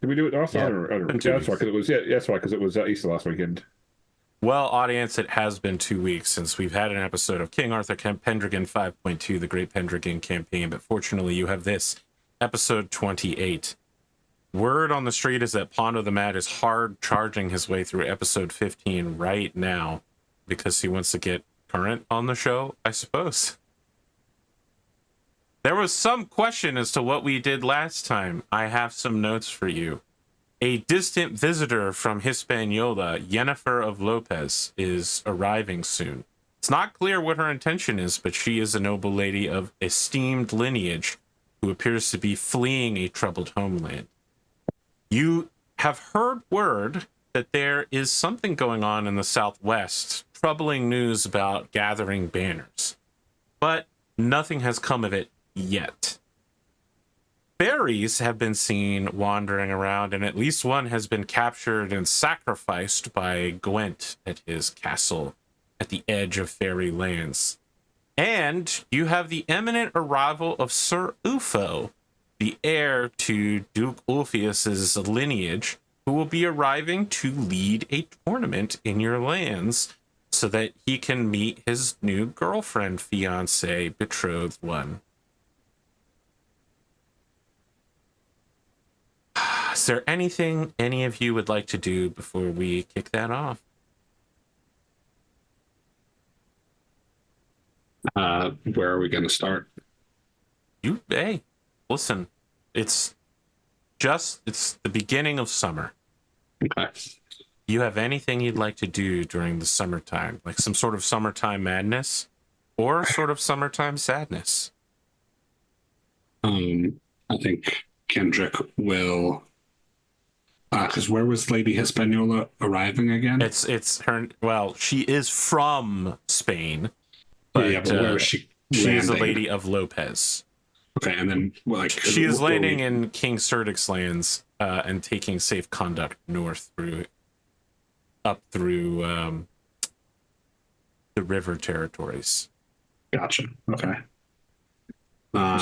Did we do it last Yeah, time? I don't been know. two Yeah, that's right. weeks. Because it was that's right. Because it was Easter last weekend. Well, audience, it has been 2 weeks since we've had an episode of King Arthur Pendragon 5.2, the Great Pendragon Campaign, but fortunately you have this, episode 28. Word on the street is that Pondo the Mad is hard charging his way through episode 15 right now because he wants to get current on the show, I suppose. There was some question as to what we did last time. I have some notes for you. A distant visitor from Hispaniola, Yennefer of Lopez, is arriving soon. It's not clear what her intention is, but she is a noble lady of esteemed lineage who appears to be fleeing a troubled homeland. You have heard word that there is something going on in the Southwest, troubling news about gathering banners, but nothing has come of it yet. Fairies have been seen wandering around, and at least one has been captured and sacrificed by Gwent at his castle at the edge of fairy lands. And you have the imminent arrival of Sir Ufo, the heir to Duke Ulfius's lineage, who will be arriving to lead a tournament in your lands so that he can meet his new girlfriend, fiance, betrothed one. Is there anything any of you would like to do before we kick that off? Where are we going to start? Hey, listen, it's the beginning of summer. Okay. You have anything you'd like to do during the summertime, like some sort of summertime madness or sort of summertime sadness? I think Kendric will. Because where was Lady Hispaniola arriving again? It's her. Well, she is from Spain, but where is she? She's a lady of Lopez. Okay, and then she is landing in King Serdic's lands and taking safe conduct north up through the river territories. Gotcha. Okay.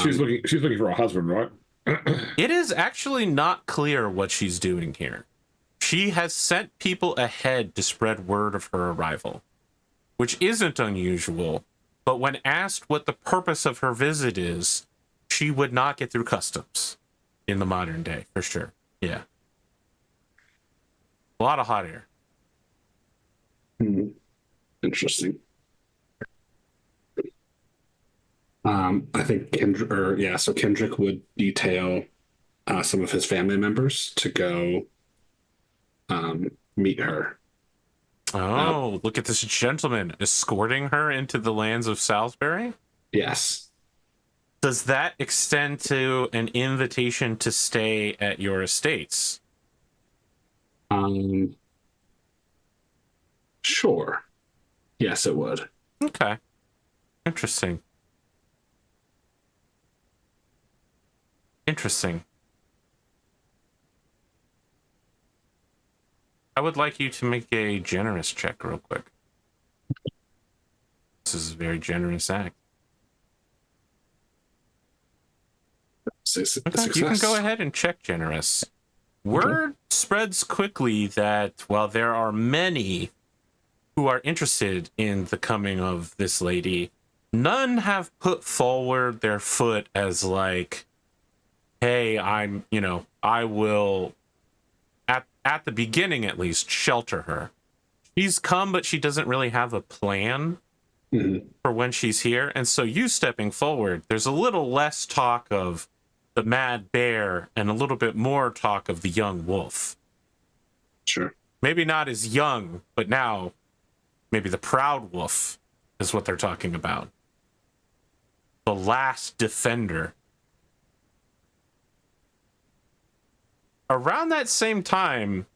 She's looking for a husband, right? It is actually not clear what she's doing here. She has sent people ahead to spread word of her arrival, which isn't unusual, but when asked what the purpose of her visit is, she would not get through customs in the modern day, for sure. Yeah. A lot of hot air. Interesting. I think Kendrick would detail some of his family members to go meet her. Oh, look at this gentleman escorting her into the lands of Salisbury? Yes. Does that extend to an invitation to stay at your estates? Sure. Yes, it would. Okay. Interesting. I would like you to make a generous check real quick. This is a very generous act. Okay, you can go ahead and check generous. Word spreads quickly that while there are many who are interested in the coming of this lady, none have put forward their foot as like, hey, I will, at the beginning at least, shelter her. She's come, but she doesn't really have a plan for when she's here. And so you stepping forward, there's a little less talk of the mad bear and a little bit more talk of the young wolf. Sure. Maybe not as young, but now maybe the proud wolf is what they're talking about. The last defender. Around that same time,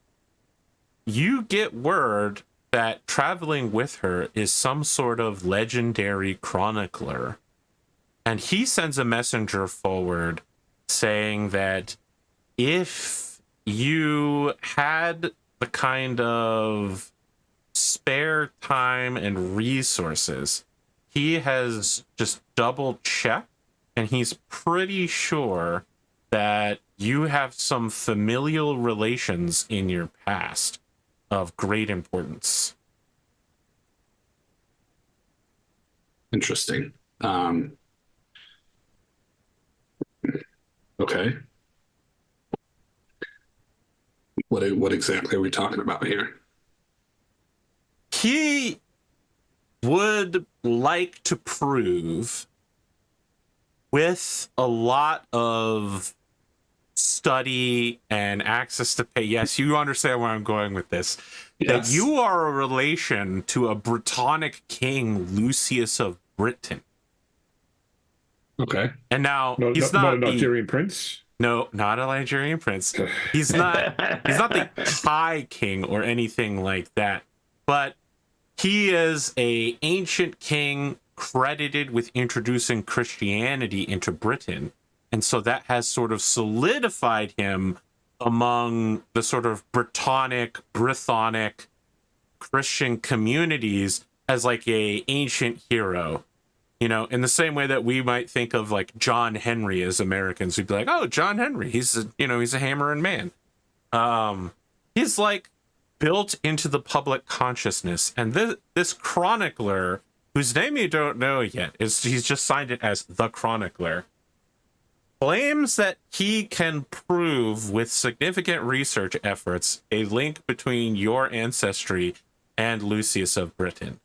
you get word that traveling with her is some sort of legendary chronicler. And he sends a messenger forward saying that if you had the kind of spare time and resources, he has just double checked and he's pretty sure that you have some familial relations in your past of great importance. Interesting. Okay. What exactly are we talking about here? He would like to prove, with a lot of study and access to pay, yes, you understand where I'm going with this, that Yes. you are a relation to a Brittonic king, Lucius of Britain. Okay. And now No, he's not a not the, Nigerian prince. no, not a Nigerian prince. He's not the High King or anything like that. But he is a ancient king credited with introducing Christianity into Britain. And so that has sort of solidified him among the sort of Brythonic Christian communities as like a ancient hero. You know, in the same way that we might think of like John Henry as Americans, we'd be like, "Oh, John Henry, he's a hammer and man." He's like built into the public consciousness, and this chronicler, whose name you don't know yet, he's just signed it as the Chronicler, claims that he can prove with significant research efforts a link between your ancestry and Lucius of Britain,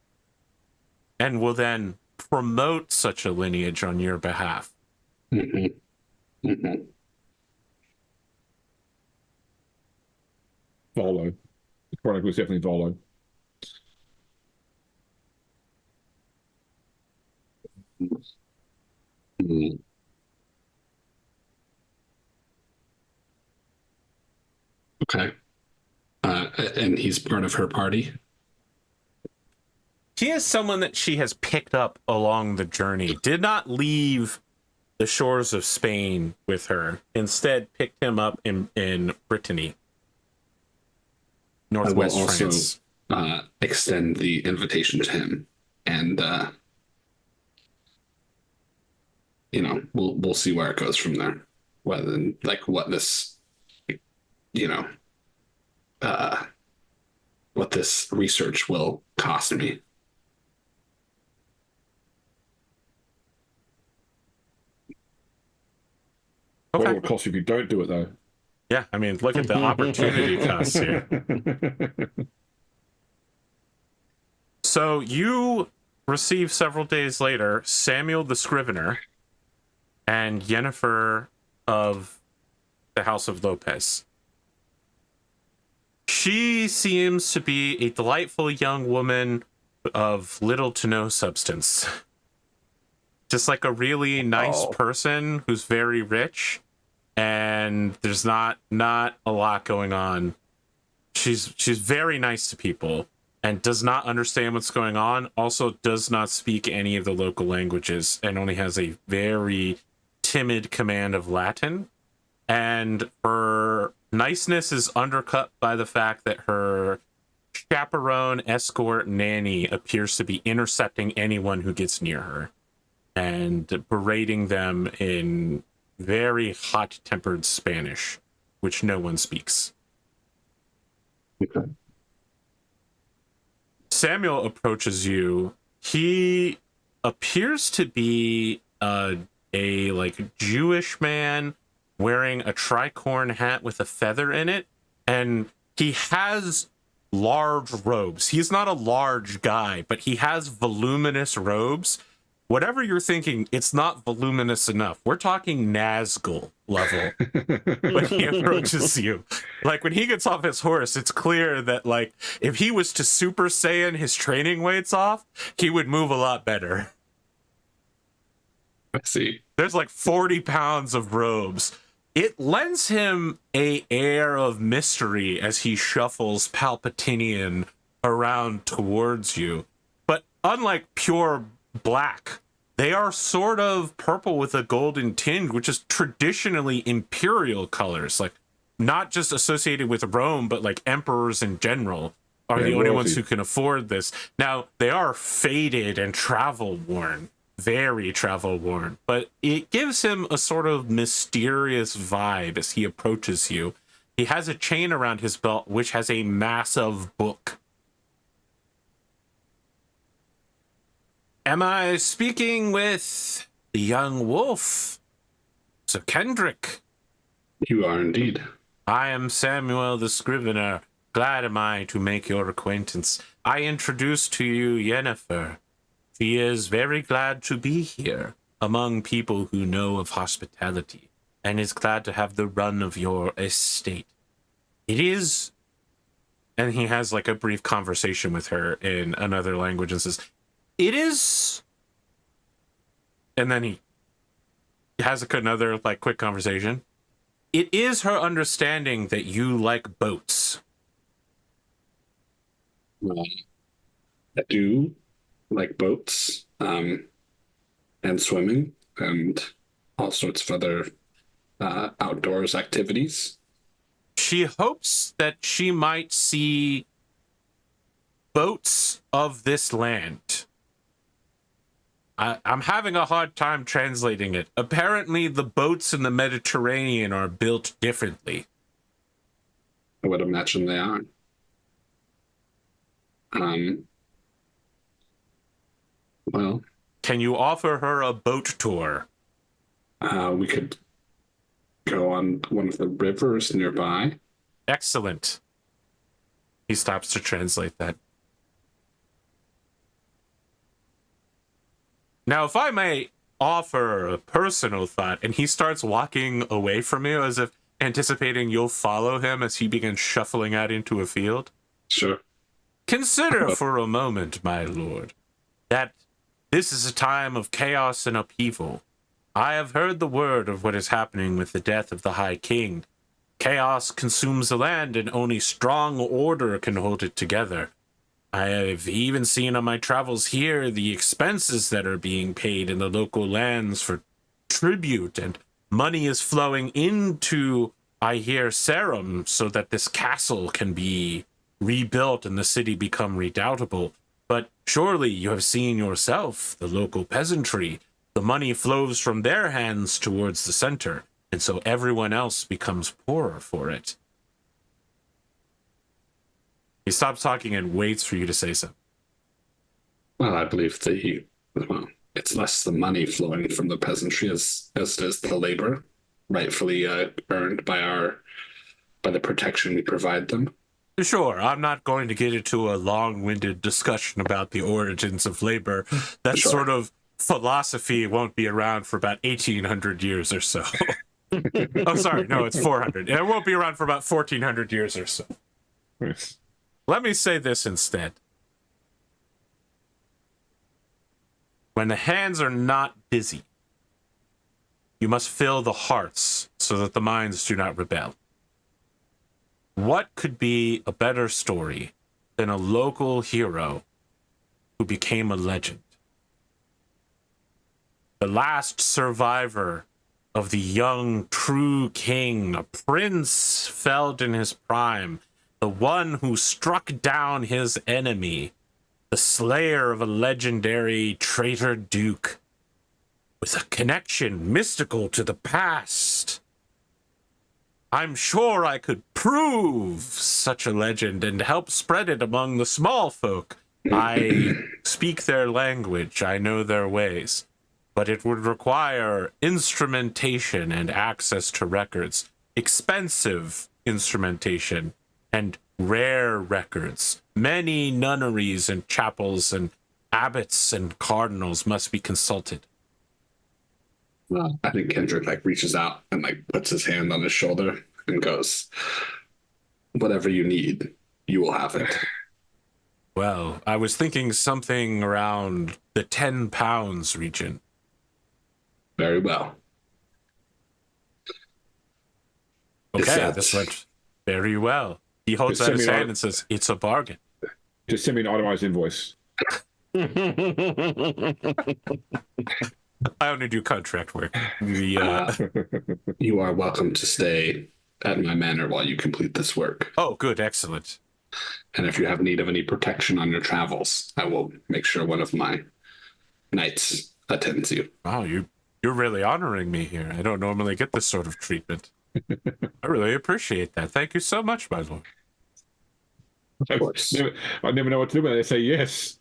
and will then promote such a lineage on your behalf. Mm-hmm. Mm-hmm. Volo. The chronicle was definitely Volo. Mm-hmm. Okay. And he's part of her party? He is someone that she has picked up along the journey, did not leave the shores of Spain with her, instead picked him up in Brittany, northwest I will also France. Extend the invitation to him, and we'll see where it goes from there. Whether like what this, what this research will cost me. What Okay. will it cost you if you don't do it, though? Yeah, I mean, look at the opportunity cost here. So you receive several days later Samuel the Scrivener and Yennefer of the House of Lopez. She seems to be a delightful young woman of little to no substance. Just like a really nice person who's very rich, and there's not a lot going on. She's very nice to people and does not understand what's going on. Also does not speak any of the local languages and only has a very timid command of Latin. And her niceness is undercut by the fact that her chaperone, escort, nanny appears to be intercepting anyone who gets near her and berating them in very hot-tempered Spanish, which no one speaks. Okay. Samuel approaches you. He appears to be a like Jewish man wearing a tricorn hat with a feather in it, and he has large robes. He's not a large guy, but he has voluminous robes. Whatever you're thinking, it's not voluminous enough. We're talking Nazgul level when he approaches you. Like, when he gets off his horse, it's clear that, like, if he was to Super Saiyan his training weights off, he would move a lot better. I see. There's like 40 pounds of robes. It lends him a air of mystery as he shuffles Palpatinian around towards you. But unlike pure black, they are sort of purple with a golden tinge, which is traditionally imperial colors, like not just associated with Rome, but like emperors in general are the only ones who can afford this. Now, they are faded and travel worn, very travel worn, but it gives him a sort of mysterious vibe as he approaches you. He has a chain around his belt which has a massive book. Am I speaking with the young wolf, Sir Kendric? You are indeed. I am Samuel the Scrivener. Glad am I to make your acquaintance. I introduce to you Yennefer. She is very glad to be here among people who know of hospitality and is glad to have the run of your estate. It is... And he has like a brief conversation with her in another language and says, it is... And then he has another like quick conversation. It is her understanding that you like boats. I do like boats, and swimming, and all sorts of other outdoors activities. She hopes that she might see boats of this land. I'm having a hard time translating it. Apparently, the boats in the Mediterranean are built differently. I would imagine they are. Well, can you offer her a boat tour? We could go on one of the rivers nearby. Excellent. He stops to translate that. Now, if I may offer a personal thought, and he starts walking away from you as if anticipating you'll follow him as he begins shuffling out into a field. Sure. Consider for a moment, my lord, that this is a time of chaos and upheaval. I have heard the word of what is happening with the death of the High King. Chaos consumes the land, and only strong order can hold it together. I have even seen on my travels here the expenses that are being paid in the local lands for tribute, and money is flowing into, I hear, Sarum, so that this castle can be rebuilt and the city become redoubtable. But surely you have seen yourself, the local peasantry. The money flows from their hands towards the center, and so everyone else becomes poorer for it. He stops talking and waits for you to say something. Well, I believe it's less the money flowing from the peasantry as it is the labor rightfully earned by the protection we provide them. Sure, I'm not going to get into a long-winded discussion about the origins of labor. That sort of philosophy won't be around for about 1,800 years or so. Oh, sorry, no, it's 400. It won't be around for about 1,400 years or so. Nice. Let me say this instead. When the hands are not busy, you must fill the hearts so that the minds do not rebel. What could be a better story than a local hero who became a legend? The last survivor of the young true king, a prince felled in his prime, the one who struck down his enemy, the slayer of a legendary traitor duke, with a connection mystical to the past. I'm sure I could prove such a legend and help spread it among the small folk. I speak their language, I know their ways, but it would require instrumentation and access to records, expensive instrumentation, and rare records. Many nunneries and chapels and abbots and cardinals must be consulted. Well, I think Kendric reaches out and puts his hand on his shoulder and goes, "Whatever you need, you will have it." Well, I was thinking something around the 10 pounds region. Very well. Okay, this went very well. He holds out his hand and says, "It's a bargain." Just send me an automized invoice. I only do contract work. You are welcome to stay at my manor while you complete this work. Oh, good, excellent. And if you have need of any protection on your travels, I will make sure one of my knights attends you. Wow, you're really honoring me here. I don't normally get this sort of treatment. I really appreciate that. Thank you so much, my lord. Of course. I never know what to do when they say yes.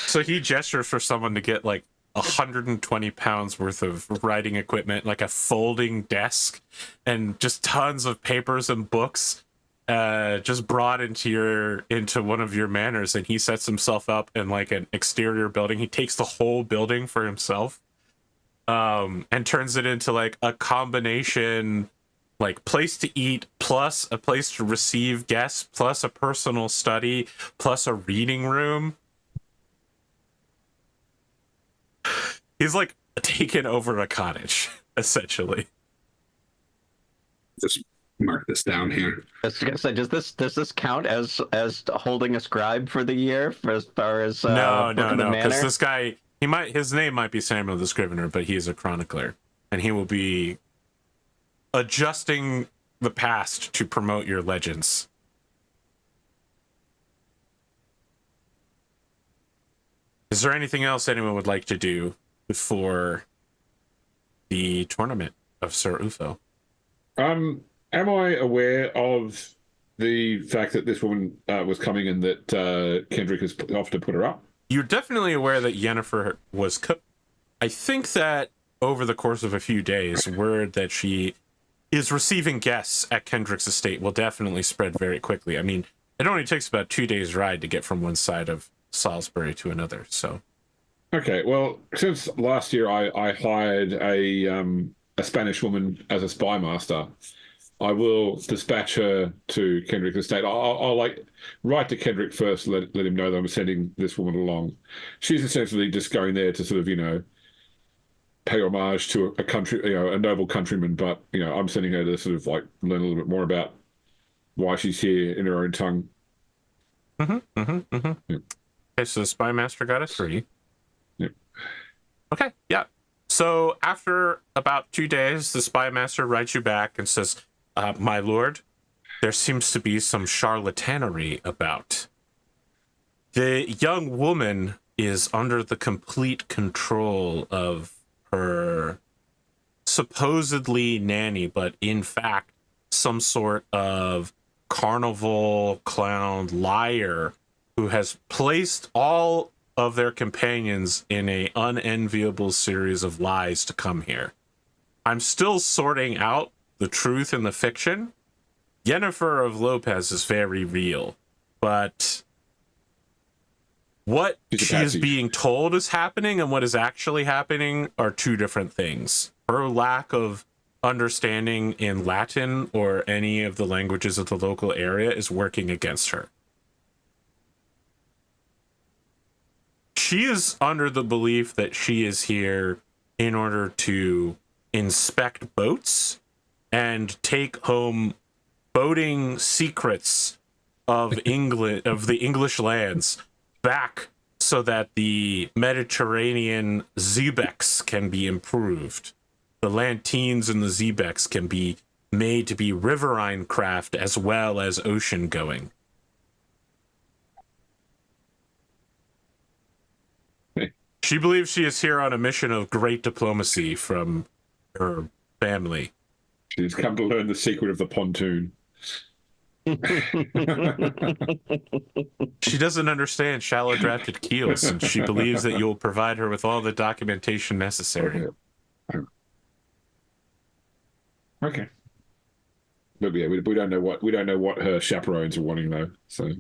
So he gestures for someone to get like 120 pounds worth of writing equipment, like a folding desk, and just tons of papers and books, just brought into one of your manors. And he sets himself up in like an exterior building. He takes the whole building for himself, and turns it into like a combination, like place to eat plus a place to receive guests plus a personal study plus a reading room. He's like taken over a cottage, essentially. Just mark this down here. I was gonna say, does this count as holding a scribe for the year, for as far as No, Book of the because Manor? this guy, his name might be Samuel the Scrivener, but he is a chronicler, and he will be adjusting the past to promote your legends. Is there anything else anyone would like to do before the tournament of Sir Ufo? Am I aware of the fact that this woman was coming and that Kendric has offered to put her up? You're definitely aware that Yennefer was I think that over the course of a few days, word that she is receiving guests at Kendric's estate will definitely spread very quickly. I mean, it only takes about 2 days' ride to get from one side of Salisbury to another, so... Okay, well, since last year I hired a Spanish woman as a spy master, I will dispatch her to Kendric's estate. I'll like write to Kendric first, let him know that I'm sending this woman along. She's essentially just going there to sort of, pay homage to a country, a noble countryman, but, I'm sending her to sort of like learn a little bit more about why she's here in her own tongue. Yeah. Okay, so the spy master got a 3. Yep. Okay, yeah. So after about 2 days, the spy master writes you back and says, my lord, there seems to be some charlatanery about. The young woman is under the complete control of her supposedly nanny, but in fact, some sort of carnival clown liar who has placed all of their companions in a unenviable series of lies to come here. I'm still sorting out the truth and the fiction. Yennefer of Lopez is very real, but what she is being told is happening and what is actually happening are two different things. Her lack of understanding in Latin or any of the languages of the local area is working against her. She is under the belief that she is here in order to inspect boats and take home boating secrets of England, of the English lands, back so that the Mediterranean Xebecs can be improved. The Lantines and the Xebecs can be made to be riverine craft as well as ocean going. She believes she is here on a mission of great diplomacy from her family. She's come to learn the secret of the pontoon. She doesn't understand shallow drafted keels, and she believes that you'll provide her with all the documentation necessary. Okay. But yeah, we don't know what her chaperones are wanting though. So,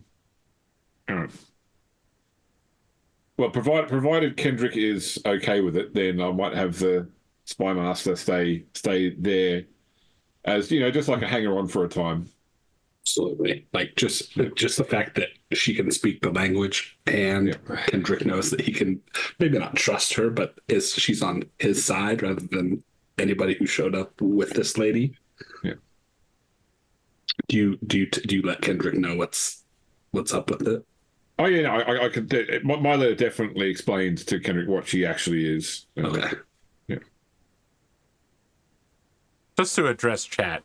all right. Well, provided Kendric is okay with it, then I might have the spy master stay there as just like a hanger on for a time. Absolutely. Like just the fact that she can speak the language and Kendric knows that he can maybe not trust her, but she's on his side rather than anybody who showed up with this lady. Yeah. Do you let Kendric know what's up with it? Oh yeah, no, I could. My letter definitely explains to Kendric what she actually is. Okay. Yeah. Just to address chat,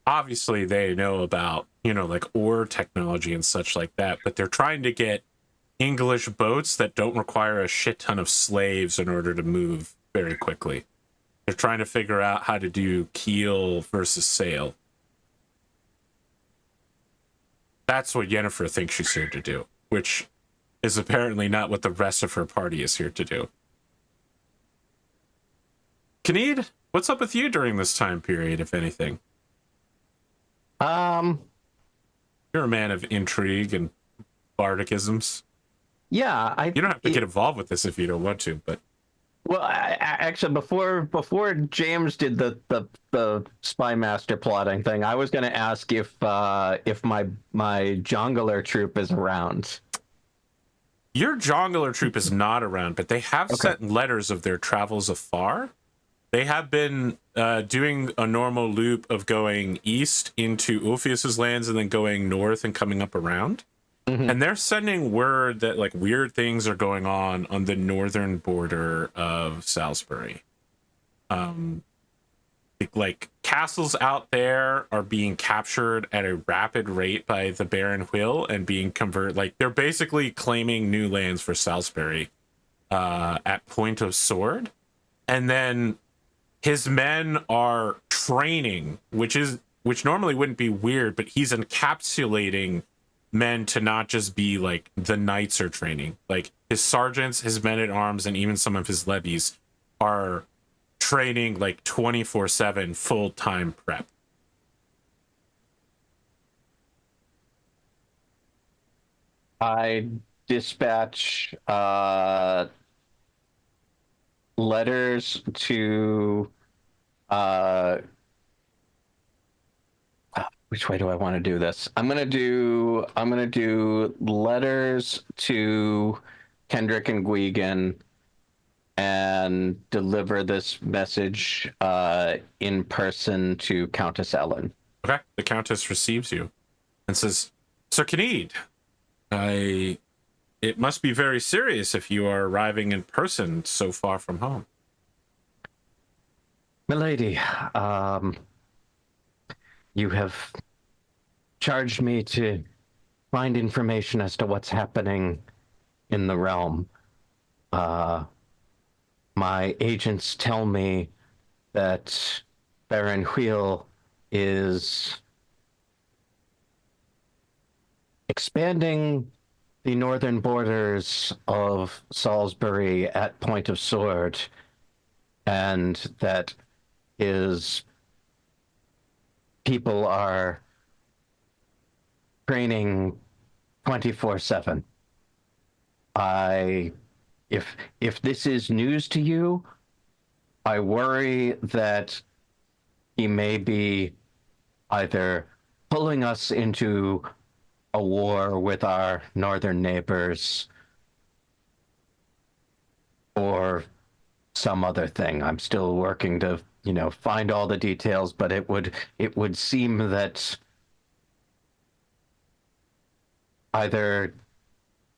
obviously they know about like ore technology and such like that, but they're trying to get English boats that don't require a shit ton of slaves in order to move very quickly. They're trying to figure out how to do keel versus sail. That's what Yennefer thinks she's here to do, which is apparently not what the rest of her party is here to do. Kyned, what's up with you during this time period, if anything? You're a man of intrigue and bardicisms. Yeah, you don't have to get involved with this if you don't want to, but well, actually, before James did the spy master plotting thing, I was going to ask if my jongler troop is around. Your jongler troop is not around, but they have sent letters of their travels afar. They have been doing a normal loop of going east into Ulfius's lands and then going north and coming up around. Mm-hmm. And they're sending word that like weird things are going on the northern border of Salisbury. Like castles out there are being captured at a rapid rate by the Baron Will and being converted. Like they're basically claiming new lands for Salisbury at point of sword. And then his men are training, which normally wouldn't be weird, but he's encapsulating men to not just be like the knights are training. Like his sergeants, his men at arms, and even some of his levies are training like 24/7 full-time prep. I dispatch letters to which way do I want to do this? I'm gonna do letters to Kendric and Gwgan and deliver this message in person to Countess Ellen. Okay. The Countess receives you and says, Sir Kyned, it must be very serious if you are arriving in person so far from home. Milady, you have charged me to find information as to what's happening in the realm. My agents tell me that Baron Will is expanding the northern borders of Salisbury at point of sword, and that his people are training 24/7. If this is news to you, I worry that he may be either pulling us into a war with our northern neighbors or some other thing. I'm still working to, find all the details, but it would seem that either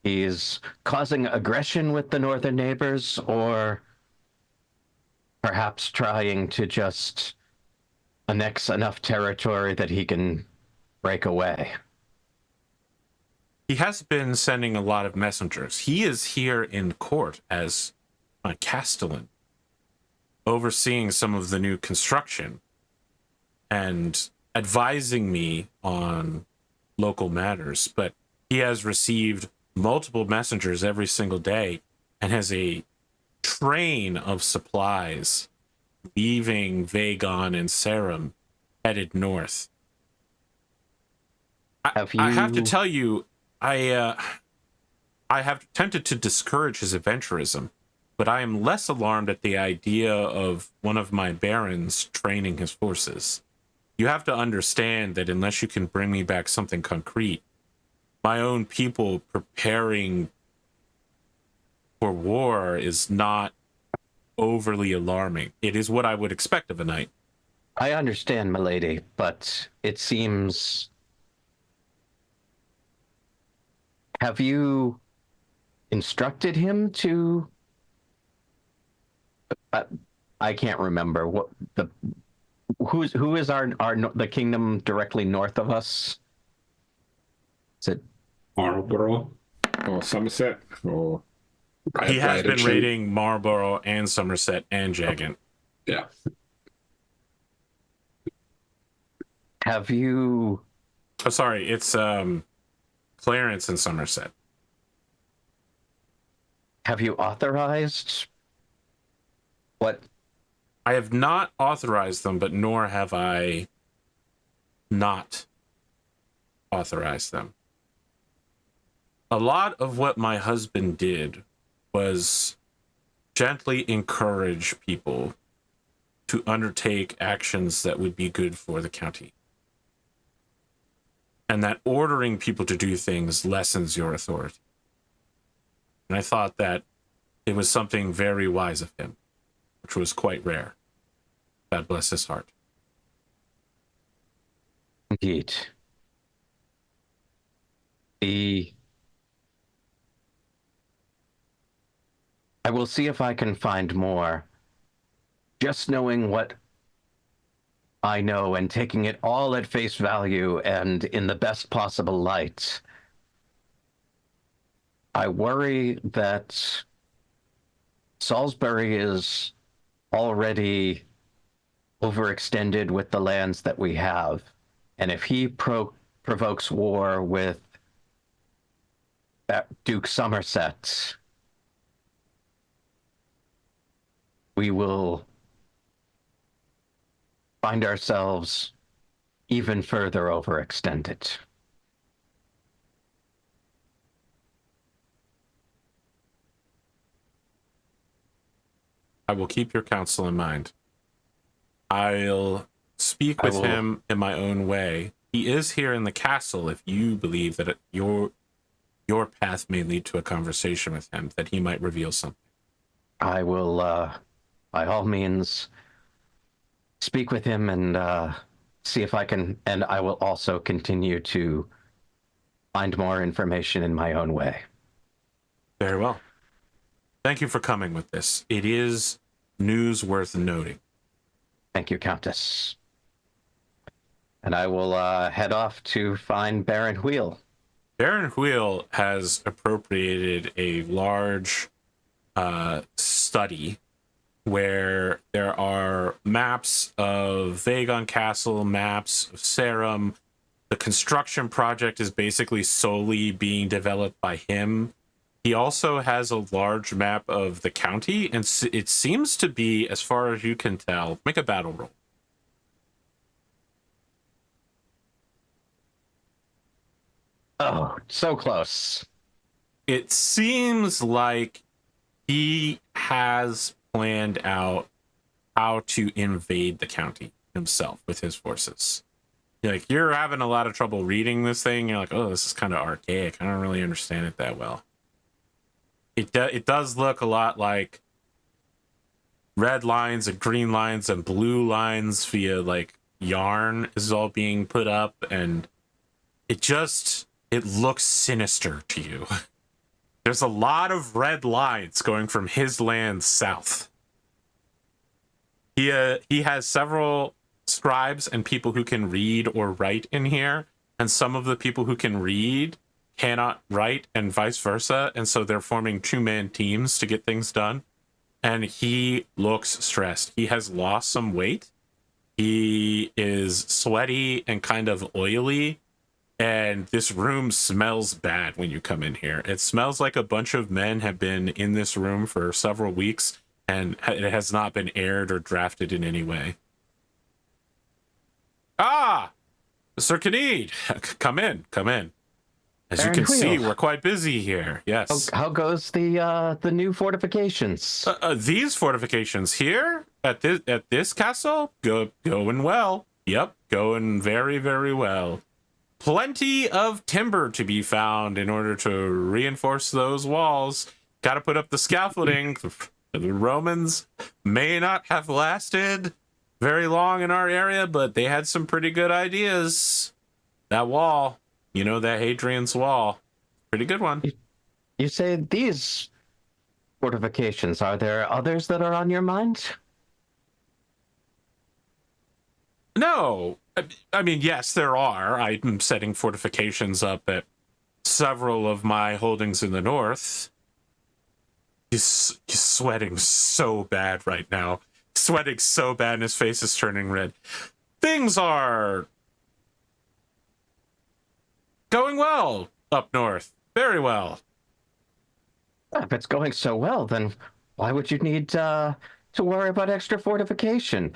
he's causing aggression with the northern neighbors or perhaps trying to just annex enough territory that he can break away. He has been sending a lot of messengers. He is here in court as a castellan, overseeing some of the new construction and advising me on local matters. But he has received multiple messengers every single day and has a train of supplies leaving Vagon and Sarum headed north. I have to tell you, I have attempted to discourage his adventurism, but I am less alarmed at the idea of one of my barons training his forces. You have to understand that unless you can bring me back something concrete, my own people preparing for war is not overly alarming. It is what I would expect of a knight. I understand, milady, but it seems... Have you instructed him to... I can't remember what who is the kingdom directly north of us? Is it Marlborough? or Somerset, or He has been Riderton. raiding Marlborough and Somerset and Jagant. Yeah. Have you Oh, sorry, it's Clarence and Somerset. authorized what? I have not authorized them, but nor have I not authorized them. A lot of what my husband did was gently encourage people to undertake actions that would be good for the county. And that ordering people to do things lessens your authority. And I thought that it was something very wise of him, which was quite rare. God bless his heart. Indeed. I will see if I can find more. Just knowing what I know and taking it all at face value and in the best possible light, I worry that Salisbury is already overextended with the lands that we have. And if he provokes war with Duke Somerset, we will find ourselves even further overextended. I will keep your counsel in mind. I'll speak with him in my own way. He is here in the castle if you believe that your path may lead to a conversation with him, that he might reveal something. I will, by all means, speak with him and see if I can, and I will also continue to find more information in my own way. Very well. Thank you for coming with this. It is news worth noting. Thank you, Countess. And I will head off to find Baron Wheel. Baron Wheel has appropriated a large study where there are maps of Vagon Castle, maps of Sarum. The construction project is basically solely being developed by him. He also has a large map of the county, and it seems to be, as far as you can tell, make a battle roll. Oh, so close. It seems like he has planned out how to invade the county himself with his forces. You're having a lot of trouble reading this thing. You're like, oh, this is kind of archaic. I don't really understand it that well. It does look a lot like red lines and green lines and blue lines via yarn is all being put up, and it looks sinister to you. There's a lot of red lines going from his land south. He has several scribes and people who can read or write in here, and some of the people who can read cannot write, and vice versa, and so they're forming two-man teams to get things done. And he looks stressed. He has lost some weight. He is sweaty and kind of oily. And this room smells bad when you come in here. It smells like a bunch of men have been in this room for several weeks, and it has not been aired or drafted in any way. Ah! Sir Kyned, come in. As Baron you can see, Wheel. we're quite busy here. Yes. How goes the new fortifications? These fortifications here at this castle going well. Yep, going very, very well. Plenty of timber to be found in order to reinforce those walls. Got to put up the scaffolding. The Romans may not have lasted very long in our area, but they had some pretty good ideas. That wall, that Hadrian's Wall, pretty good one. You say these fortifications, are there others that are on your mind? No, I mean, yes, there are. I'm setting fortifications up at several of my holdings in the north. He's sweating so bad right now. Sweating so bad and his face is turning red. Things are going well up north. Very well. If it's going so well, then why would you need to worry about extra fortification?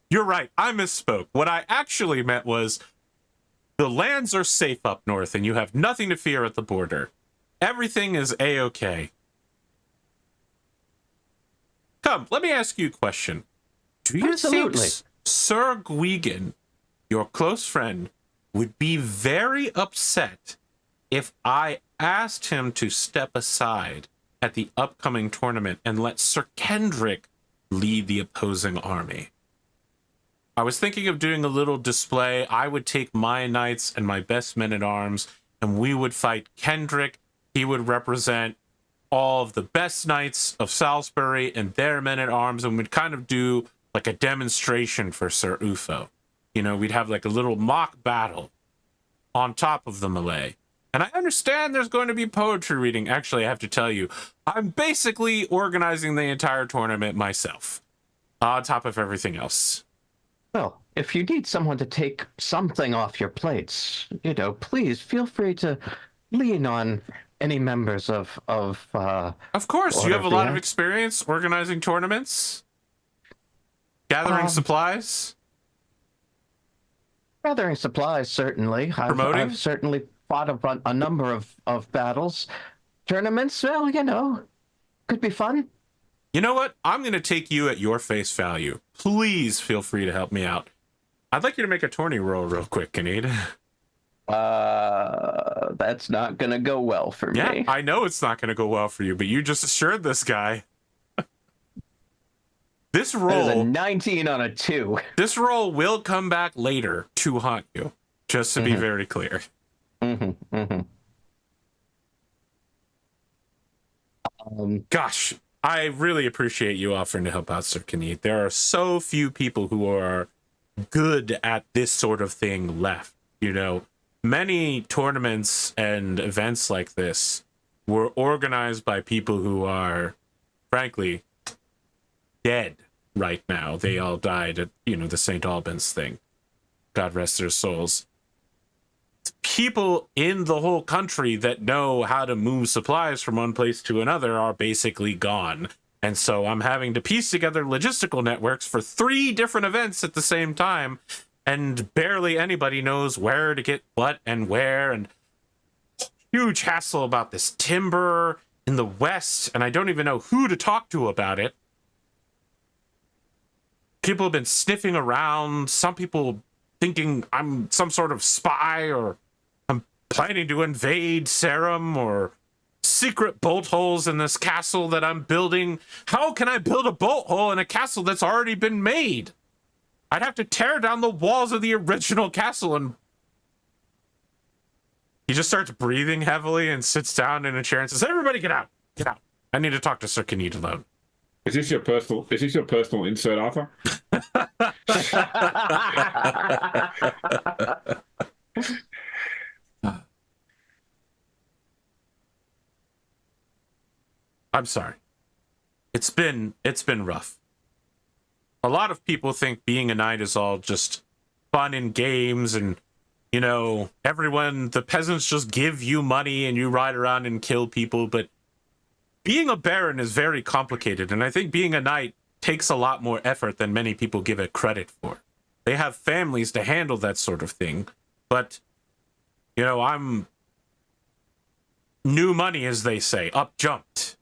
You're right. I misspoke. What I actually meant was the lands are safe up north and you have nothing to fear at the border. Everything is A-okay. Come, let me ask you a question. Do you Absolutely. think Sir Gwgan, your close friend, would be very upset if I asked him to step aside at the upcoming tournament and let Sir Kendric lead the opposing army? I was thinking of doing a little display. I would take my knights and my best men-at-arms, and we would fight Kendric. He would represent all of the best knights of Salisbury and their men-at-arms, and we'd kind of do like a demonstration for Sir Ufo. You know, we'd have like a little mock battle on top of the melee. And I understand there's going to be poetry reading. Actually, I have to tell you, I'm basically organizing the entire tournament myself, on top of everything else. Well, if you need someone to take something off your plates, please feel free to lean on any members of Of course, you have a lot of the- experience organizing tournaments, gathering supplies. gathering supplies. Certainly, Promoting? I've certainly fought a number of battles, tournaments. Well, could be fun. You know what? I'm going to take you at your face value. Please feel free to help me out. I'd like you to make a tourney roll real quick, Kyned. That's not gonna go well for Yeah, me. I know it's not going to go well for you, but you just assured this guy. This That is a roll, 19 on a 2. this roll will come back later to haunt you. Just to be very clear. Gosh, I really appreciate you offering to help out, Sir Kyned. There are so few people who are good at this sort of thing left. Many tournaments and events like this were organized by people who are, frankly, dead right now. They all died at, the St. Albans thing. God rest their souls. People in the whole country that know how to move supplies from one place to another are basically gone. And so I'm having to piece together logistical networks for 3 different events at the same time, and barely anybody knows where to get what and where, and huge hassle about this timber in the West, and I don't even know who to talk to about it. People have been sniffing around, some people thinking I'm some sort of spy, or I'm planning to invade Sarum, or secret bolt holes in this castle that I'm building. How can I build a bolt hole in a castle that's already been made? I'd have to tear down the walls of the original castle. And he just starts breathing heavily and sits down in a chair and says, "Everybody get out. Get out. I need to talk to Sir Kyned alone." Is this your personal insert, Arthur? I'm sorry. It's been rough. A lot of people think being a knight is all just fun and games, and the peasants just give you money and you ride around and kill people, but being a baron is very complicated, and I think being a knight takes a lot more effort than many people give it credit for. They have families to handle that sort of thing, but I'm new money, as they say, up jumped.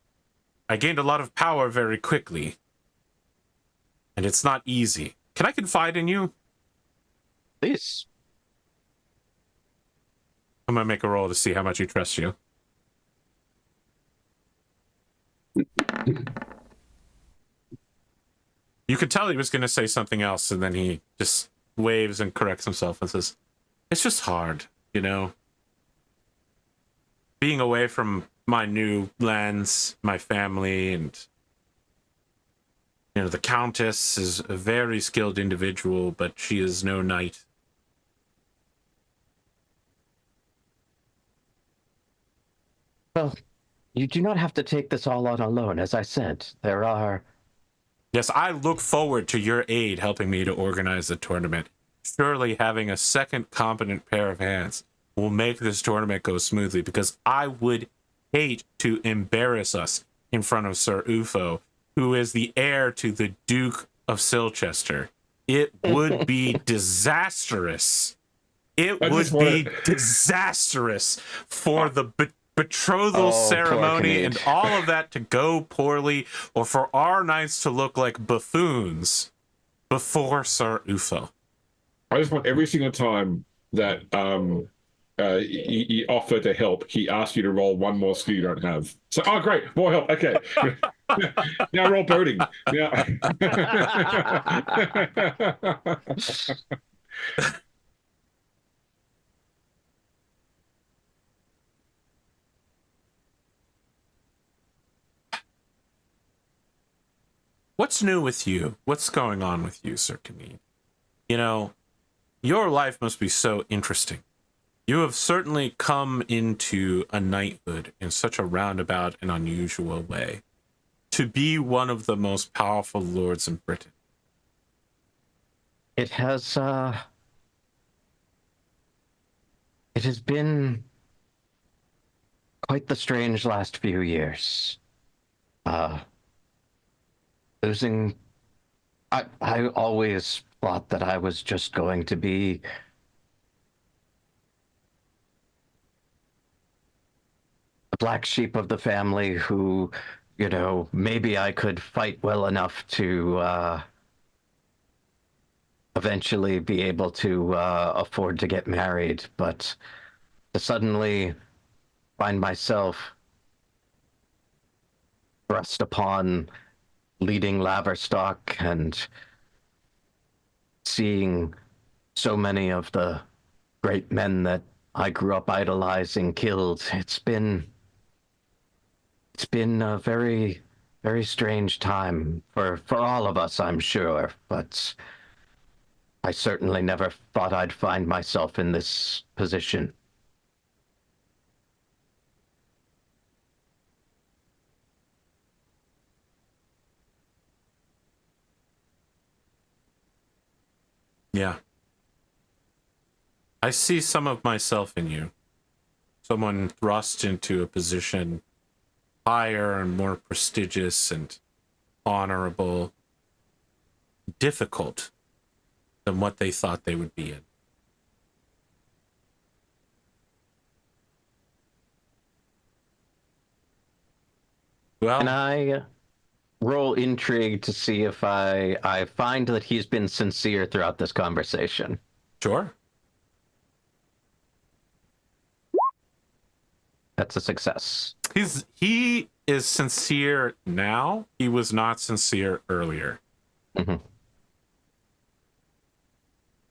I gained a lot of power very quickly, and it's not easy. Can I confide in you? Please. I'm gonna make a roll to see how much he trusts you. You could tell he was gonna say something else, and then he just waves and corrects himself and says, "It's just hard, being away from my new lands, my family, and the Countess is a very skilled individual, but she is no knight. Well, you do not have to take this all on alone. As I said, there are... Yes, I look forward to your aid helping me to organize the tournament. Surely having a second competent pair of hands will make this tournament go smoothly, because I would hate to embarrass us in front of Sir Ufo, who is the heir to the Duke of Silchester. It would be disastrous. It would be disastrous for the betrothal ceremony and all of that to go poorly, or for our knights to look like buffoons before Sir Ufo. I just want every single time that he offered to help, he asked you to roll one more skill you don't have. So, oh, great, more help. Okay. Now roll boating. Yeah. What's new with you? What's going on with you, Sir Kyned? You know, your life must be so interesting. You have certainly come into a knighthood in such a roundabout and unusual way, to be one of the most powerful lords in Britain. It has been quite the strange last few years. I always thought that I was just going to be the black sheep of the family who, maybe I could fight well enough to eventually be able to afford to get married, but to suddenly find myself thrust upon leading Laverstock and seeing so many of the great men that I grew up idolizing killed. It's been a very, very strange time for all of us, I'm sure, but I certainly never thought I'd find myself in this position. Yeah. I see some of myself in you. Someone thrust into a position higher and more prestigious and honorable, difficult than what they thought they would be in. Well, Can I roll intrigue to see if I find that he's been sincere throughout this conversation? sure. That's a success. He is sincere now. He was not sincere earlier. Mm-hmm.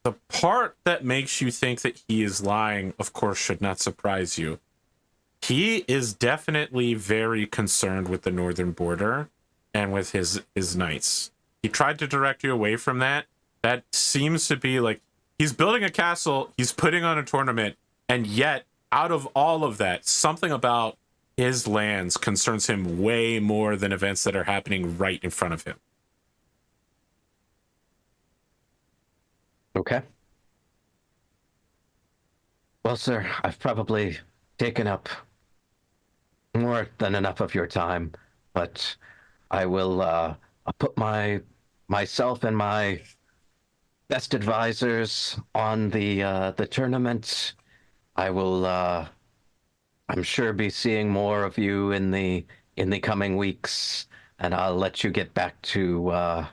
The part that makes you think that he is lying, of course, should not surprise you. He is definitely very concerned with the northern border and with his knights. He tried to direct you away from that. That seems to be like he's building a castle, he's putting on a tournament, and yet out of all of that, something about his lands concerns him way more than events that are happening right in front of him. Okay. Well, sir, I've probably taken up more than enough of your time, but I will I'll put myself and my best advisors on the tournament. I will I'm sure be seeing more of you in the coming weeks, and I'll let you get back to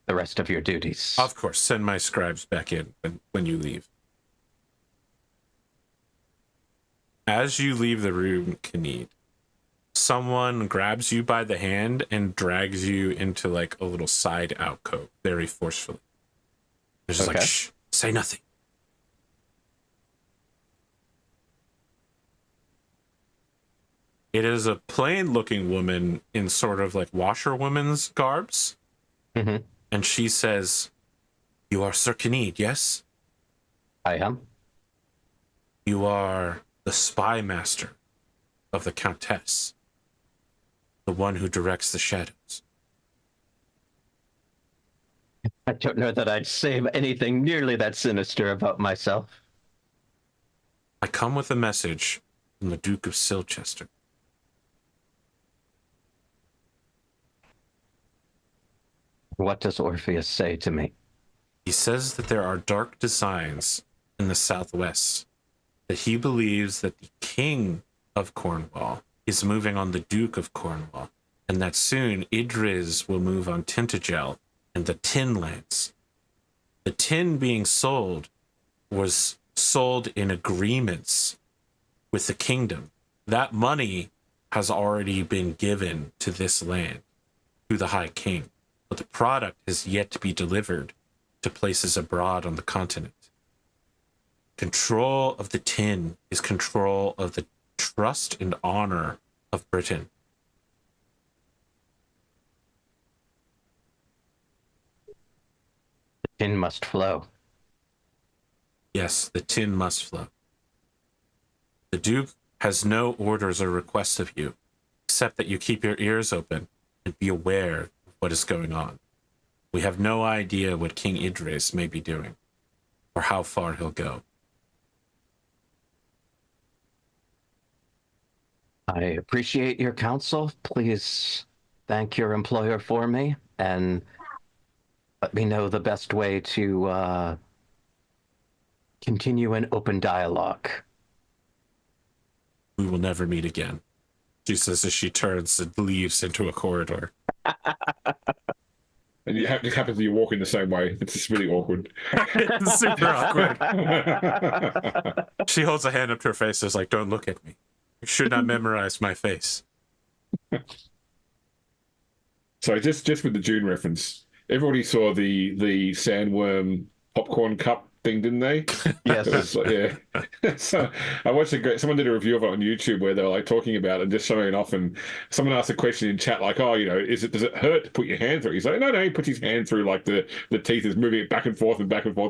the rest of your duties. Of course, send my scribes back in when you leave. As you leave the room, Kyned, someone grabs you by the hand and drags you into like a little side alcove very forcefully. They're just like, shh, say nothing. It is a plain-looking woman in sort of like washerwoman's garbs. Mm-hmm. And she says, "You are Sir Kyned, yes? I am. You are the spy master of the Countess, the one who directs the shadows. I don't know that I'd say anything nearly that sinister about myself. I come with a message from the Duke of Silchester. What does Orpheus say to me? He says that there are dark designs in the southwest, that he believes that the King of Cornwall is moving on the Duke of Cornwall, and that soon Idris will move on Tintagel and the Tin lands. The tin being sold was sold in agreements with the kingdom. That money has already been given to this land, to the High King, but the product has yet to be delivered to places abroad on the continent. Control of the tin is control of the trust and honor of Britain. The tin must flow. Yes, the tin must flow. The Duke has no orders or requests of you, except that you keep your ears open and be aware of what is going on. We have no idea what King Idris may be doing, or how far he'll go. I appreciate your counsel. Please thank your employer for me, and let me know the best way to continue an open dialogue. We will never meet again, she says as she turns and leaves into a corridor. And it happens that you walk in the same way. It's just really awkward. It's super awkward. She holds a hand up to her face and is like, don't look at me. You should not memorize my face. So just with the Dune reference, everybody saw the sandworm popcorn cup thing, didn't they? Yes. Yeah. So I watched someone did a review of it on YouTube where they were like talking about it and just showing it off, and someone asked a question in chat like, "Oh, does it hurt to put your hand through?" He's like, "No, he puts his hand through, like the teeth is moving it back and forth,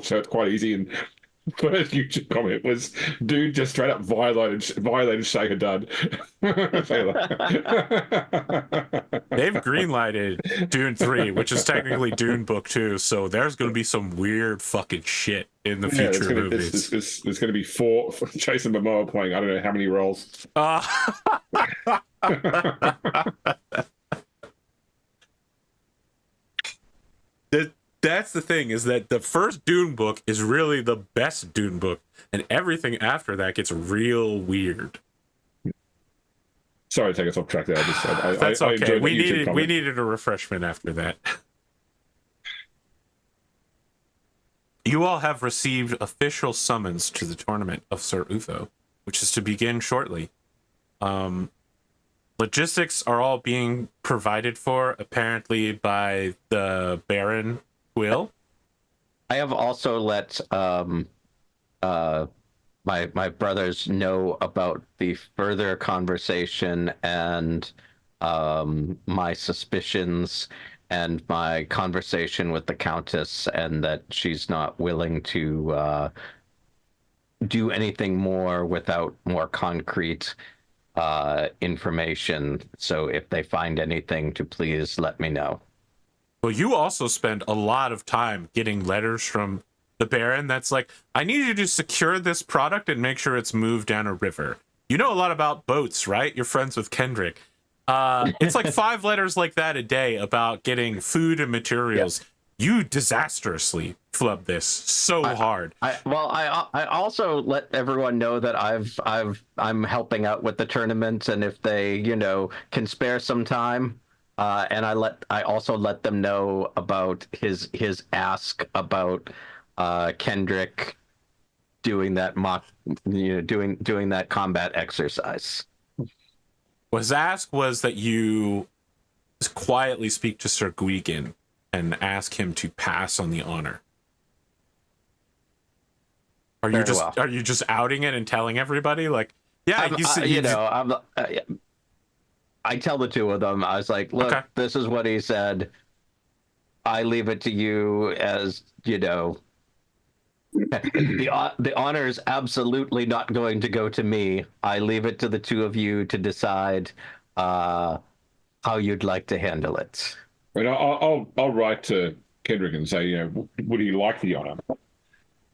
so it's quite easy." And first YouTube comment was, "Dude just straight up violated Shaker Dud." They've greenlighted Dune 3, which is technically Dune Book 2, so there's going to be some weird fucking shit in the future movies. There's going to be 4 Jason Momoa playing I don't know how many roles. That's the thing, is that the first Dune book is really the best Dune book, and everything after that gets real weird. Sorry to take us off track there. That's okay. We needed a refreshment after that. You all have received official summons to the tournament of Sir Utho, which is to begin shortly. Logistics are all being provided for, apparently, by the Baron Will. I have also let my brothers know about the further conversation and my suspicions and my conversation with the Countess, and that she's not willing to do anything more without more concrete information. So if they find anything, to please let me know. Well, you also spend a lot of time getting letters from the Baron that's like, I need you to secure this product and make sure it's moved down a river. You know a lot about boats, right? You're friends with Kendric. It's like 5 letters like that a day about getting food and materials. Yeah. You disastrously flub this so hard. I also let everyone know that I'm helping out with the tournament, and if they can spare some time. And I also let them know about his ask about Kendric doing that doing that combat exercise. His ask was that you quietly speak to Sir Gwgan and ask him to pass on the honor. Are you just outing it and telling everybody like, yeah, I tell the 2 of them. I was like, look, okay, this is what he said. I leave it to you as, The honor is absolutely not going to go to me. I leave it to the two of you to decide how you'd like to handle it. And I'll write to Kendric and say, would he like the honor,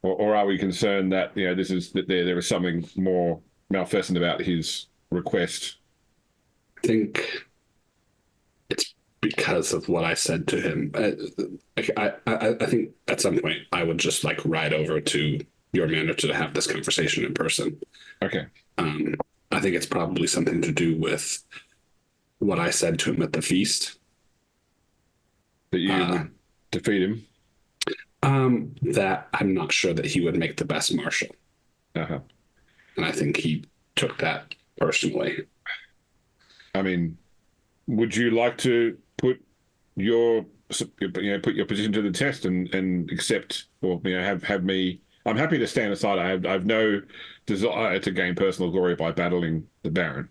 or are we concerned that there is something more malfeasant about his request? I think it's because of what I said to him. I think at some point I would just like ride over to your manor to have this conversation in person. Okay. I think it's probably something to do with what I said to him at the feast. That you would defeat him? That I'm not sure that he would make the best marshal. Uh-huh. And I think he took that personally. I mean, would you like to put your position to the test and accept, or have me? I'm happy to stand aside. I've no desire to gain personal glory by battling the Baron.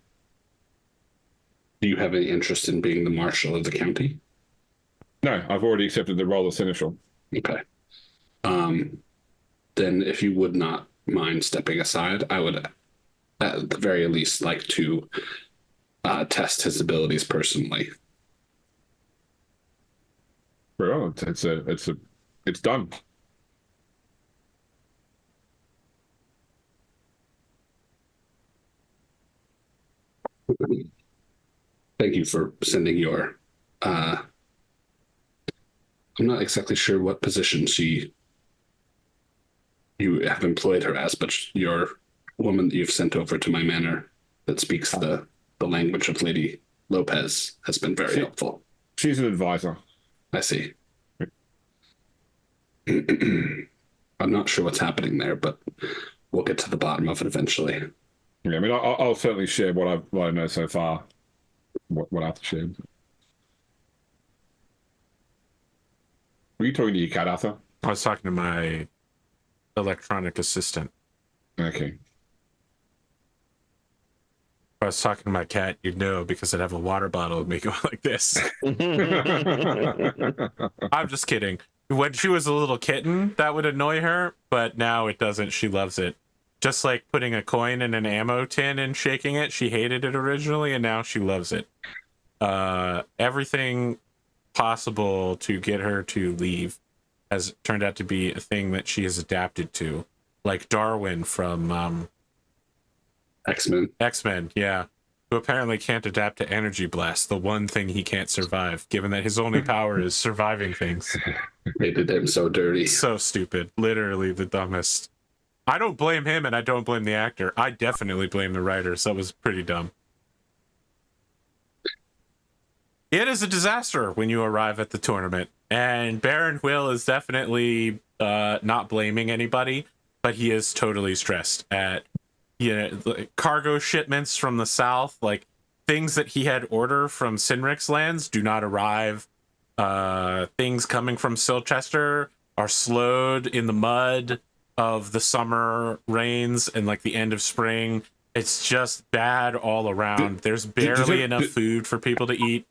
Do you have any interest in being the marshal of the county? No, I've already accepted the role of seneschal. Okay. Then if you would not mind stepping aside, I would at the very least like to test his abilities personally. Well, it's done. Thank you for sending your I'm not exactly sure what position you have employed her as, but your woman that you've sent over to my manor that speaks the language of Lady Lopez has been very helpful. She's an advisor. I see. I'm not sure what's happening there, but we'll get to the bottom of it eventually. Yeah, I mean, I'll certainly share what I know so far. What Arthur shared. Were you talking to your cat, Arthur? I was talking to my electronic assistant. Okay. If I was talking to my cat, you'd know, because I'd have a water bottle and make it like this. I'm just kidding. When she was a little kitten, that would annoy her, but now it doesn't. She loves it. Just like putting a coin in an ammo tin and shaking it. She hated it originally, and now she loves it. Everything possible to get her to leave has turned out to be a thing that she has adapted to. Like Darwin from X-Men, yeah. Who apparently can't adapt to energy blast, the one thing he can't survive, given that his only power is surviving things. They did him so dirty. So stupid. Literally the dumbest. I don't blame him, and I don't blame the actor. I definitely blame the writers. That was pretty dumb. It is a disaster when you arrive at the tournament, and Baron Will is definitely not blaming anybody, but he is totally stressed at cargo shipments from the south, like things that he had ordered from Sinric's lands do not arrive. Things coming from Silchester are slowed in the mud of the summer rains and like the end of spring. It's just bad all around. There's barely enough food for people to eat.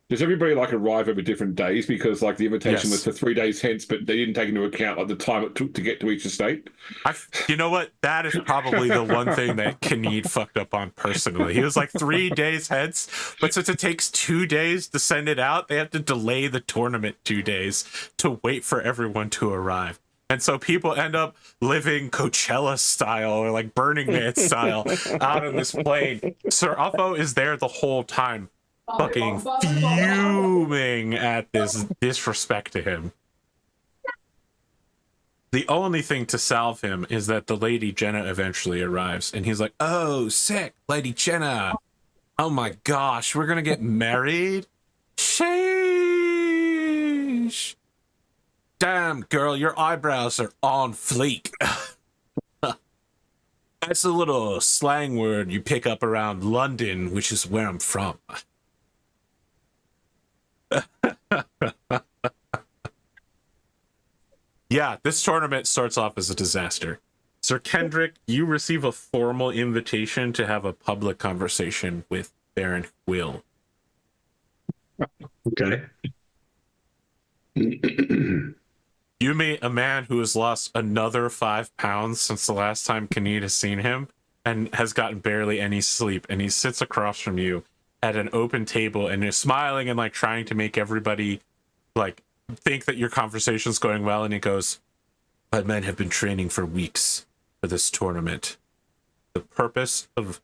Does everybody like arrive over different days? Because like the invitation was for 3 days hence, but they didn't take into account like the time it took to get to each estate. You know what? That is probably the one thing that Kyned fucked up on personally. He was like 3 days hence, but since it takes 2 days to send it out, they have to delay the tournament 2 days to wait for everyone to arrive. And so people end up living Coachella style or like Burning Man style out on this plane. Sir Uffo is there the whole time, fucking fuming at this disrespect to him. The only thing to salve him is that the Lady Jenna eventually arrives, and he's like, "Oh, sick, Lady Jenna. Oh my gosh, we're gonna get married? Sheesh. Damn, girl, your eyebrows are on fleek." That's a little slang word you pick up around London, which is where I'm from. Yeah, this tournament starts off as a disaster. Sir Kendric, you receive a formal invitation to have a public conversation with Baron Will. Okay. You meet a man who has lost another 5 pounds since the last time Kyned has seen him and has gotten barely any sleep. And he sits across from you at an open table and is smiling and like trying to make everybody like think that your conversation's going well. And he goes, "My men have been training for weeks for this tournament. The purpose of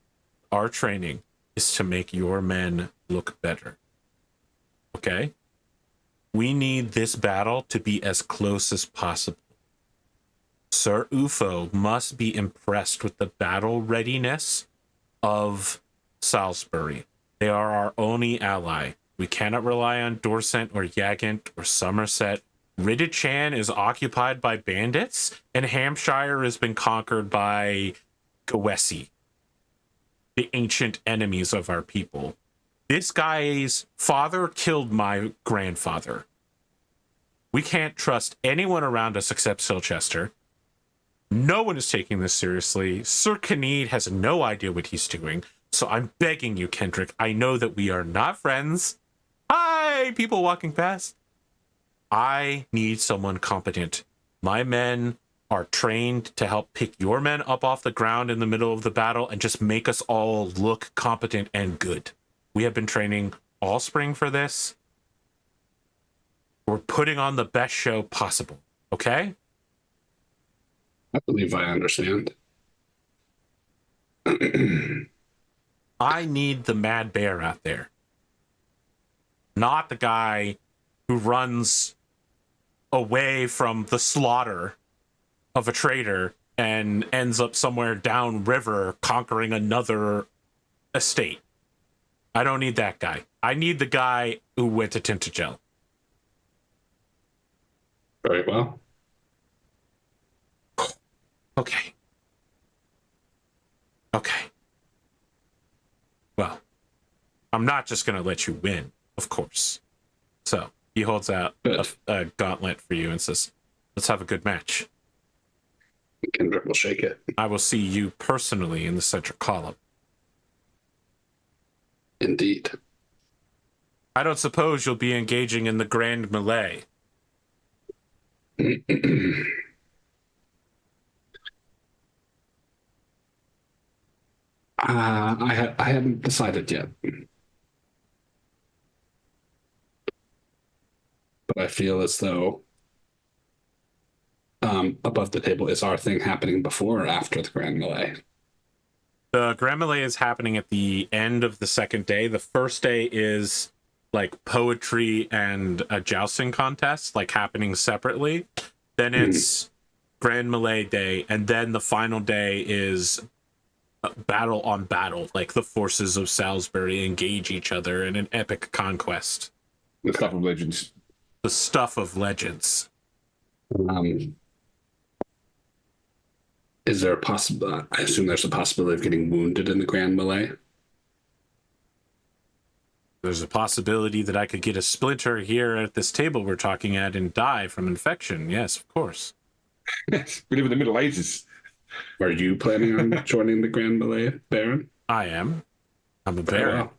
our training is to make your men look better. Okay? We need this battle to be as close as possible. Sir Ufo must be impressed with the battle readiness of Salisbury. They are our only ally. We cannot rely on Dorset or Yagant or Somerset. Riddichan is occupied by bandits, and Hampshire has been conquered by Gawesi, the ancient enemies of our people. This guy's father killed my grandfather. We can't trust anyone around us except Silchester. No one is taking this seriously. Sir Kyned has no idea what he's doing. So I'm begging you, Kendric. I know that we are not friends. Hi, people walking past. I need someone competent. My men are trained to help pick your men up off the ground in the middle of the battle and just make us all look competent and good. We have been training all spring for this. We're putting on the best show possible, okay? I believe I understand. I need the mad bear out there. Not the guy who runs away from the slaughter of a traitor and ends up somewhere downriver conquering another estate. I don't need that guy. I need the guy who went to Tintagel. Very well. Okay. Okay. Well, I'm not just going to let you win, of course. So he holds out a gauntlet for you and says, "Let's have a good match. Kendric will shake it. I will see you personally in the center column." Indeed. I don't suppose you'll be engaging in the grand melee. I hadn't decided yet. But I feel as though above the table, is our thing happening before or after the Grand Melee? The Grand Melee is happening at the end of the second day. The first day is like poetry and a jousting contest, like happening separately. Then it's Grand Melee Day, and then the final day is battle on battle, like the forces of Salisbury engage each other in an epic conquest. The stuff of legends. The stuff of legends. Is there a possible? I assume there's a possibility of getting wounded in the Grand Melee. There's a possibility that I could get a splinter here at this table we're talking at and die from infection. Yes, of course. We live in the Middle Ages. Are you planning on joining the Grand Melee, Baron? I am. I'm a baron. Well,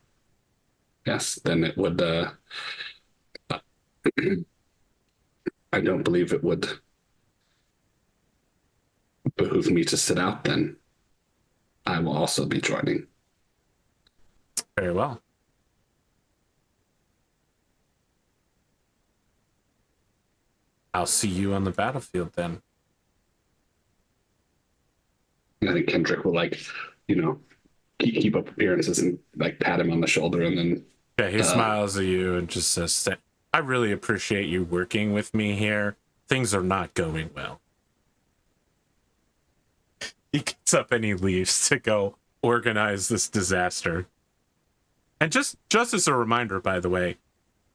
yes, then it would. I don't believe it would behoove me to sit out. Then I will also be joining. Very well. I'll see you on the battlefield then. I think Kendric will keep up appearances and like pat him on the shoulder and then. Yeah, he smiles at you and just says, "I really appreciate you working with me here. Things are not going well." He gets up and he leaves to go organize this disaster. And just as a reminder, by the way,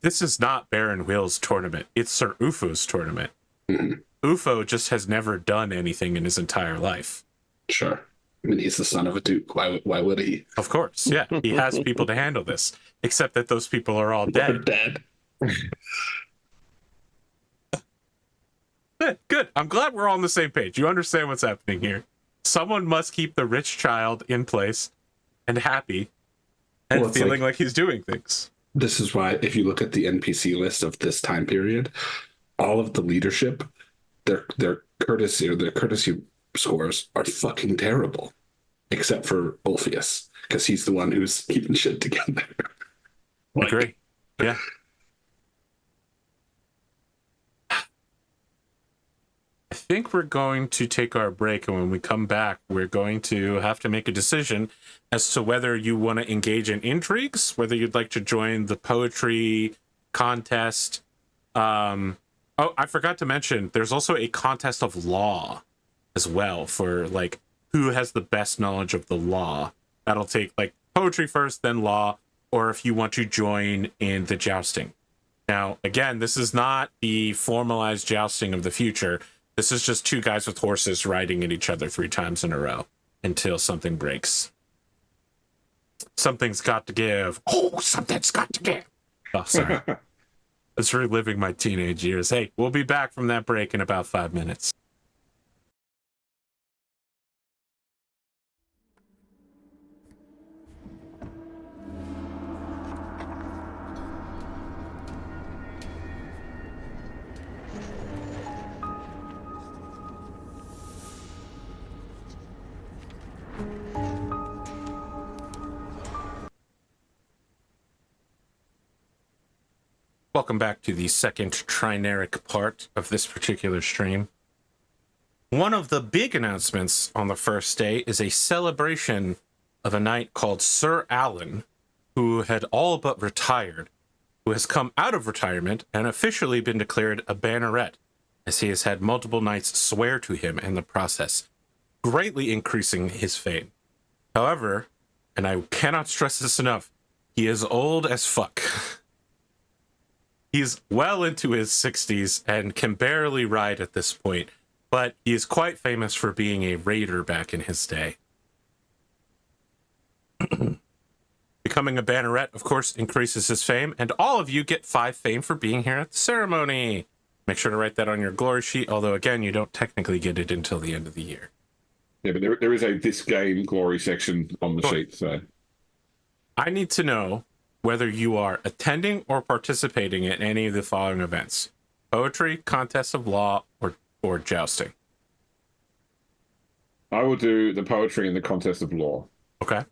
this is not Baron Will's tournament. It's Sir Ufo's tournament. Mm-hmm. Ufo just has never done anything in his entire life. Sure. I mean, he's the son of a duke. Why would he? Of course, yeah. He has people to handle this, except that those people are all dead. They're dead. Good. I'm glad we're all on the same page. You understand what's happening here. Someone must keep the rich child in place and happy and feeling like he's doing things. This is why, if you look at the NPC list of this time period, all of the leadership their courtesy scores are fucking terrible, except for Ulfius, because he's the one who's keeping shit together. Agree. Yeah. I think we're going to take our break, and when we come back, we're going to have to make a decision as to whether you want to engage in intrigues, whether you'd like to join the poetry contest. Oh, I forgot to mention, there's also a contest of law as well for like who has the best knowledge of the law. That'll take like poetry first, then law, or if you want to join in the jousting. Now, again, this is not the formalized jousting of the future. This is just two guys with horses riding at each other 3 times in a row until something breaks. Something's got to give. Oh, something's got to give. Oh, sorry. It's reliving my teenage years. Hey, we'll be back from that break in about 5 minutes. Welcome back to the second trinaric part of this particular stream. One of the big announcements on the first day is a celebration of a knight called Sir Alan, who had all but retired, who has come out of retirement and officially been declared a banneret, as he has had multiple knights swear to him in the process, greatly increasing his fame. However, and I cannot stress this enough, he is old as fuck. He's well into his 60s and can barely ride at this point, but he is quite famous for being a raider back in his day. Becoming a banneret, of course, increases his fame, and all of you get 5 fame for being here at the ceremony. Make sure to write that on your glory sheet, although, again, you don't technically get it until the end of the year. Yeah, but there is a this game glory section on the sheet, so... I need to know whether you are attending or participating in any of the following events: poetry, contest of law, or jousting. I will do the poetry and the contest of law. Okay.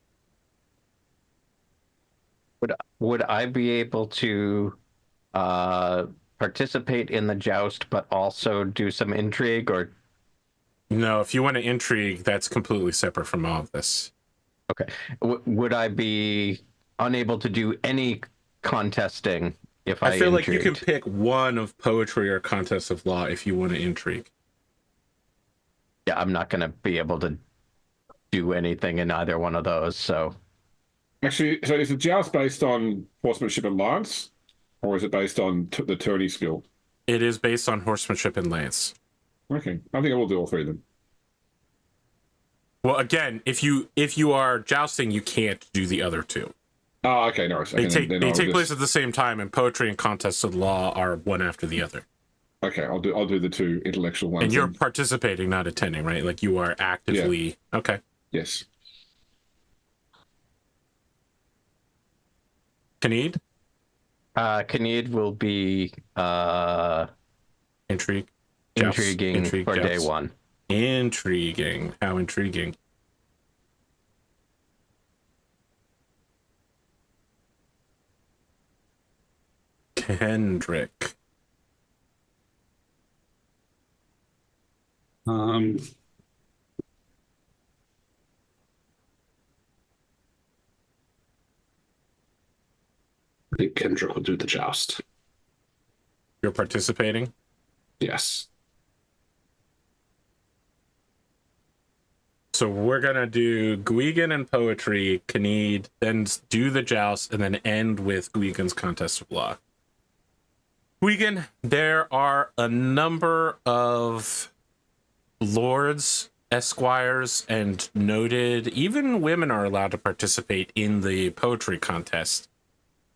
Would I be able to participate in the joust, but also do some intrigue? Or No, if you want to intrigue, that's completely separate from all of this. okay, would I be unable to do any contesting if I feel like you intrigued? can pick one of poetry or contest of law if you want to intrigue. Yeah, I'm not going to be able to do anything in either one of those, so... Actually, so is the joust based on horsemanship and lance, or is it based on the tourney skill? It is based on horsemanship and lance. Okay, I think I will do all 3 of them. Well, again, if you are jousting, you can't do the other 2. Oh, okay, no. They take place at the same time, and poetry and contests of law are one after the other. Okay, I'll do the 2 intellectual ones. And you're participating, not attending, right? Like you are actively... Yeah. Okay. Yes. Kyned? Kyned will be Intrigue. intriguing for joust. day 1. Intriguing. How intriguing. Kendric. I think Kendric will do the joust. You're participating? Yes. So we're going to do Gwgan and poetry, Kyned, then do the joust, and then end with Gwgan's contest of law. Gwgan, there are a number of lords, esquires, and noted, even women are allowed to participate in the poetry contest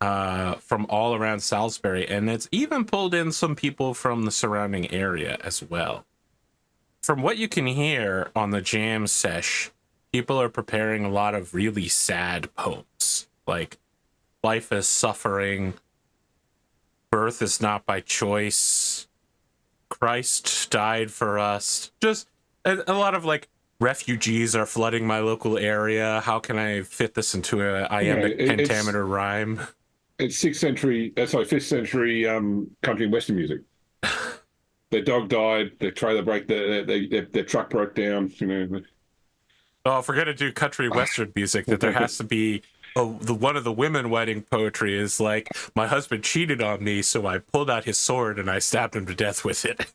from all around Salisbury, and it's even pulled in some people from the surrounding area as well. From what you can hear on the jam sesh, people are preparing a lot of really sad poems, like life is suffering, birth is not by choice, Christ died for us. Just a lot of like refugees are flooding my local area. How can I fit this into a iambic pentameter rhyme? It's 5th century country and western music. Their dog died. Their trailer broke. Their truck broke down. You know. Oh, if we're gonna do country western music, that there has to be one of the women wedding poetry is like, my husband cheated on me, so I pulled out his sword and I stabbed him to death with it.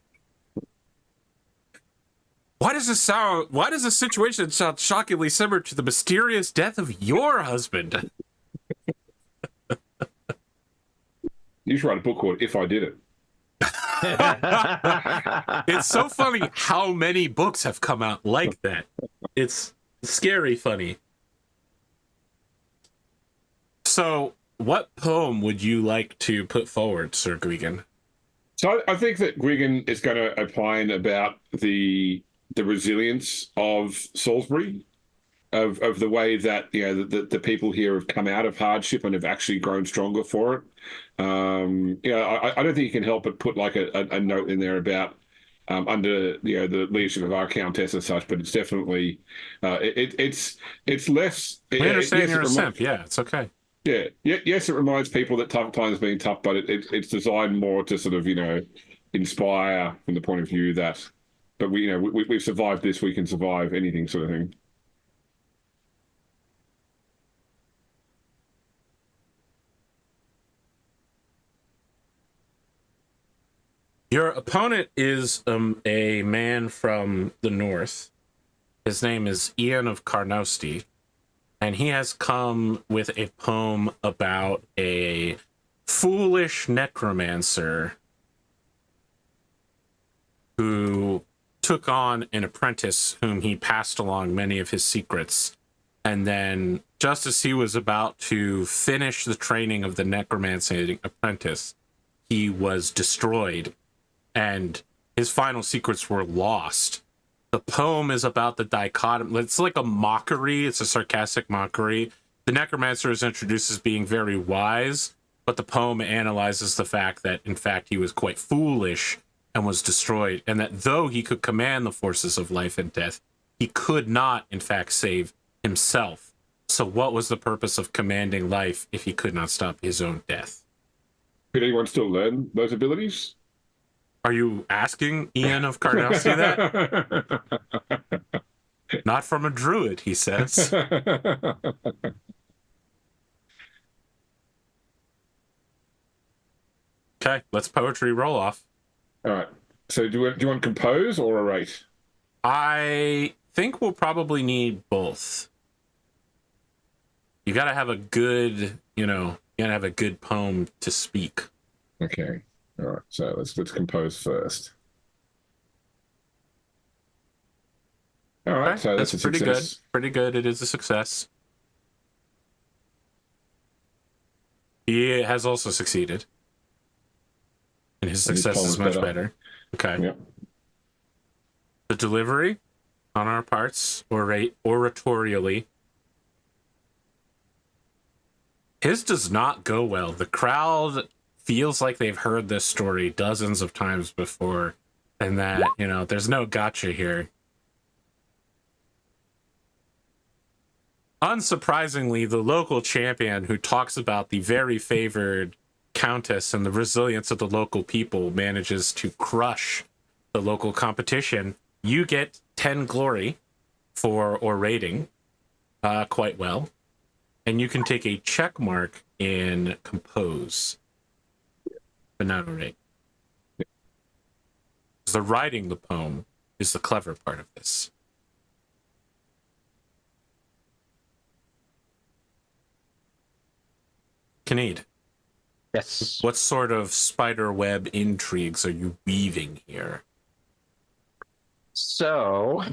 Why does the situation sound shockingly similar to the mysterious death of your husband? You should write a book called If I Did It. It's so funny how many books have come out like that. It's scary funny. So, what poem would you like to put forward, Sir Gwgan? So I think that Gwgan is going to opine about the resilience of Salisbury, of the way that the people here have come out of hardship and have actually grown stronger for it. I don't think you can help but put like a note in there about under the leadership of our countess and such, but it's definitely it's less. We understand you're a simp. Yeah, it's okay. Yeah, yes, it reminds people that tough times being tough, but it's designed more to sort of inspire from the point of view that, but we've survived this, we can survive anything, sort of thing. Your opponent is a man from the north. His name is Ian of Carnoustie, and he has come with a poem about a foolish necromancer who took on an apprentice whom he passed along many of his secrets. And then, just as he was about to finish the training of the necromancy apprentice, he was destroyed, and his final secrets were lost. The poem is about the dichotomy. It's like a mockery. It's a sarcastic mockery. The necromancer is introduced as being very wise, but the poem analyzes the fact that, in fact, he was quite foolish and was destroyed, and that though he could command the forces of life and death, he could not, in fact, save himself. So what was the purpose of commanding life if he could not stop his own death? Could anyone still learn those abilities? Are you asking Ian of Carnoustie that? Not from a druid, he says. Okay, let's poetry roll off. All right. So do you want compose or orate? I think we'll probably need both. You gotta have a good, poem to speak. Okay. All right. So let's compose first. All right. Okay. So that's a pretty success. Good. Pretty good. It is a success. He has also succeeded. And his success is much better. Okay. Yep. The delivery on our parts, oratorially. His does not go well. The crowd feels like they've heard this story dozens of times before, and that, there's no gotcha here. Unsurprisingly, the local champion who talks about the very favored countess and the resilience of the local people manages to crush the local competition. You get 10 glory for orating quite well, and you can take a check mark in compose, but not orate. The writing the poem is the clever part of this. Kyned. Yes. What sort of spider web intrigues are you weaving here? So,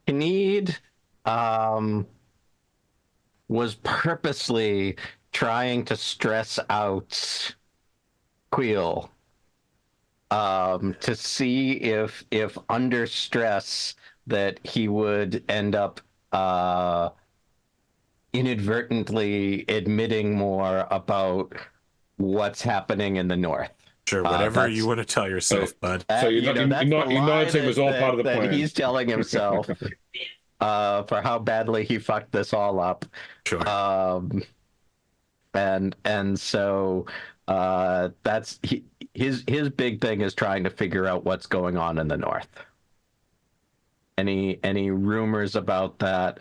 Kyned was purposely trying to stress out Queel to see if under stress that he would end up inadvertently admitting more about what's happening in the north. Sure, whatever That's- you want to tell yourself, bud. So you know, that's the your lie team was all part of the that plan. he's telling himself for how badly he fucked this all up. Sure. And so that's his big thing is trying to figure out what's going on in the north. Any rumors about that?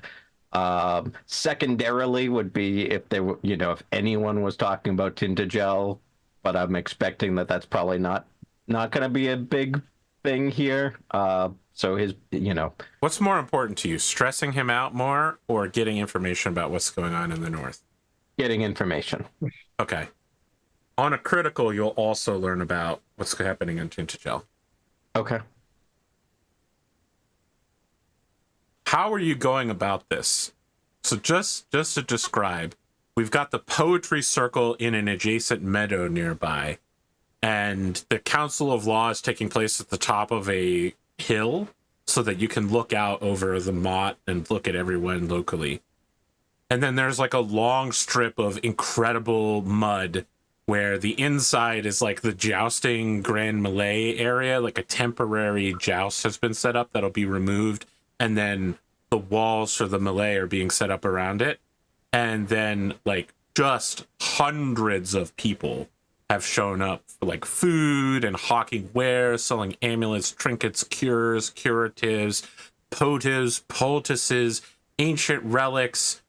Secondarily would be if they were, if anyone was talking about Tintagel, but I'm expecting that that's probably not going to be a big thing here. So his, What's more important to you, stressing him out more or getting information about what's going on in the north? getting information. Okay. On a critical, you'll also learn about what's happening in Tintagel. Okay. How are you going about this? So just to describe, we've got the poetry circle in an adjacent meadow nearby, and the Council of Law is taking place at the top of a hill so that you can look out over the motte and look at everyone locally. And then there's like a long strip of incredible mud where the inside is like the jousting Grand Malay area, like a temporary joust has been set up that'll be removed, and then the walls for the Malay are being set up around it. And then like just hundreds of people have shown up for like food and hawking wares, selling amulets, trinkets, cures, curatives, poultices, ancient relics,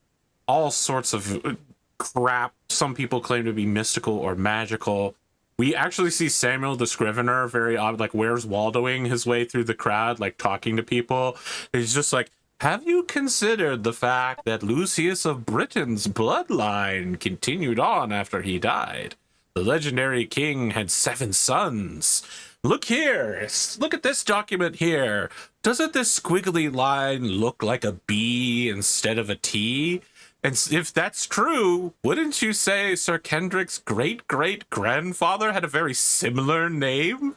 all sorts of crap. Some people claim to be mystical or magical. We actually see Samuel the Scrivener very odd, like where's Waldoing his way through the crowd, like talking to people. He's just like, have you considered the fact that Lucius of Britain's bloodline continued on after he died? The legendary king had 7 sons. Look here. Look at this document here. Doesn't this squiggly line look like a B instead of a T? And if that's true, wouldn't you say Sir Kendric's great-great-grandfather had a very similar name?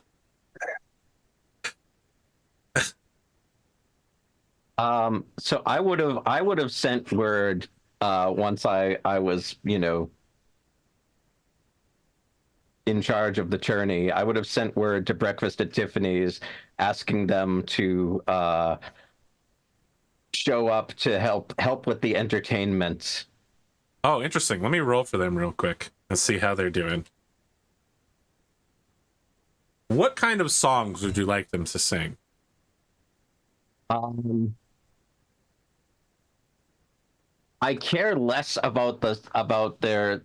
So I would have sent word once I was, in charge of the tourney. I would have sent word to Breakfast at Tiffany's asking them to show up to help with the entertainment. Oh, interesting. Let me roll for them real quick and see how they're doing. What kind of songs would you like them to sing? I care less about their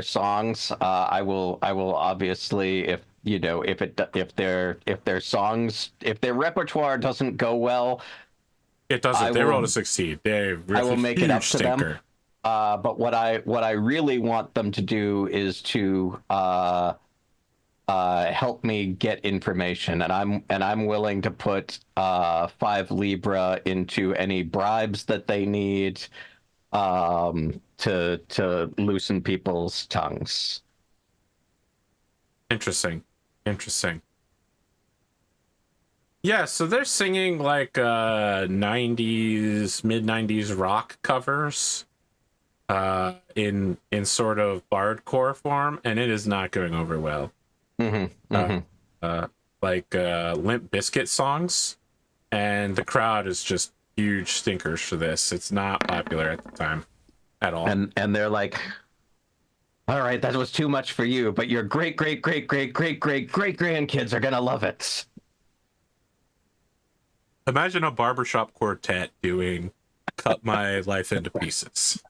songs. I will obviously, if their songs, if their repertoire doesn't go well, it doesn't. They roll to succeed. I will make it up to stinker. them. But what I really want them to do is to help me get information, and I'm willing to put 5 Libra into any bribes that they need to loosen people's tongues. Interesting. Yeah, so they're singing like 90s, mid-90s rock covers in sort of bardcore form, and it is not going over well. Limp Bizkit songs, and the crowd is just huge stinkers for this. It's not popular at the time at all. And they're like, all right, that was too much for you, but your great grandkids are gonna love it. Imagine a barbershop quartet doing Cut My Life into Pieces.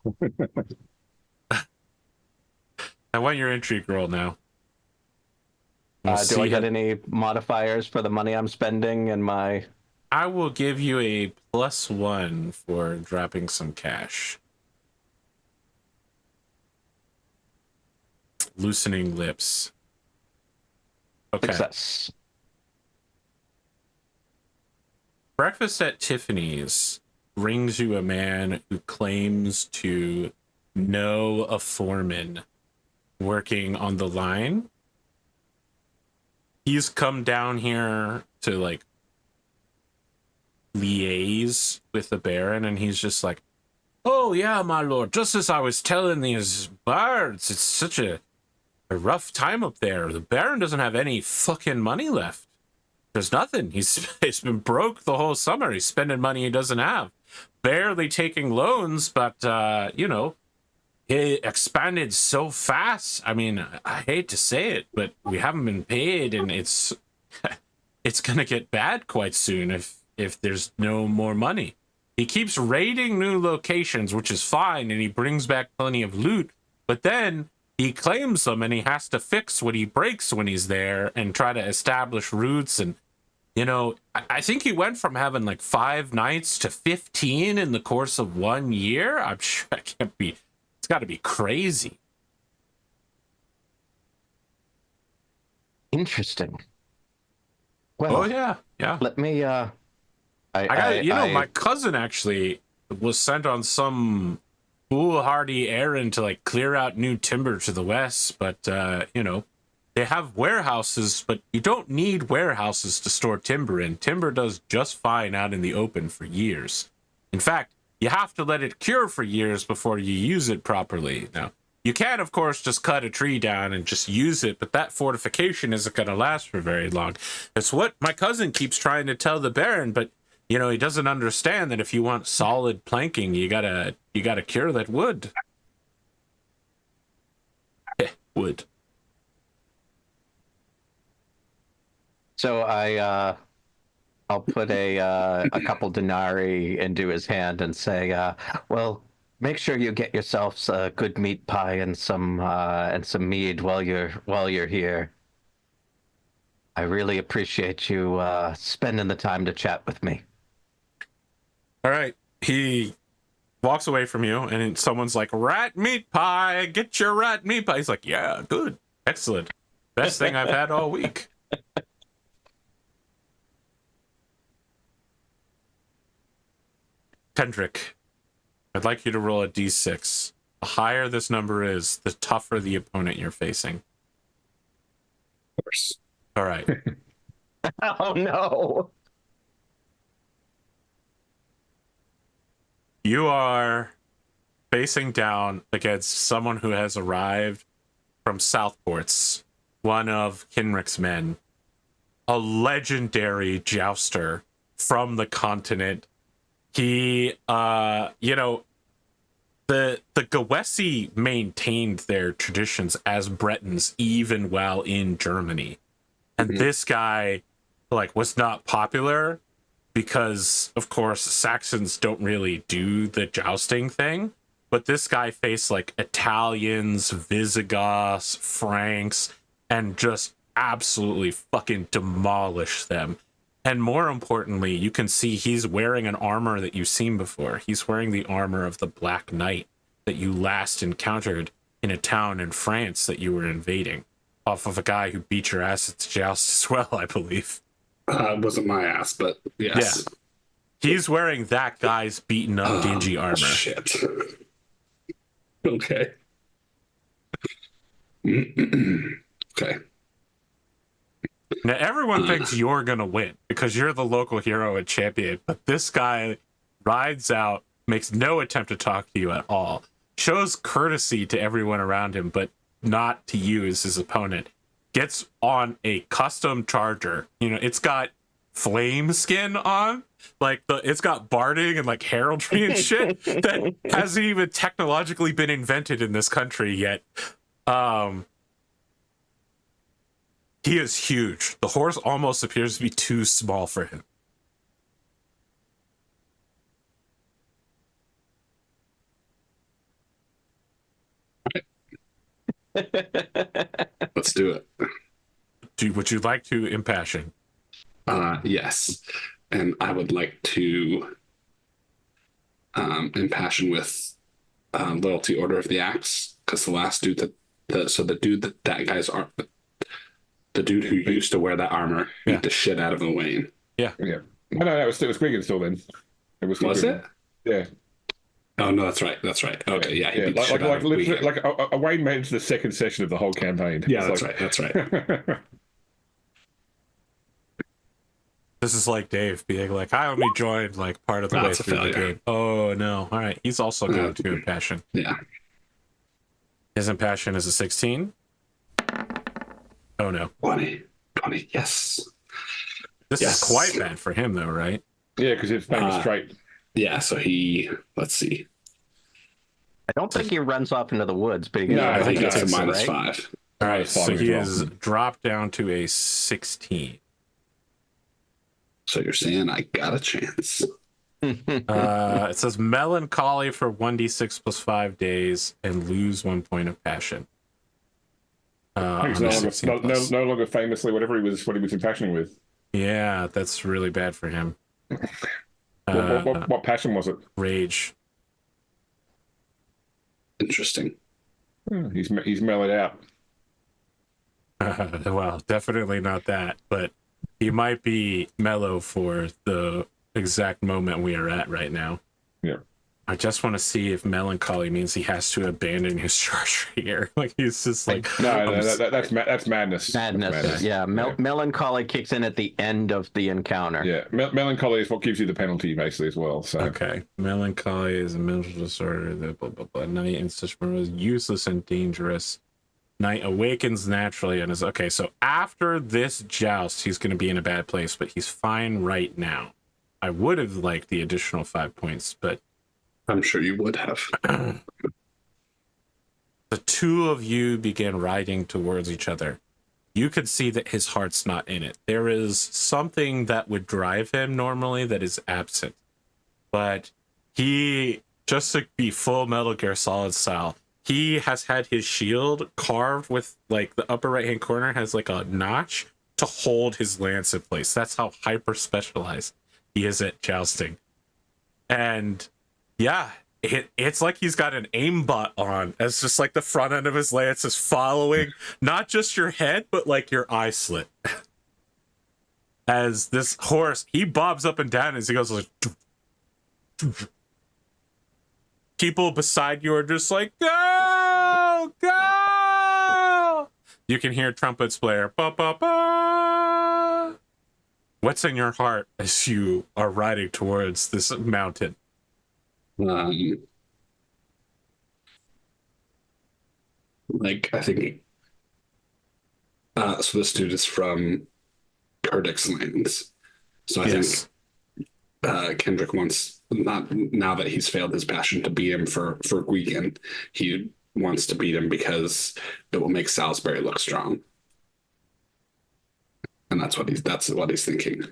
I want your intrigue roll now. Do I get any modifiers for the money I'm spending and my... I will give you a +1 for dropping some cash. Loosening lips. Okay. Success. Breakfast at Tiffany's brings you a man who claims to know a foreman working on the line. He's come down here to like liaise with the Baron, and he's just like, oh yeah, my lord, just as I was telling these bards, it's such a a rough time up there. The Baron doesn't have any fucking money left. There's nothing. He's been broke the whole summer. He's spending money he doesn't have. Barely taking loans, but, you know, it expanded so fast. I mean, I hate to say it, but we haven't been paid, and it's going to get bad quite soon if there's no more money. He keeps raiding new locations, which is fine, and he brings back plenty of loot, but then he claims them, and he has to fix what he breaks when he's there and try to establish roots. And, you know, I think he went from having like 5 knights to 15 in the course of 1 year. I'm sure it can't be. It's got to be crazy. Interesting. Well, Oh yeah. let me my cousin actually was sent on some foolhardy errand to like clear out new timber to the west, but you know, they have warehouses, but you don't need warehouses to store timber in. Timber does just fine out in the open for years. In fact, you have to let it cure for years before you use it properly. Now, you can, of course, just cut a tree down and just use it, but that fortification isn't going to last for very long. It's what my cousin keeps trying to tell the Baron, but you know, he doesn't understand that if you want solid planking, you gotta cure that wood. Wood. So I'll put a couple denarii into his hand and say, well, make sure you get yourselves a good meat pie and some mead while you're here. I really appreciate you spending the time to chat with me. All right. He walks away from you, and someone's like, rat meat pie, get your rat meat pie. He's like, yeah, good. Excellent. Best thing I've had all week. Kendric, I'd like you to roll a d6. The higher this number is, the tougher the opponent you're facing. Of course. All right. Oh, no. You are facing down against someone who has arrived from Southports, one of Kendric's men, a legendary jouster from the continent. He, you know, the Gawesi maintained their traditions as Bretons even while in Germany. And this guy, like, was not popular because, of course, Saxons don't really do the jousting thing. But this guy faced, like, Italians, Visigoths, Franks, and just absolutely fucking demolished them. And more importantly, you can see he's wearing an armor that you've seen before. He's wearing the armor of the Black Knight that you last encountered in a town in France that you were invading, off of a guy who beat your ass at joust as well, I believe. It wasn't my ass, but yes. Yeah. He's wearing that guy's beaten up, dingy armor. Shit. Okay. Okay. Now, everyone thinks you're going to win because you're the local hero and champion, but this guy rides out, makes no attempt to talk to you at all, shows courtesy to everyone around him, but not to you as his opponent, gets on a custom charger. You know, it's got flame skin on, like it's got barding and like heraldry and shit that hasn't even technologically been invented in this country yet. He is huge. The horse almost appears to be too small for him. Let's do it. Would you like to impassion? Yes. And I would like to impassion with Loyalty Order of the Axe, because the last dude the dude who used to wear that armor beat the shit out of Owain. Yeah. No, it was Gwgan still then. It was it? Yeah. Oh no, that's right. Okay, yeah. He beat the shit out of literally, like Owain made it to the second session of the whole campaign. Yeah, that's right. That's right. This is like Dave being like, I only joined like part of the way through the game. Oh no. All right. He's also going to impassion. Yeah. His impassion is a 16. Oh no. 20. Yes. This is quite bad for him though, right? Yeah, because it's famous trait. Yeah, so let's see. I don't think he runs off into the woods, but he No, I think no, it's a it's minus right? 5. All right, so he as is well. dropped down to a 16. So you're saying I got a chance. It says melancholy for 1d6 plus 5 days and lose 1 point of passion. He's no longer famously what he was impassioning with. Yeah, that's really bad for him. What passion was it? Rage. Interesting. He's mellowed out. Well, definitely not that, but he might be mellow for the exact moment we are at right now. Yeah. I just want to see if melancholy means he has to abandon his charge here. Like he's just like that's madness. Madness. Yeah. Melancholy kicks in at the end of the encounter. Yeah, melancholy is what gives you the penalty basically as well. So okay, melancholy is a mental disorder that blah blah blah. Night in such form is useless and dangerous. Night awakens naturally and is okay. So after this joust, he's going to be in a bad place, but he's fine right now. I would have liked the additional 5 points, but I'm sure you would have. the two of you begin riding towards each other. You could see that his heart's not in it. There is something that would drive him normally that is absent. But he, just to be full Metal Gear Solid style, he has had his shield carved with, like, the upper right-hand corner has, like, a notch to hold his lance in place. That's how hyper-specialized he is at jousting. And yeah, it's like he's got an aimbot on. It's just like the front end of his lance is following not just your head, but like your eye slit. As this horse, he bobs up and down as he goes like. People beside you are just like, go, go. You can hear trumpets blare. Ba, ba, ba. What's in your heart as you are riding towards this mountain? Like, I think so this dude is from Kurdix lands. So I think Kendric wants, not now that he's failed his passion to beat him for Gwgan, he wants to beat him because it will make Salisbury look strong. And that's what he's thinking.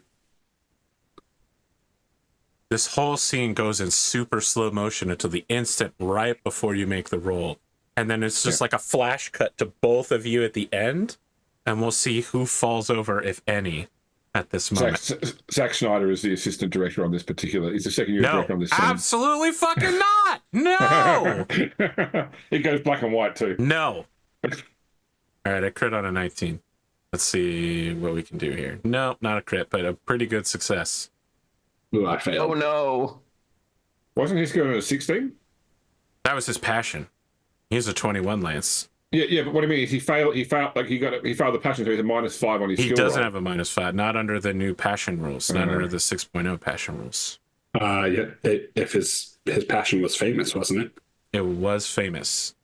This whole scene goes in super slow motion until the instant right before you make the roll. And then it's just like a flash cut to both of you at the end. And we'll see who falls over, if any, at this moment. Zack Snyder is the assistant director on this particular. He's the second year director on this scene. Absolutely fucking not! No! It goes black and white too. No. All right, I crit on a 19. Let's see what we can do here. No, not a crit, but a pretty good success. Ooh, I failed. Oh no! Wasn't his going to 16? That was his passion. He's a 21 lance. Yeah, but what I mean is he failed like he failed the passion, so he's a -5 on his skill. He doesn't roll. have a -5, not under the new passion rules, not under the 6.0 passion rules. If his passion was famous, wasn't it? It was famous.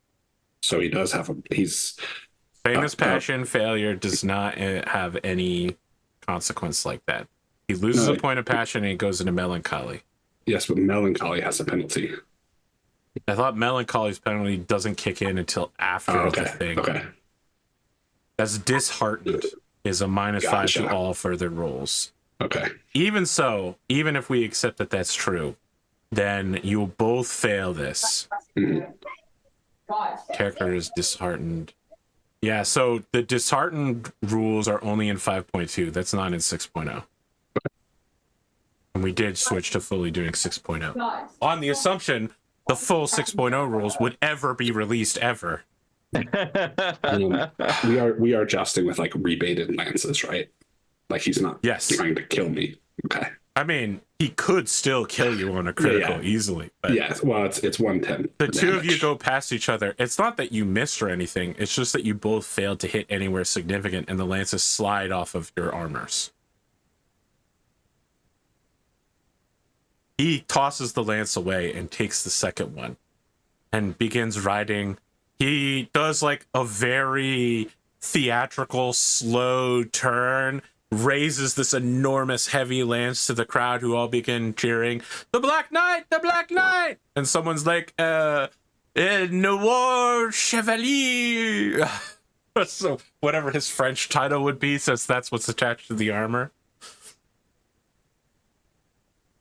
So he does have he's famous passion failure does not have any consequence like that. He loses a point of passion and he goes into melancholy. Yes, but melancholy has a penalty. I thought melancholy's penalty doesn't kick in until after the thing. Okay. That's disheartened is a -5 to all further rolls. Okay. Even so, even if we accept that that's true, then you'll both fail this. Character is disheartened. Yeah, so the disheartened rules are only in 5.2. That's not in 6.0. And we did switch to fully doing 6.0. On the assumption the full 6.0 rules would ever be released ever. We are jousting with like rebated lances, right? Like he's not trying to kill me. Okay. I mean, he could still kill you on a critical easily. But well, it's 110. The two of you go past each other. It's not that you missed or anything. It's just that you both failed to hit anywhere significant, and the lances slide off of your armors. He tosses the lance away and takes the second one and begins riding. He does like a very theatrical, slow turn, raises this enormous heavy lance to the crowd, who all begin cheering, "The Black Knight! The Black Knight!" And someone's like, Noir Chevalier. So whatever his French title would be, since that's what's attached to the armor.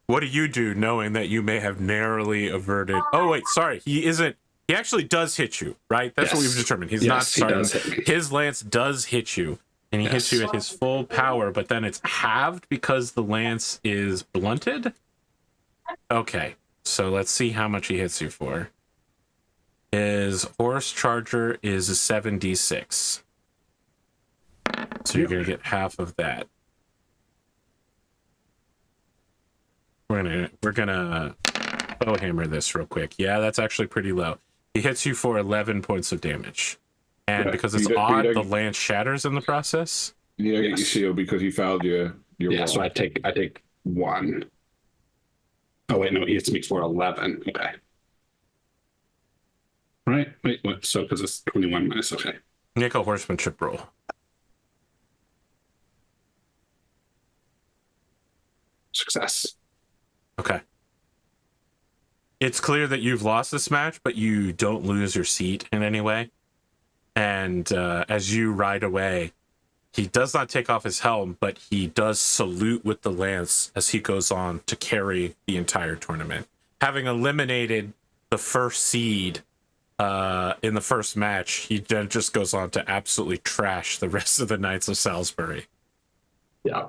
What do you do, knowing that you may have narrowly averted? Oh wait, sorry, he isn't. He actually does hit you, right? That's what we've determined. He's not starting. He does hit me. His lance does hit you, and he hits you at his full power, but then it's halved because the lance is blunted. Okay, so let's see how much he hits you for. His horse charger is a 7d6. So you're gonna get half of that. We're gonna bowhammer this real quick. Yeah, that's actually pretty low. He hits you for 11 points of damage. And because it's odd, the lance shatters in the process. You don't get your shield because you failed your roll. So I take 1. Oh wait, no, he hits me for 11. Okay. Right? Wait, what? So because it's 21 minus, okay. Make a horsemanship roll. Success. Okay. It's clear that you've lost this match, but you don't lose your seat in any way. And as you ride away, he does not take off his helm, but he does salute with the lance as he goes on to carry the entire tournament. Having eliminated the first seed in the first match, he then just goes on to absolutely trash the rest of the Knights of Salisbury. Yeah.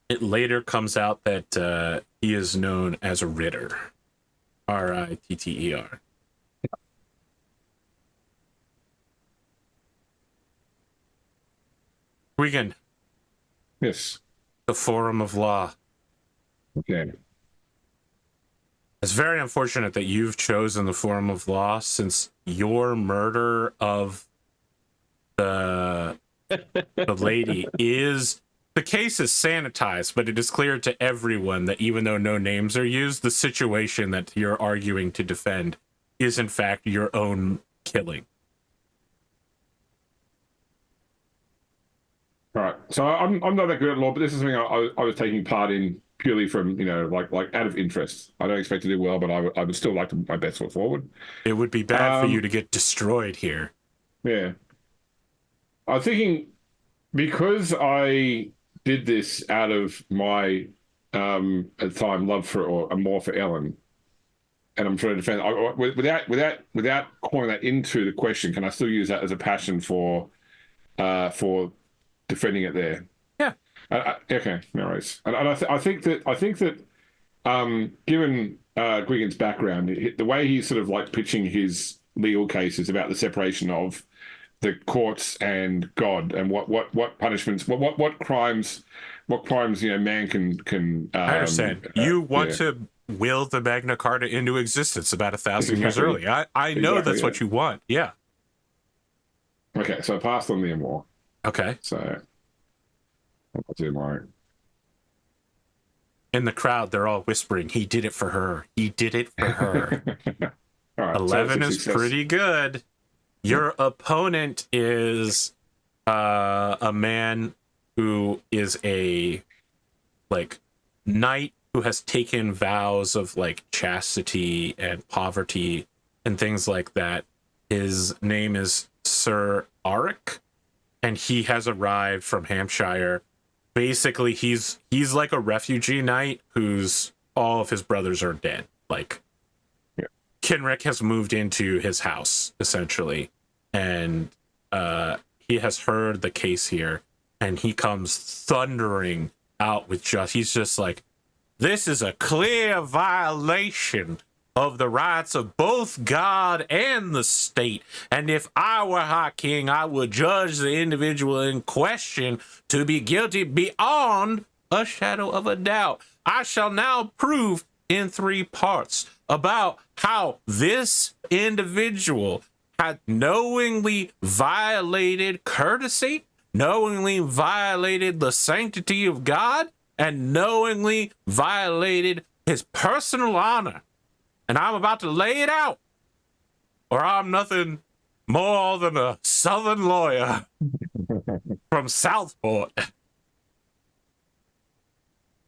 It later comes out that he is known as a Ritter. R-I-T-T-E-R. Gwgan. Yes. The Forum of Law. Okay. It's very unfortunate that you've chosen the Forum of Law, since your murder of the lady is... The case is sanitized, but it is clear to everyone that even though no names are used, the situation that you're arguing to defend is in fact your own killing. All right. So I'm not that good at law, but this is something I was taking part in purely from, like out of interest. I don't expect to do well, but I would still like to my best foot forward. It would be bad for you to get destroyed here. Yeah. I was thinking, because I did this out of my at the time love for or more for Ellen, and I'm trying to defend without calling that into the question, can I still use that as a passion for defending it there? Yeah. Okay, no worries. And I think that given Gwgan's background, the way he's sort of like pitching his legal case is about the separation of the courts and God, and what punishments, what crimes, man can. I understand. You want to will the Magna Carta into existence about 1,000 years early. I know that's what you want. Yeah. Okay, so I passed on the more. Okay. So I'll do my. In the crowd, they're all whispering, "He did it for her. He did it for her." All right, 11 so is pretty good. Your opponent is a man who is a knight who has taken vows of chastity and poverty and things like that. His name is Sir Auric, and he has arrived from Hampshire. Basically, he's like a refugee knight whose all of his brothers are dead. Kendric has moved into his house, essentially, and he has heard the case here, and he comes thundering out with he's just like, "This is a clear violation of the rights of both God and the state, and if I were High King, I would judge the individual in question to be guilty beyond a shadow of a doubt. I shall now prove in 3 parts about how this individual had knowingly violated courtesy, knowingly violated the sanctity of God, and knowingly violated his personal honor, and I'm about to lay it out, or I'm nothing more than a southern lawyer from Southport.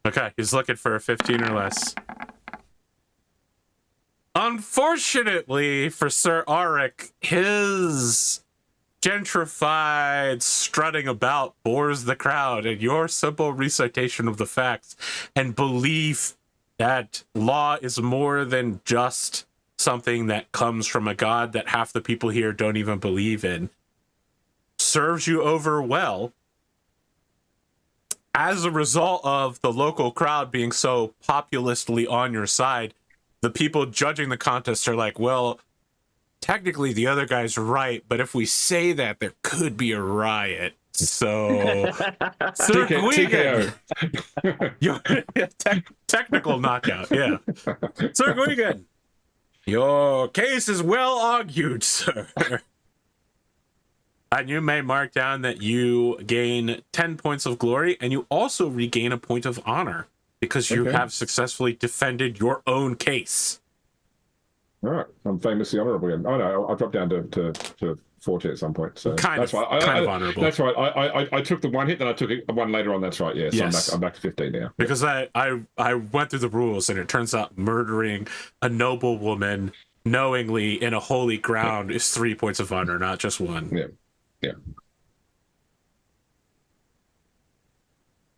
Okay, he's looking for a 15 or less. Unfortunately for Sir Auric, his gentrified strutting about bores the crowd, and your simple recitation of the facts and belief that law is more than just something that comes from a god that half the people here don't even believe in serves you over well. As a result of the local crowd being so populistly on your side, the people judging the contest are like, well, technically the other guy's right, but if we say that, there could be a riot. So, Sir Gwgan, technical knockout, yeah. Sir Gwgan, your case is well argued, sir. And you may mark down that you gain 10 points of glory, and you also regain a point of honor because you have successfully defended your own case. All right, I'm famously honourable again. Oh no, I dropped down to 40 at some point. So kind that's of, right. kind of honourable. That's right. I took the one hit, then I took one later on. That's right. Yeah. So yes. I'm back to 15 now. Because I went through the rules, and it turns out murdering a noble woman knowingly in a holy ground is 3 points of honor, not just one. Yeah. Yeah.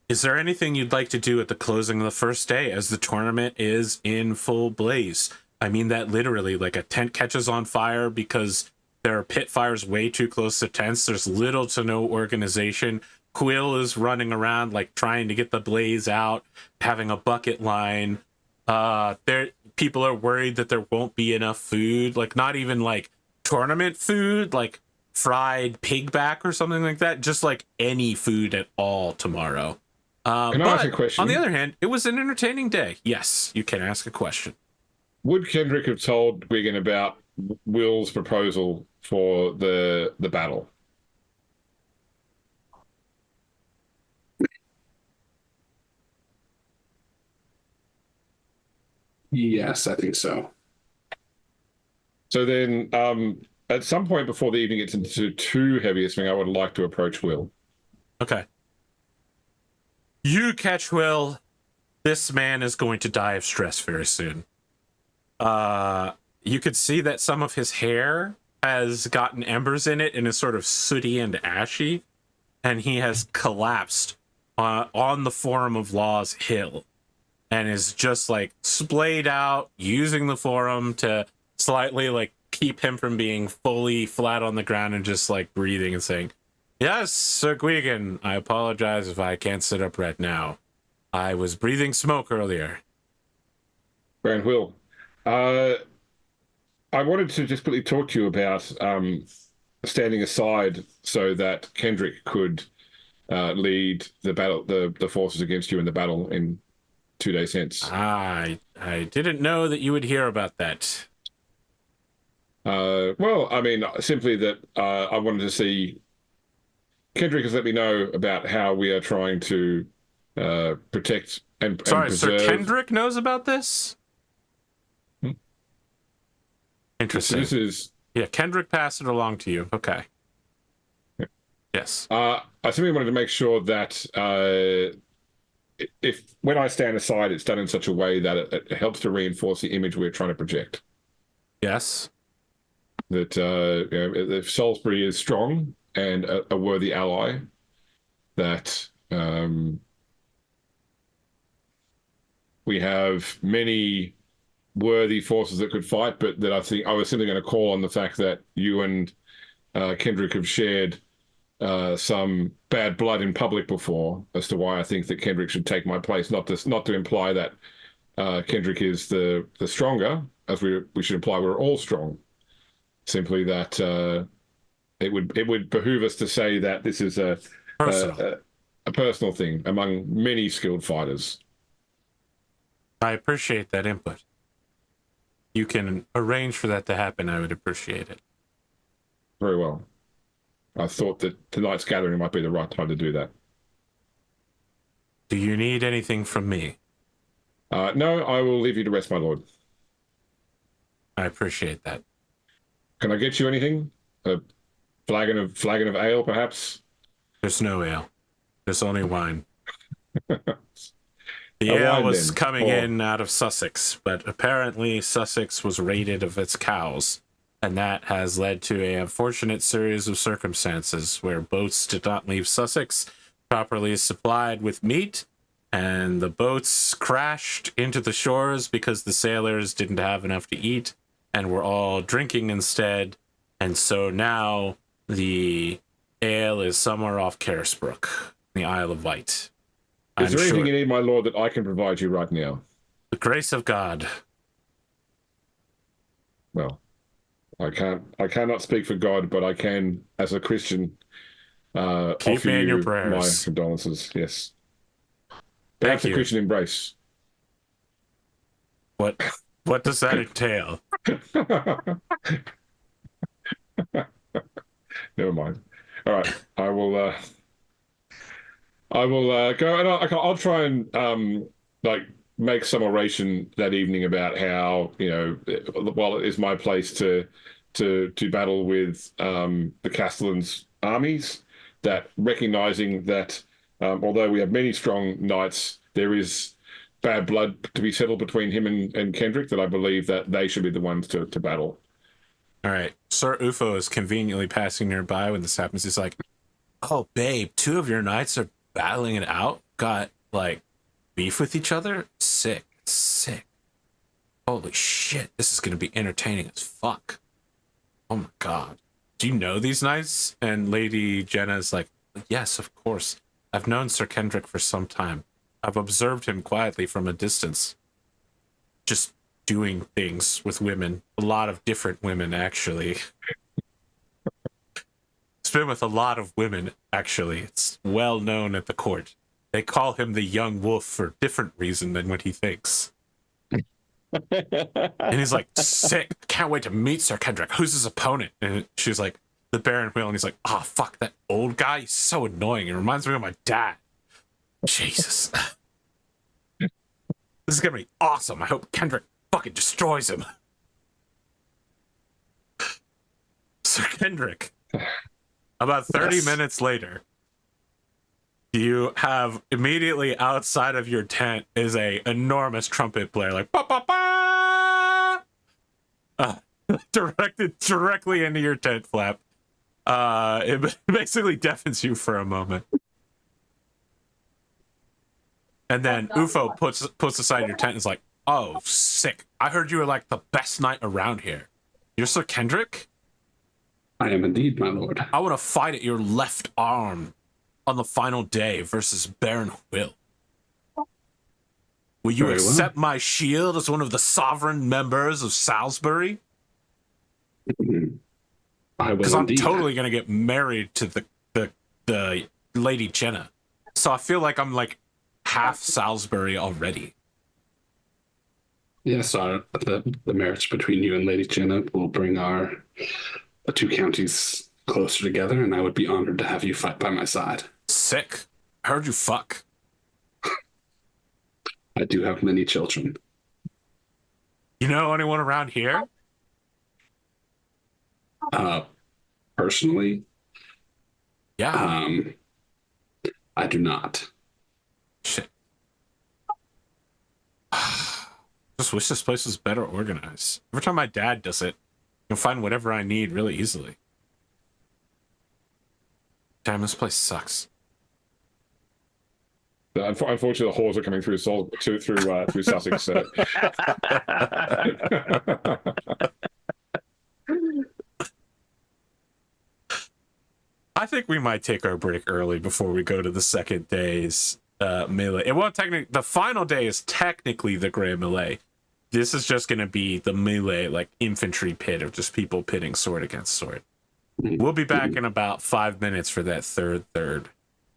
Is there anything you'd like to do at the closing of the first day as the tournament is in full blaze? I mean that literally, like a tent catches on fire because there are pit fires way too close to tents. There's little to no organization. Quill is running around like trying to get the blaze out, having a bucket line. People are worried that there won't be enough food, like not even like tournament food, like fried pig back or something like that, just like any food at all tomorrow. Can I ask a question? On the other hand, it was an entertaining day. Yes, you can ask a question. Would Kendric have told Gwgan about Will's proposal for the battle? Yes, I think so. So then, at some point before the evening gets into too heavy a swing, I would like to approach Will. Okay. You catch Will. This man is going to die of stress very soon. You could see that some of his hair has gotten embers in it and is sort of sooty and ashy, and he has collapsed on the Forum of Law's hill and is just like splayed out, using the forum to slightly like keep him from being fully flat on the ground and just like breathing and saying, "Yes, Sir Gwgan, I apologize if I can't sit up right now. I was breathing smoke earlier." Grand Will, I wanted to just quickly talk to you about standing aside so that Kendric could lead the battle, the forces against you in the battle in 2 days hence. I didn't know that you would hear about that. Well, I mean, simply that I wanted to see. Kendric has let me know about how we are trying to protect and preserve. Sir Kendric knows about this? Interesting. This is... Yeah, Kendric passed it along to you. Okay. Yeah. Yes. I simply wanted to make sure that if when I stand aside, it's done in such a way that it helps to reinforce the image we're trying to project. Yes. That if Salisbury is strong and a worthy ally, that we have many worthy forces that could fight, but that I think I was simply going to call on the fact that you and Kendric have shared some bad blood in public before, as to why I think that Kendric should take my place. Not to imply that Kendric is the stronger, as we should imply we're all strong. Simply that it would behoove us to say that this is a personal thing among many skilled fighters. I appreciate that input. You can arrange for that to happen. I would appreciate it. Very well. I thought that tonight's gathering might be the right time to do that. Do you need anything from me? No, I will leave you to rest, my lord. I appreciate that. Can I get you anything? A flagon of ale, perhaps? There's no ale. There's only wine. The A ale wine, was then, coming or- in out of Sussex, but apparently Sussex was raided of its cows, and that has led to a unfortunate series of circumstances where boats did not leave Sussex properly supplied with meat, and the boats crashed into the shores because the sailors didn't have enough to eat and were all drinking instead, and so now the ale is somewhere off Carisbrook, the Isle of Wight. Is there anything you need, my lord, that I can provide you right now? The grace of God. Well, I cannot speak for God, but I can, as a Christian, Keep offer me in your you my prayers. condolences. Yes. Thank That's a you. Christian embrace. What does that entail? Never mind. All right, I will go and I'll try and like make some oration that evening about how, while it is my place to battle with the Castellan's armies, that recognizing that although we have many strong knights, there is bad blood to be settled between him and Kendric, that I believe that they should be the ones to battle. All right. Sir Ufo is conveniently passing nearby when this happens. He's like, oh, babe, two of your knights are battling it out? Got, like, beef with each other? Sick. Sick. Holy shit. This is going to be entertaining as fuck. Oh, my God. Do you know these knights? And Lady Jenna's like, yes, of course. I've known Sir Kendric for some time. I've observed him quietly from a distance. Just doing things with women. A lot of different women, actually. It's been with a lot of women, actually. It's well known at the court. They call him the young wolf for a different reason than what he thinks. And he's like, sick. Can't wait to meet Sir Kendric. Who's his opponent? And she's like, the Baron Will. And he's like, oh, fuck, that old guy. He's so annoying. It reminds me of my dad. Jesus. This is going to be awesome. I hope Kendric fucking destroys him. Sir Kendric, about 30 minutes later, you have immediately outside of your tent is a enormous trumpet player, like ba ba ba, directed directly into your tent flap. It basically deafens you for a moment. And then Ufo puts aside your tent and is like, oh, sick. I heard you were like the best knight around here. You're Sir Kendric? I am indeed, my lord. I want to fight at your left arm on the final day versus Baron Will. Will you accept my shield as one of the sovereign members of Salisbury? I will. Because I'm totally going to get married to the Lady Jenna. So I feel like I'm like half Salisbury already. Yes, the marriage between you and Lady Jenna will bring our two counties closer together, and I would be honored to have you fight by my side. Sick. I heard you fuck. I do have many children. You know anyone around here? Personally, Yeah. I do not. Shit. Just wish this place was better organized. Every time my dad does it, I can find whatever I need really easily. Damn, this place sucks. Unfortunately, the halls are coming through through Sussex. So. I think we might take our break early before we go to the second day's melee. It won't technically. The final day is technically the Grand Melee. This is just going to be the melee, like infantry pit of just people pitting sword against sword. We'll be back in about 5 minutes for that third.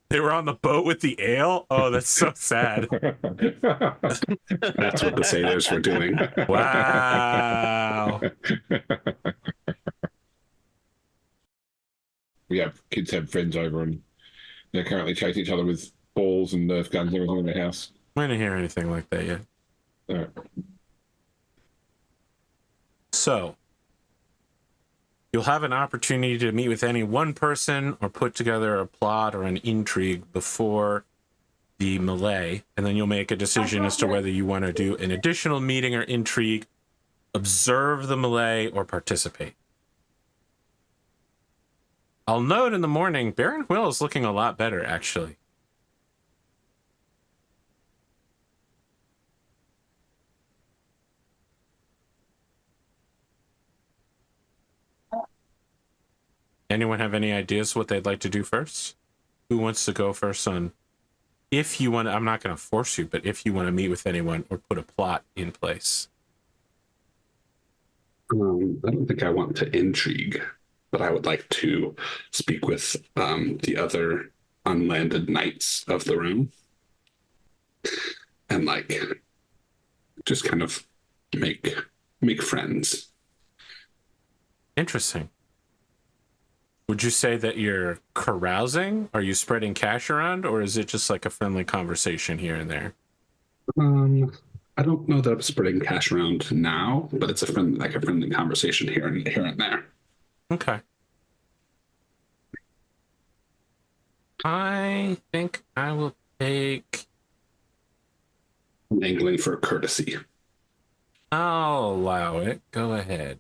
They were on the boat with the ale? Oh, that's so sad. That's what the sailors were doing. Wow. Kids have friends over and they're currently chasing each other with balls and Nerf guns and everything in their house. I didn't hear anything like that yet. All right. So, you'll have an opportunity to meet with any one person or put together a plot or an intrigue before the melee, and then you'll make a decision as to whether you want to do an additional meeting or intrigue, observe the melee, or participate. I'll note in the morning, Baron Will is looking a lot better, actually. Anyone have any ideas what they'd like to do first? Who wants to go first on... If you want, I'm not going to force you, but if you want to meet with anyone or put a plot in place. I don't think I want to intrigue, but I would like to speak with the other unlanded knights of the room and like just kind of make friends. Interesting. Would you say that you're carousing? Are you spreading cash around, or is it just like a friendly conversation here and there? I don't know that I'm spreading cash around now, but it's a friendly conversation here and there. Okay. I think I will take... I'm angling for courtesy. I'll allow it. Go ahead.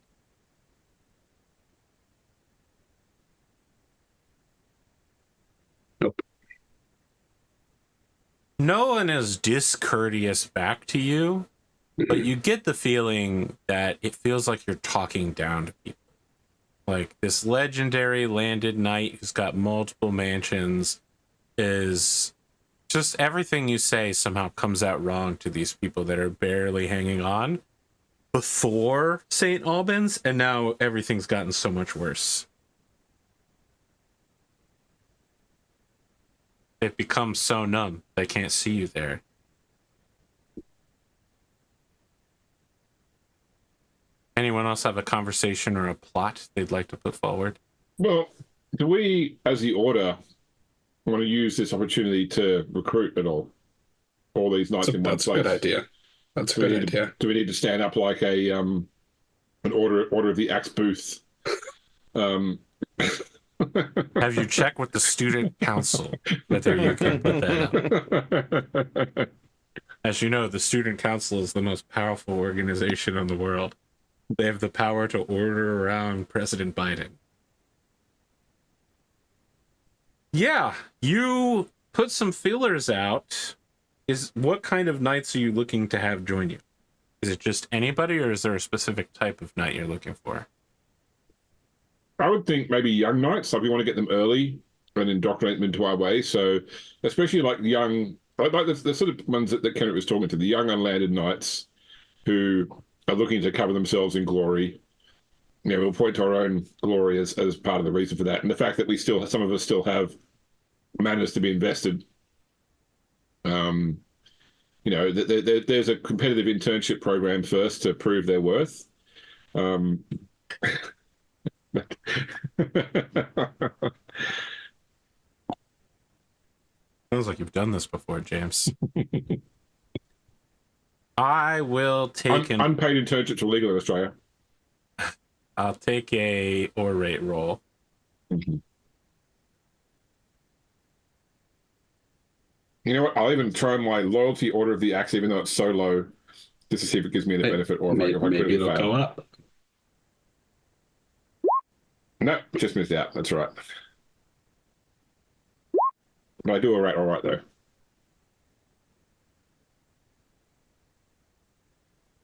Nope. No one is discourteous back to you, but you get the feeling that it feels like you're talking down to people. Like this legendary landed knight who's got multiple mansions is just everything you say somehow comes out wrong to these people that are barely hanging on before St. Albans, and now everything's gotten so much worse. They've become so numb, they can't see you there. Anyone else have a conversation or a plot they'd like to put forward? Well, do we, as the Order, want to use this opportunity to recruit at all these knights in one place? That's a good idea. That's a good idea. Do we need to stand up like an order of the Axe booth? Have you checked with the student council whether you can put that up? As you know, the student council is the most powerful organization in the world. They have the power to order around President Biden. Yeah, you put some feelers out. What kind of knights are you looking to have join you? Is it just anybody, or is there a specific type of knight you're looking for? I would think maybe young knights. Like we want to get them early and indoctrinate them into our way. So, especially like young, like the sort of ones that Kendric was talking to, the young unlanded knights who are looking to cover themselves in glory. You know, we'll point to our own glory as part of the reason for that, and the fact that some of us still have manners to be invested. You know, there's a competitive internship program first to prove their worth. Sounds like you've done this before, James. I will take an unpaid internships are legal in Australia. I'll take a orate roll. Mm-hmm. You know what? I'll even try my loyalty order of the axe, even though it's so low, just to see if it gives me any benefit or maybe it'll go up. No, just missed out. That's right. But I do all right though.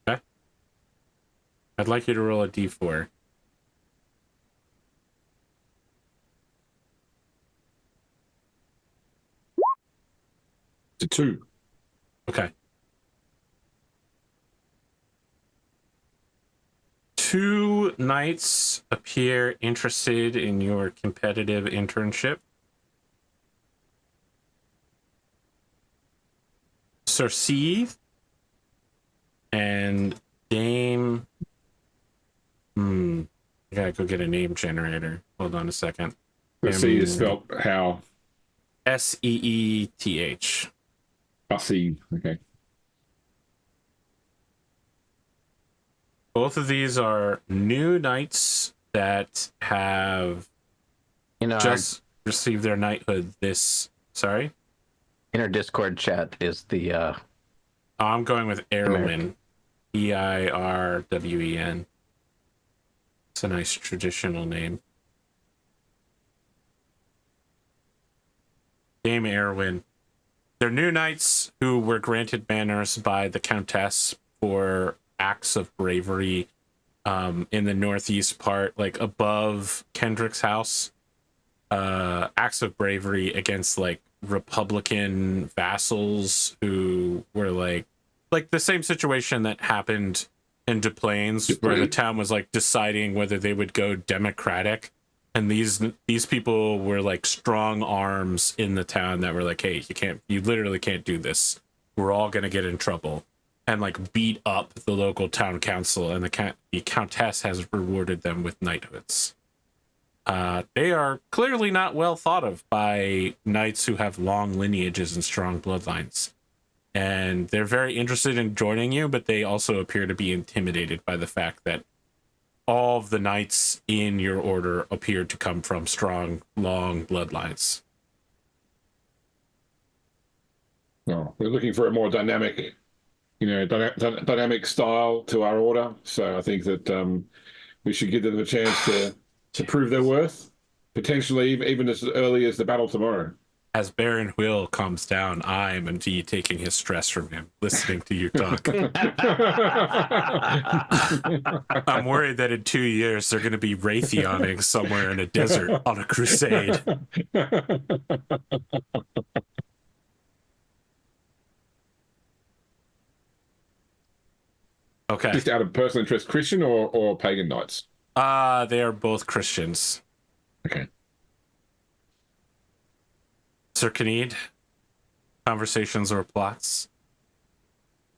Okay. I'd like you to roll a d4. To 2. Okay. 2 knights appear interested in your competitive internship. Sir Seeth and Dame... I gotta go get a name generator. Hold on a second. See is spelled how? Seeth. I see. Okay. Both of these are new knights that have just received their knighthood this... Sorry? In our Discord chat is the... I'm going with Erwin. Eirwen. It's a nice traditional name. Dame Erwin. They're new knights who were granted banners by the Countess for acts of bravery in the northeast part, like above Kendric's house. Acts of bravery against like Republican vassals who were like the same situation that happened in Des Plaines, where the town was like deciding whether they would go Democratic, and these people were like strong arms in the town that were like, hey, you literally can't do this. We're all gonna get in trouble, and like beat up the local town council, and the Countess has rewarded them with knighthoods. They are clearly not well thought of by knights who have long lineages and strong bloodlines. And they're very interested in joining you, but they also appear to be intimidated by the fact that all of the knights in your order appear to come from strong, long bloodlines. Well, we're looking for a more dynamic, dynamic style to our order. So I think that we should give them a chance to prove their worth, potentially even as early as the battle tomorrow. As Baron Will comes down, I am indeed taking his stress from him, listening to you talk. I'm worried that in 2 years they're going to be Raytheoning somewhere in a desert on a crusade. Okay. Just out of personal interest, Christian or pagan knights? They are both Christians. Okay. Sir Kyned, conversations or plots?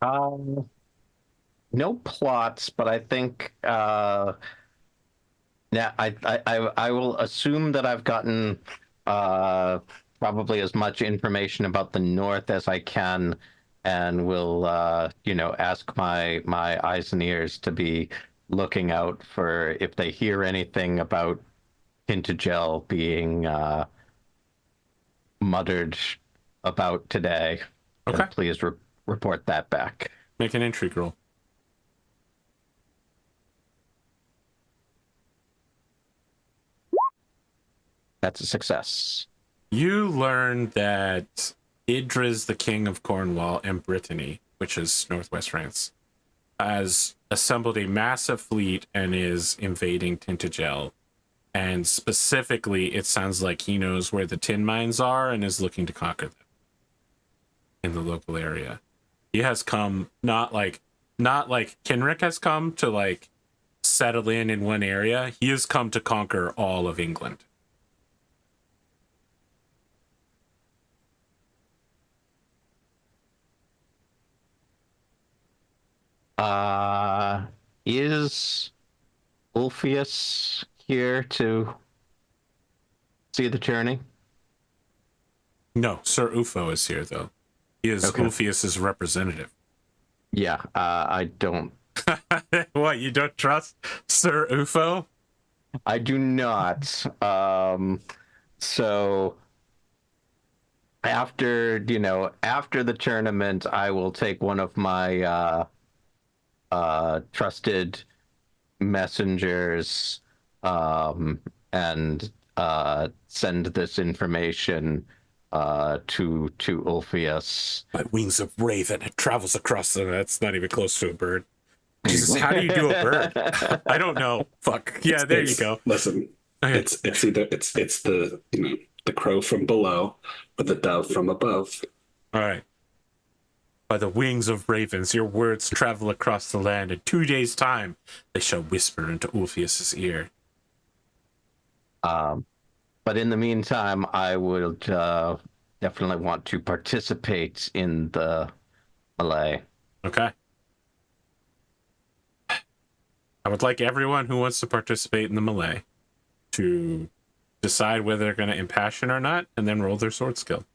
No plots, but I think now I will assume that I've gotten probably as much information about the north as I can, and will ask my eyes and ears to be looking out for if they hear anything about Tintagel being muttered about today. Okay. Please report that back. Make an intrigue roll. That's a success. You learn that Idris, the king of Cornwall and Brittany, which is northwest France, has assembled a massive fleet and is invading Tintagel. And specifically, it sounds like he knows where the tin mines are and is looking to conquer them in the local area. He has come not like Kendric has come to like settle in one area. He has come to conquer all of England. Is Ulfius here to see the journey? No, Sir Ufo is here, though. He is okay. Ulfius's representative. Yeah, I don't... What, you don't trust Sir Ufo? I do not. So... After the tournament, I will take one of my trusted messengers and send this information to Ulfius. By wings of raven, it travels across them. That's not even close to a bird. Jesus, how do you do a bird? I don't know. Fuck. Yeah, there you go. Listen, okay. it's either it's the the crow from below or the dove from above. All right. By the wings of ravens, your words travel across the land. In 2 days' time, they shall whisper into Ulfius's ear. But in the meantime, I would definitely want to participate in the melee. Okay. I would like everyone who wants to participate in the melee to decide whether they're going to impassion or not, and then roll their sword skill.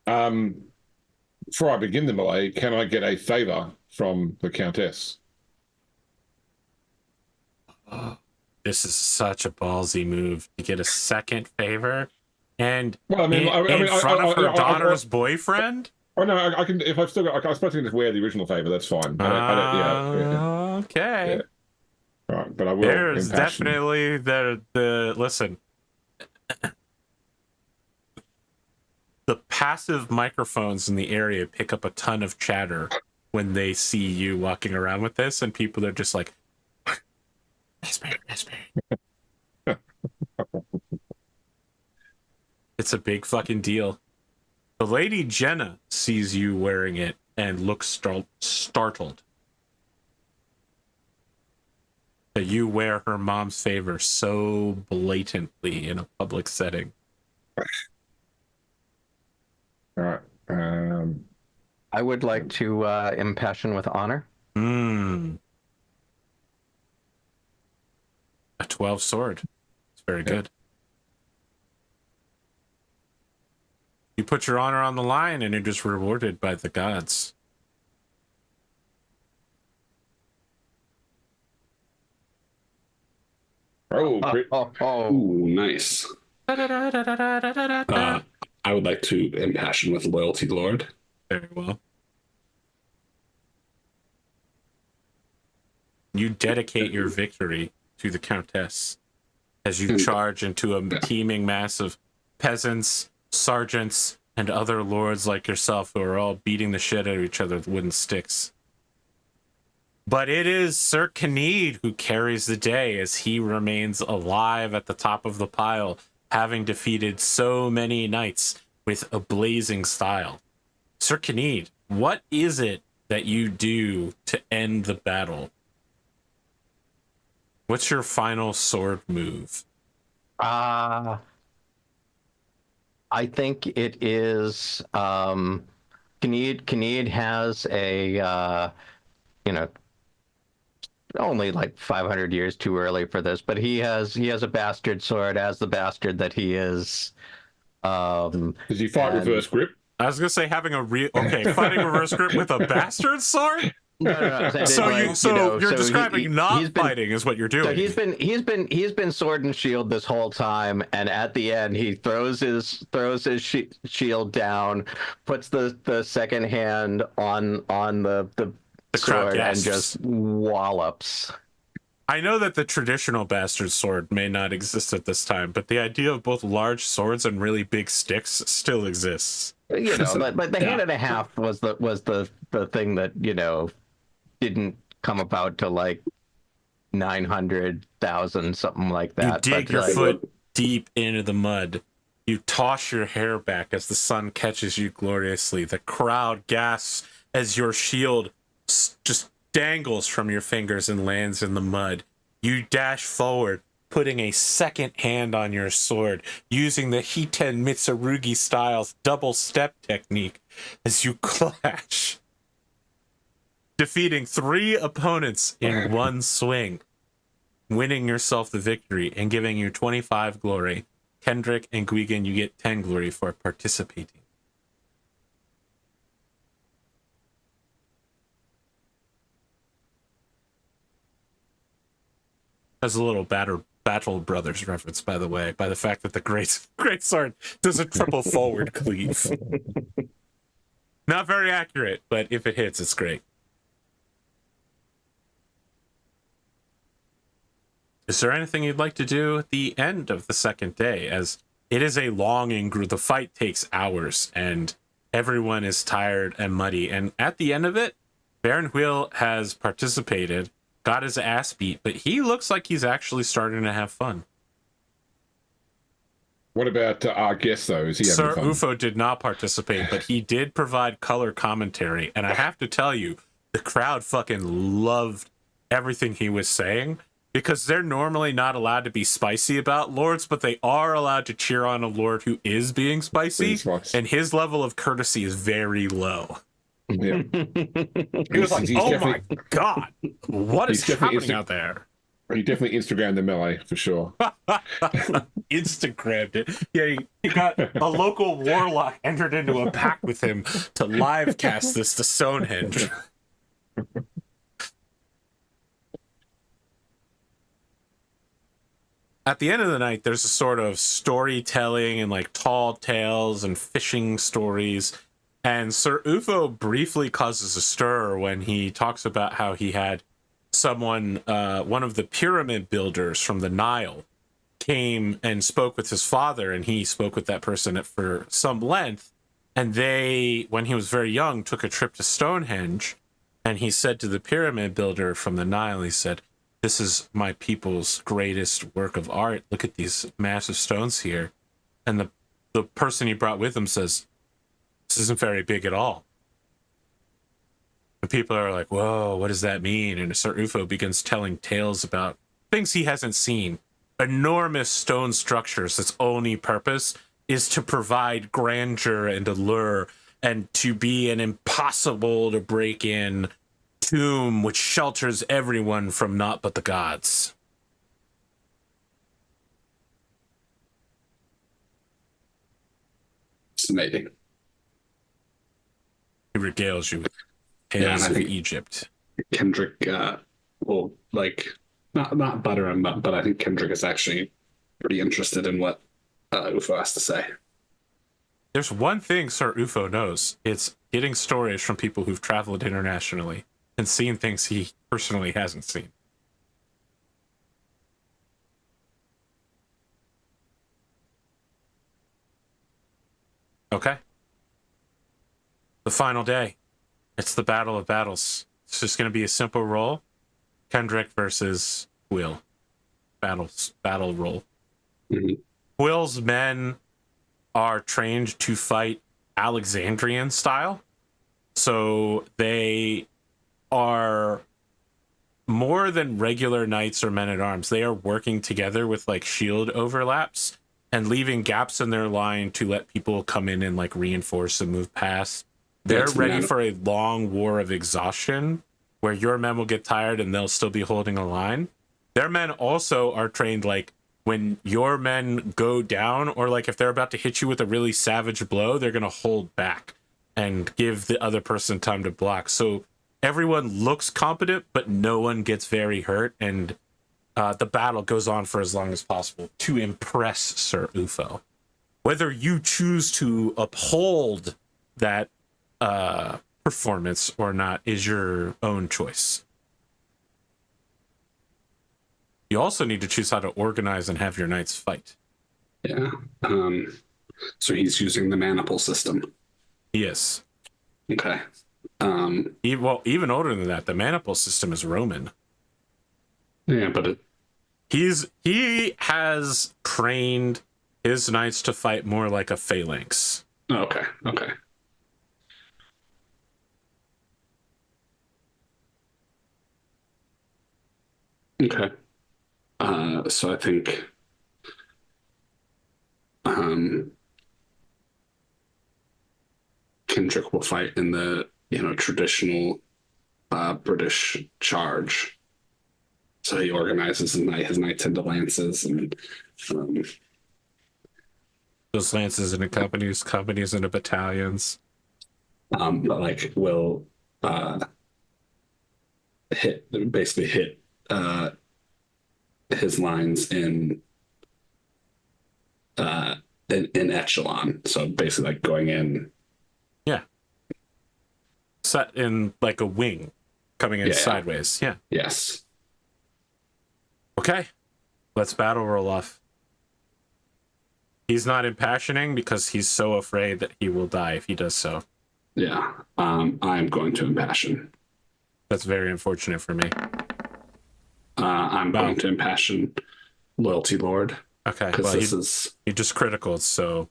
Before I begin the melee, can I get a favor from the Countess? This is such a ballsy move to get a second favor, and Well, I mean, in front of her daughter's boyfriend. Oh no, I can if I've still got. I suppose I can just wear the original favor. That's fine. I don't. Yeah. Okay. Yeah. All right, but I will. There's definitely the listen. The passive microphones in the area pick up a ton of chatter when they see you walking around with this, and people are just like, raspberry. It's a big fucking deal. The Lady Jenna sees you wearing it and looks startled that you wear her mom's favor so blatantly in a public setting. All right. I would like to impassion with honor. A 12 sword. It's very good. You put your honor on the line and it is rewarded by the gods. Ooh, nice. I would like to impassion with loyalty, Lord. Very well. You dedicate your victory to the Countess as you charge into a teeming mass of peasants, sergeants, and other lords like yourself who are all beating the shit out of each other with wooden sticks. But it is Sir Kyned who carries the day as he remains alive at the top of the pile, having defeated so many knights with a blazing style. Sir Kyned, what is it that you do to end the battle? What's your final sword move? I think it is Kyned has a only like 500 years too early for this, but he has a bastard sword as the bastard that he is. Does he fight reverse grip? I was gonna say fighting reverse grip with a bastard sword. No. So you're describing not fighting is what you're doing. So he's been sword and shield this whole time, and at the end he throws his shield down, puts the second hand on the sword and just wallops. I know that the traditional bastard sword may not exist at this time, but the idea of both large swords and really big sticks still exists. But the hand and a half was the thing that didn't come about to like 900,000 something like that. You dig your foot deep into the mud. You toss your hair back as the sun catches you gloriously. The crowd gasps as your shield just dangles from your fingers and lands in the mud. You dash forward, putting a second hand on your sword, using the Hiten Mitsurugi style's double step technique as you clash, defeating 3 opponents in one swing, winning yourself the victory and giving you 25 glory. Kendric and Gwgan, you get 10 glory for participating. As a little Battle Brothers reference, by the way, by the fact that the great sword does a triple forward cleave. Not very accurate, but if it hits, it's great. Is there anything you'd like to do at the end of the second day? As it is a long the fight takes hours, and everyone is tired and muddy. And at the end of it, Baron Wheel has participated, got his ass beat, but he looks like he's actually starting to have fun. What about our guest, though? Is he having Sir fun? Ufo did not participate, but he did provide color commentary. And I have to tell you, the crowd fucking loved everything he was saying, because they're normally not allowed to be spicy about lords, but they are allowed to cheer on a lord who is being spicy, and his level of courtesy is very low. Yeah. He was like, "Oh my god, what is happening out there?" He definitely Instagrammed the melee for sure. Instagrammed it. Yeah, he got a local warlock entered into a pact with him to live cast this to Stonehenge. at the end of the night, there's a sort of storytelling and like tall tales and fishing stories. And Sir Ufo briefly causes a stir when he talks about how he had someone, one of the pyramid builders from the Nile, came and spoke with his father, and he spoke with that person for some length. And they, when he was very young, took a trip to Stonehenge, and he said to the pyramid builder from the Nile, he said, "This is my people's greatest work of art. Look at these massive stones here." And the person he brought with him says, "This isn't very big at all." And people are like, "Whoa, what does that mean?" And Sir Ufo begins telling tales about things he hasn't seen. Enormous stone structures that's only purpose is to provide grandeur and allure, and to be an impossible to break in tomb which shelters everyone from naught but the gods. Fascinating. He regales you with tales of Egypt. Kendric will like not butter him, but I think Kendric is actually pretty interested in what Ufo has to say. There's one thing Sir Ufo knows. It's getting stories from people who've traveled internationally and seen things he personally hasn't seen. Okay. The final day. It's the battle of battles. It's just going to be a simple roll. Kendric versus Will. Battle roll. Mm-hmm. Will's men are trained to fight Alexandrian style. So they are more than regular knights or men-at-arms. They are working together with like shield overlaps and leaving gaps in their line to let people come in and like reinforce and move past. They're ready for a long war of exhaustion where your men will get tired and they'll still be holding a line. Their men also are trained like when your men go down, or like if they're about to hit you with a really savage blow, they're going to hold back and give the other person time to block. So everyone looks competent, but no one gets very hurt. And the battle goes on for as long as possible to impress Sir Ufo. Whether you choose to uphold that performance or not is your own choice. You also need to choose how to organize and have your knights fight. Yeah. So he's using the maniple system. Yes. Okay. Even older than that, the maniple system is Roman. Yeah, but he has trained his knights to fight more like a phalanx. Okay. Okay. So I think Kendric will fight in the traditional British charge. So he organizes his knights into lances, and those lances into companies into battalions. but like will hit his lines in echelon. So basically like going in. Yeah. Set in like a wing coming in sideways. Yeah. Yes. Okay. Let's battle roll off. He's not impassioning because he's so afraid that he will die if he does so. Yeah. I'm going to impassion. That's very unfortunate for me. I'm going to impassion Loyalty Lord. Okay. Because Well, this is... he just critical, so...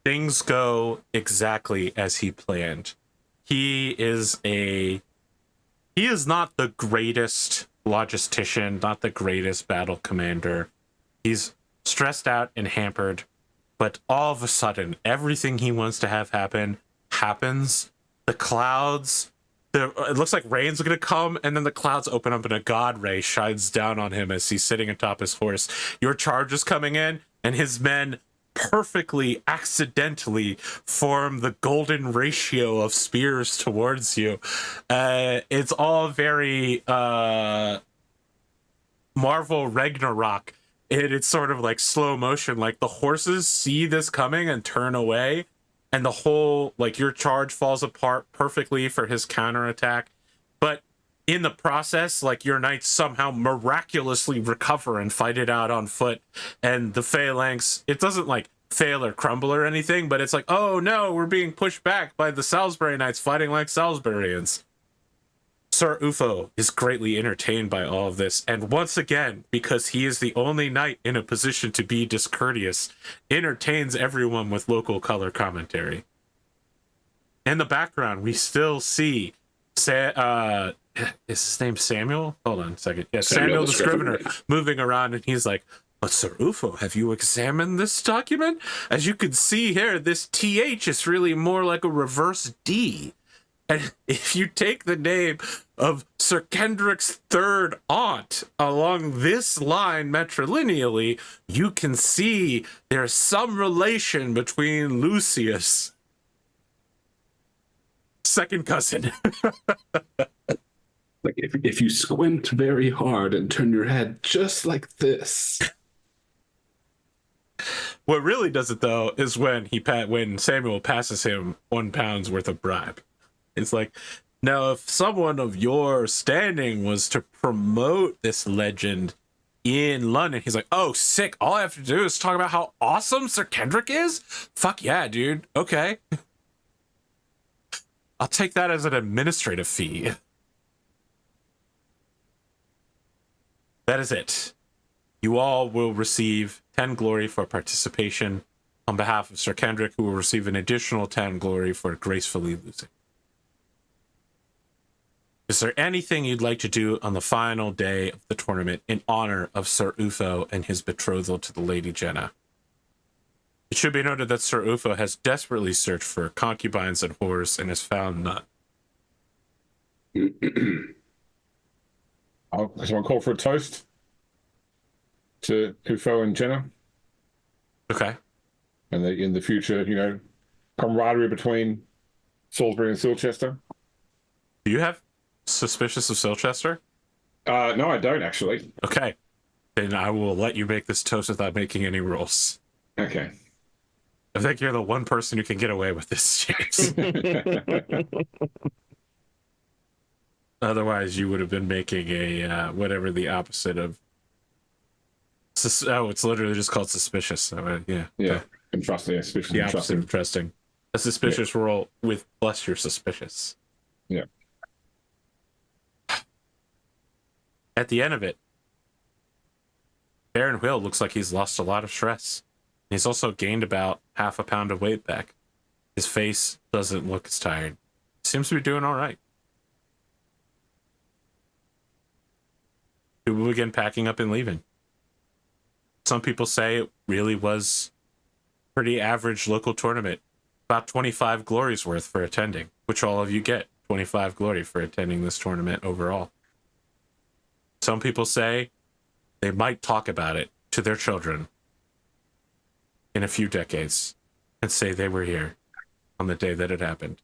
Things go exactly as he planned. He is not the greatest logistician, not the greatest battle commander. He's stressed out and hampered, but all of a sudden, everything he wants to have happen happens. The clouds, it looks like rain's going to come, and then the clouds open up and a god ray shines down on him as he's sitting atop his horse. Your charge is coming in, and his men perfectly accidentally form the golden ratio of spears towards you. It's all very Marvel Ragnarok. It's sort of like slow motion. Like the horses see this coming and turn away, and the whole, like, your charge falls apart perfectly for his counterattack. But in the process, like, your knights somehow miraculously recover and fight it out on foot. And the phalanx, it doesn't like fail or crumble or anything, but it's like, oh no, we're being pushed back by the Salisbury knights fighting like Salisburyans. Sir Ufo is greatly entertained by all of this, and once again, because he is the only knight in a position to be discourteous, entertains everyone with local color commentary. In the background, we still see is his name Samuel? Hold on a second. Yeah, Samuel the Scrivener moving around, and he's like, but Sir Ufo, have you examined this document? As you can see here, this TH is really more like a reverse D. And if you take the name of Sir Kendric's third aunt along this line matrilineally, you can see there's some relation between Lucius, second cousin. Like if you squint very hard and turn your head just like this. What really does it, though, is when Samuel passes him £1 worth of bribe. It's like, now if someone of your standing was to promote this legend in London, he's like, oh, sick. All I have to do is talk about how awesome Sir Kendric is? Fuck yeah, dude. Okay. I'll take that as an administrative fee. That is it. You all will receive 10 glory for participation on behalf of Sir Kendric, who will receive an additional 10 glory for gracefully losing. Is there anything you'd like to do on the final day of the tournament in honor of Sir Ufo and his betrothal to the Lady Jenna? It should be noted that Sir Ufo has desperately searched for concubines and whores and has found none. Someone call for a toast to Ufo and Jenna. Okay. And in the future, camaraderie between Salisbury and Silchester. Do you have suspicious of Silchester? No, I don't actually. Okay. Then I will let you make this toast without making any rules. Okay. I think you're the one person who can get away with this, James. Otherwise, you would have been making a whatever the opposite of. It's literally just called suspicious. So, yeah. Yeah. And trusting. Yeah, suspicious. The and opposite of trusting. A suspicious roll with plus you're suspicious. Yeah. At the end of it, Baron Will looks like he's lost a lot of stress. He's also gained about half a pound of weight back. His face doesn't look as tired. Seems to be doing all right. People begin packing up and leaving. Some people say it really was a pretty average local tournament. About 25 glories worth for attending, which all of you get 25 glory for attending this tournament overall. Some people say they might talk about it to their children in a few decades and say they were here on the day that it happened.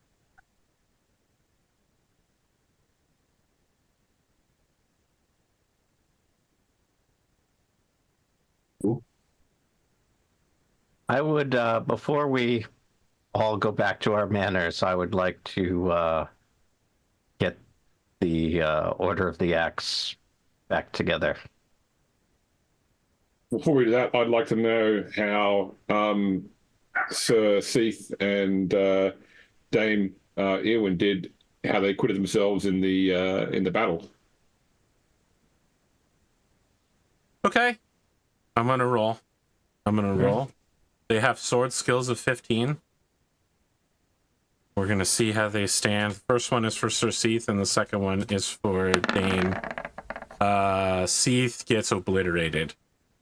I would, before we all go back to our manners, I would like to get the Order of the Axe back together. Before we do that, I'd like to know how Sir Seath and Dame Eowyn did, how they acquitted themselves in the battle. Okay. I'm gonna roll. They have sword skills of 15. We're gonna see how they stand. The first one is for Sir Seath, and the second one is for Dame. Seath gets obliterated.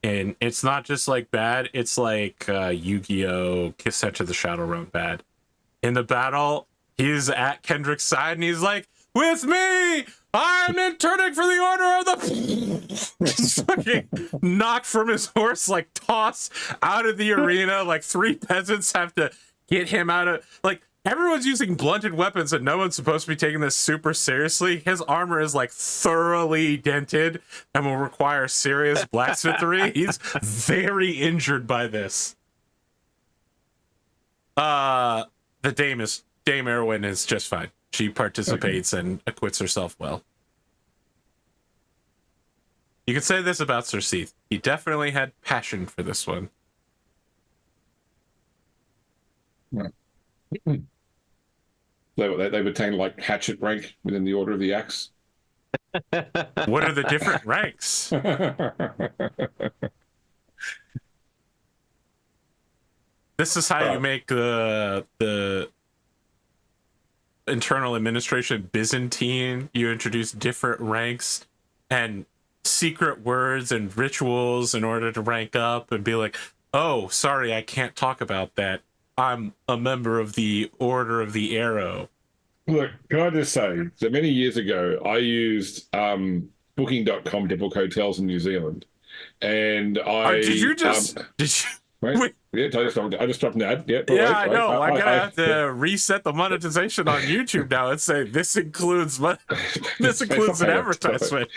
And it's not just like bad, it's like Yu-Gi-Oh! Kiss Set to the Shadow Realm bad. In the battle, he's at Kendrick's side and he's like, with me! I'm interning for the order of the just fucking knocked from his horse, like toss out of the arena. Like 3 peasants have to get him out of, like, everyone's using blunted weapons and no one's supposed to be taking this super seriously. His armor is like thoroughly dented and will require serious blacksmithery. He's very injured by this. The Dame Erwin is just fine. She participates and acquits herself well. You could say this about Sir Seath. He definitely had passion for this one. They retain like hatchet rank within the Order of the Axe. What are the different ranks? This is how you make the internal administration Byzantine. You introduce different ranks and secret words and rituals in order to rank up and be like, oh, sorry, I can't talk about that. I'm a member of the Order of the Arrow. Look, can I just say that many years ago, I used booking.com to book hotels in New Zealand. And did you just... Wait. Yeah, I just dropped an ad. Yeah, I know. I'm going to have to reset the monetization on YouTube now and say this includes an advertisement.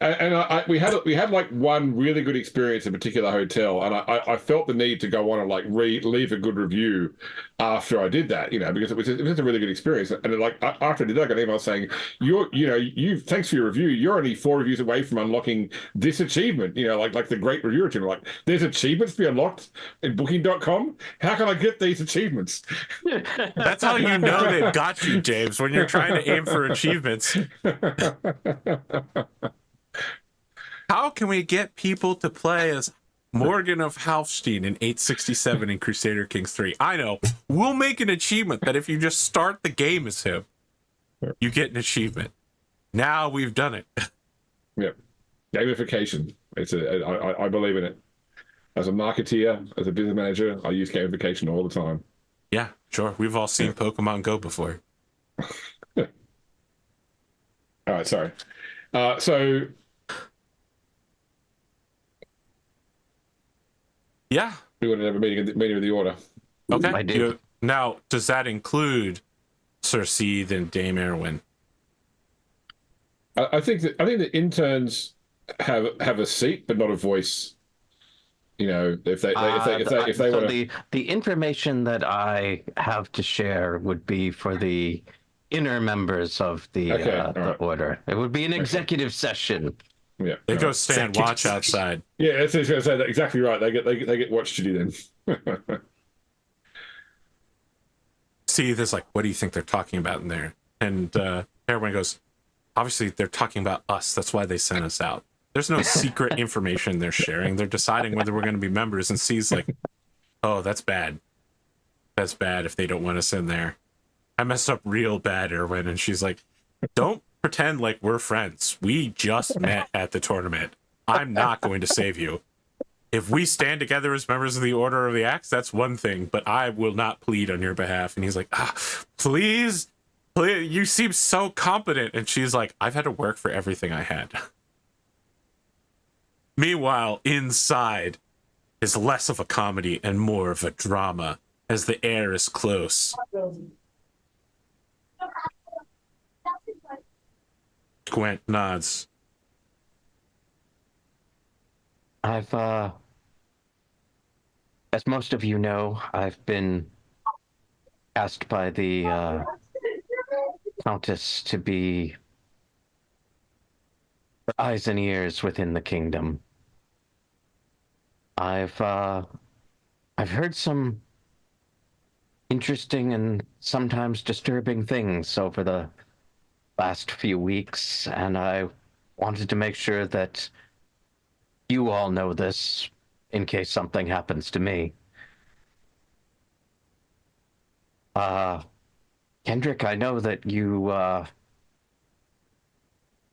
And we had like one really good experience in a particular hotel, and I felt the need to go on and like leave a good review after I did that, because it was a really good experience. And then, like after I did that, I got an email saying, thanks for your review. You're only 4 reviews away from unlocking this achievement. Like the great reviewer achievement. Like there's achievements to be unlocked in Booking.com. How can I get these achievements? That's how you know they've got you, James. When you're trying to aim for achievements. How can we get people to play as Morgan of Halfstein in 867 in Crusader Kings 3? I know. We'll make an achievement that if you just start the game as him, you get an achievement. Now we've done it. Yeah. Gamification. I believe in it. As a marketeer, as a business manager, I use gamification all the time. Yeah, sure. We've all seen Pokemon Go before. All right, sorry. So... Yeah. We want to have a meeting of the Order. Okay. I do. Now, does that include Sir Seath and Dame Erwin? I think the interns have a seat, but not a voice. If they want to. The information that I have to share would be for the inner members of the Order. It would be an executive session. Yeah, they go stand watch outside. Yeah, that's exactly right. They get watch duty then. See, there's like, what do you think they're talking about in there? And everyone goes, obviously they're talking about us. That's why they sent us out. There's no secret information they're sharing. They're deciding whether we're going to be members. And C's like, oh, that's bad. That's bad if they don't want us in there. I messed up real bad, Erwin. And she's like, don't pretend like we're friends. We just met at the tournament. I'm not going to save you. If we stand together as members of the Order of the Axe, that's one thing, but I will not plead on your behalf. And he's like, please, you seem so competent. And she's like, I've had to work for everything I had. Meanwhile, inside is less of a comedy and more of a drama as the air is close. Gwent nods. I've, as most of you know, I've been asked by the Countess to be the eyes and ears within the kingdom. I've heard some interesting and sometimes disturbing things over the last few weeks, and I wanted to make sure that you all know this in case something happens to me. Kendric, I know that you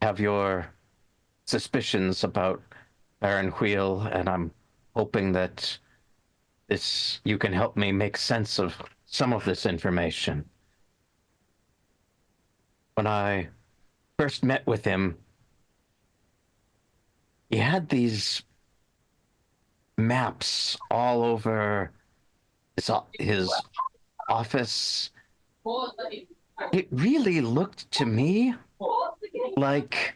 have your suspicions about Baron Wheel, and I'm hoping that you can help me make sense of some of this information. When I first met with him, he had these maps all over his office. It really looked to me like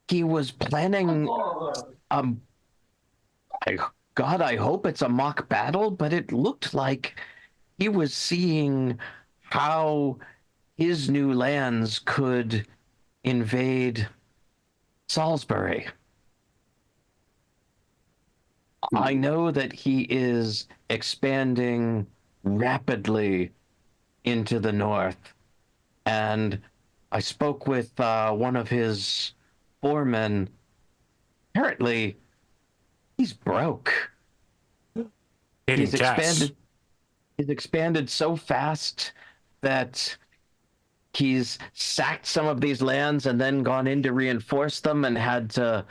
he was planning, I hope it's a mock battle, but it looked like he was seeing how his new lands could invade Salisbury. I know that he is expanding rapidly into the north, and I spoke with one of his foremen. Apparently, he's broke. He's expanded. He's expanded so fast that he's sacked some of these lands and then gone in to reinforce them and had to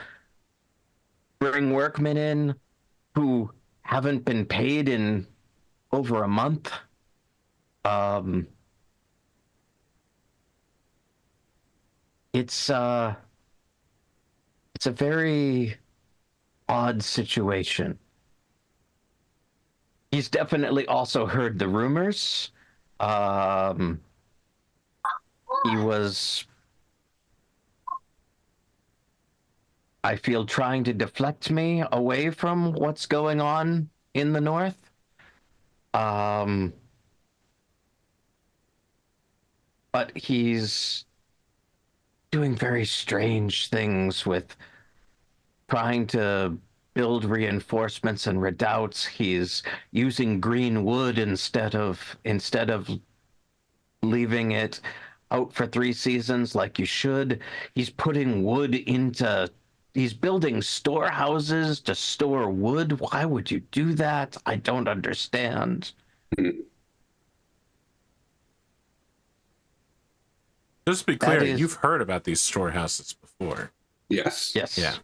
bring workmen in who haven't been paid in over a month. It's a very odd situation. He's definitely also heard the rumors. He was, I feel, trying to deflect me away from what's going on in the north. But he's doing very strange things with trying to build reinforcements and redoubts. He's using green wood instead of leaving it out for 3 seasons like you should. He's putting wood into, he's building storehouses to store wood. Why would you do that? I don't understand. Just to be clear, you've heard about these storehouses before. Yes. Yes. Yeah.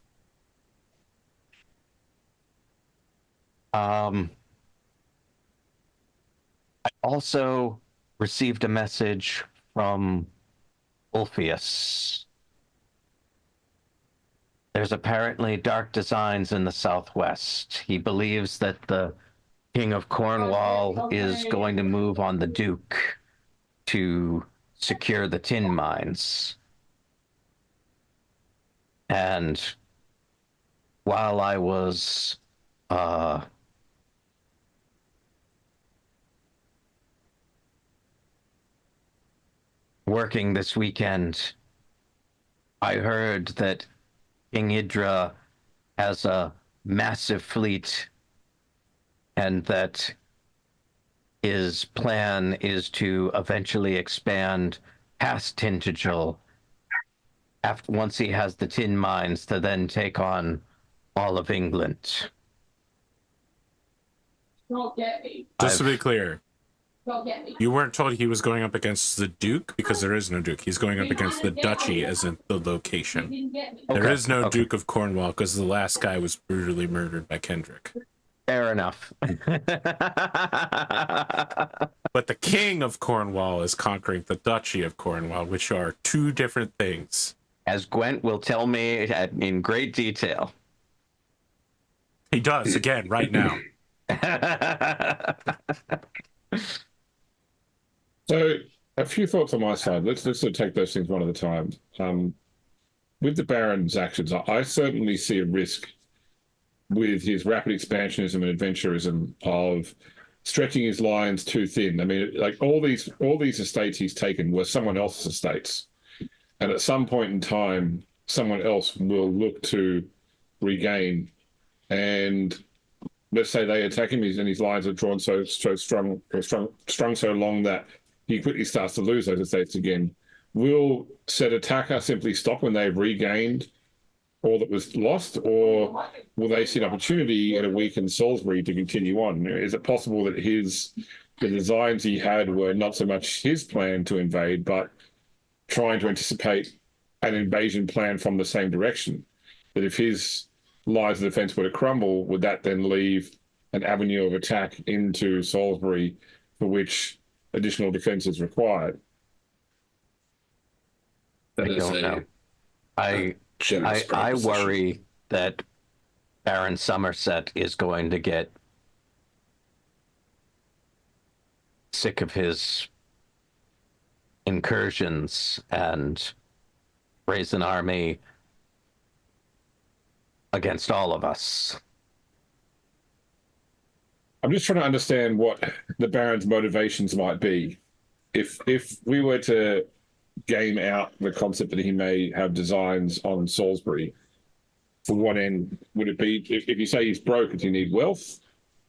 I also received a message from Ulfius. There's apparently dark designs in the southwest. He believes that the King of Cornwall is going to move on the Duke to secure the tin mines. And while I was working this weekend, I heard that King Idra has a massive fleet and that his plan is to eventually expand past Tintagel once he has the tin mines to then take on all of England. Don't get me. Just to be clear, Don't get me. you weren't told he was going up against the Duke, because there is no Duke. He's going up against the Duchy as in the location. Didn't get me. There is no okay. Duke of Cornwall because the last guy was brutally murdered by Kendric. Fair enough. But the King of Cornwall is conquering the Duchy of Cornwall, which are 2 different things. As Gwent will tell me in great detail. He does, again, right now. So, a few thoughts on my side. Let's sort of take those things one at a time. With the Baron's actions, I certainly see a risk with his rapid expansionism and adventurism of stretching his lines too thin. I mean, like all these estates he's taken were someone else's estates, and at some point in time, someone else will look to regain. And let's say they attack him, and his lines are drawn so strong so long that he quickly starts to lose those estates again. Will said attacker simply stop when they've regained all that was lost, or will they see an opportunity in a weakened Salisbury to continue on? Is it possible that the designs he had were not so much his plan to invade, but trying to anticipate an invasion plan from the same direction? That if his lines of defense were to crumble, would that then leave an avenue of attack into Salisbury for which additional defense is required? That I is don't know. I generous I proposition. worry that Baron Somerset is going to get sick of his incursions and raise an army against all of us. I'm just trying to understand what the Baron's motivations might be. If we were to game out the concept that he may have designs on Salisbury, for what end would it be? If you say he's broke, does he need wealth?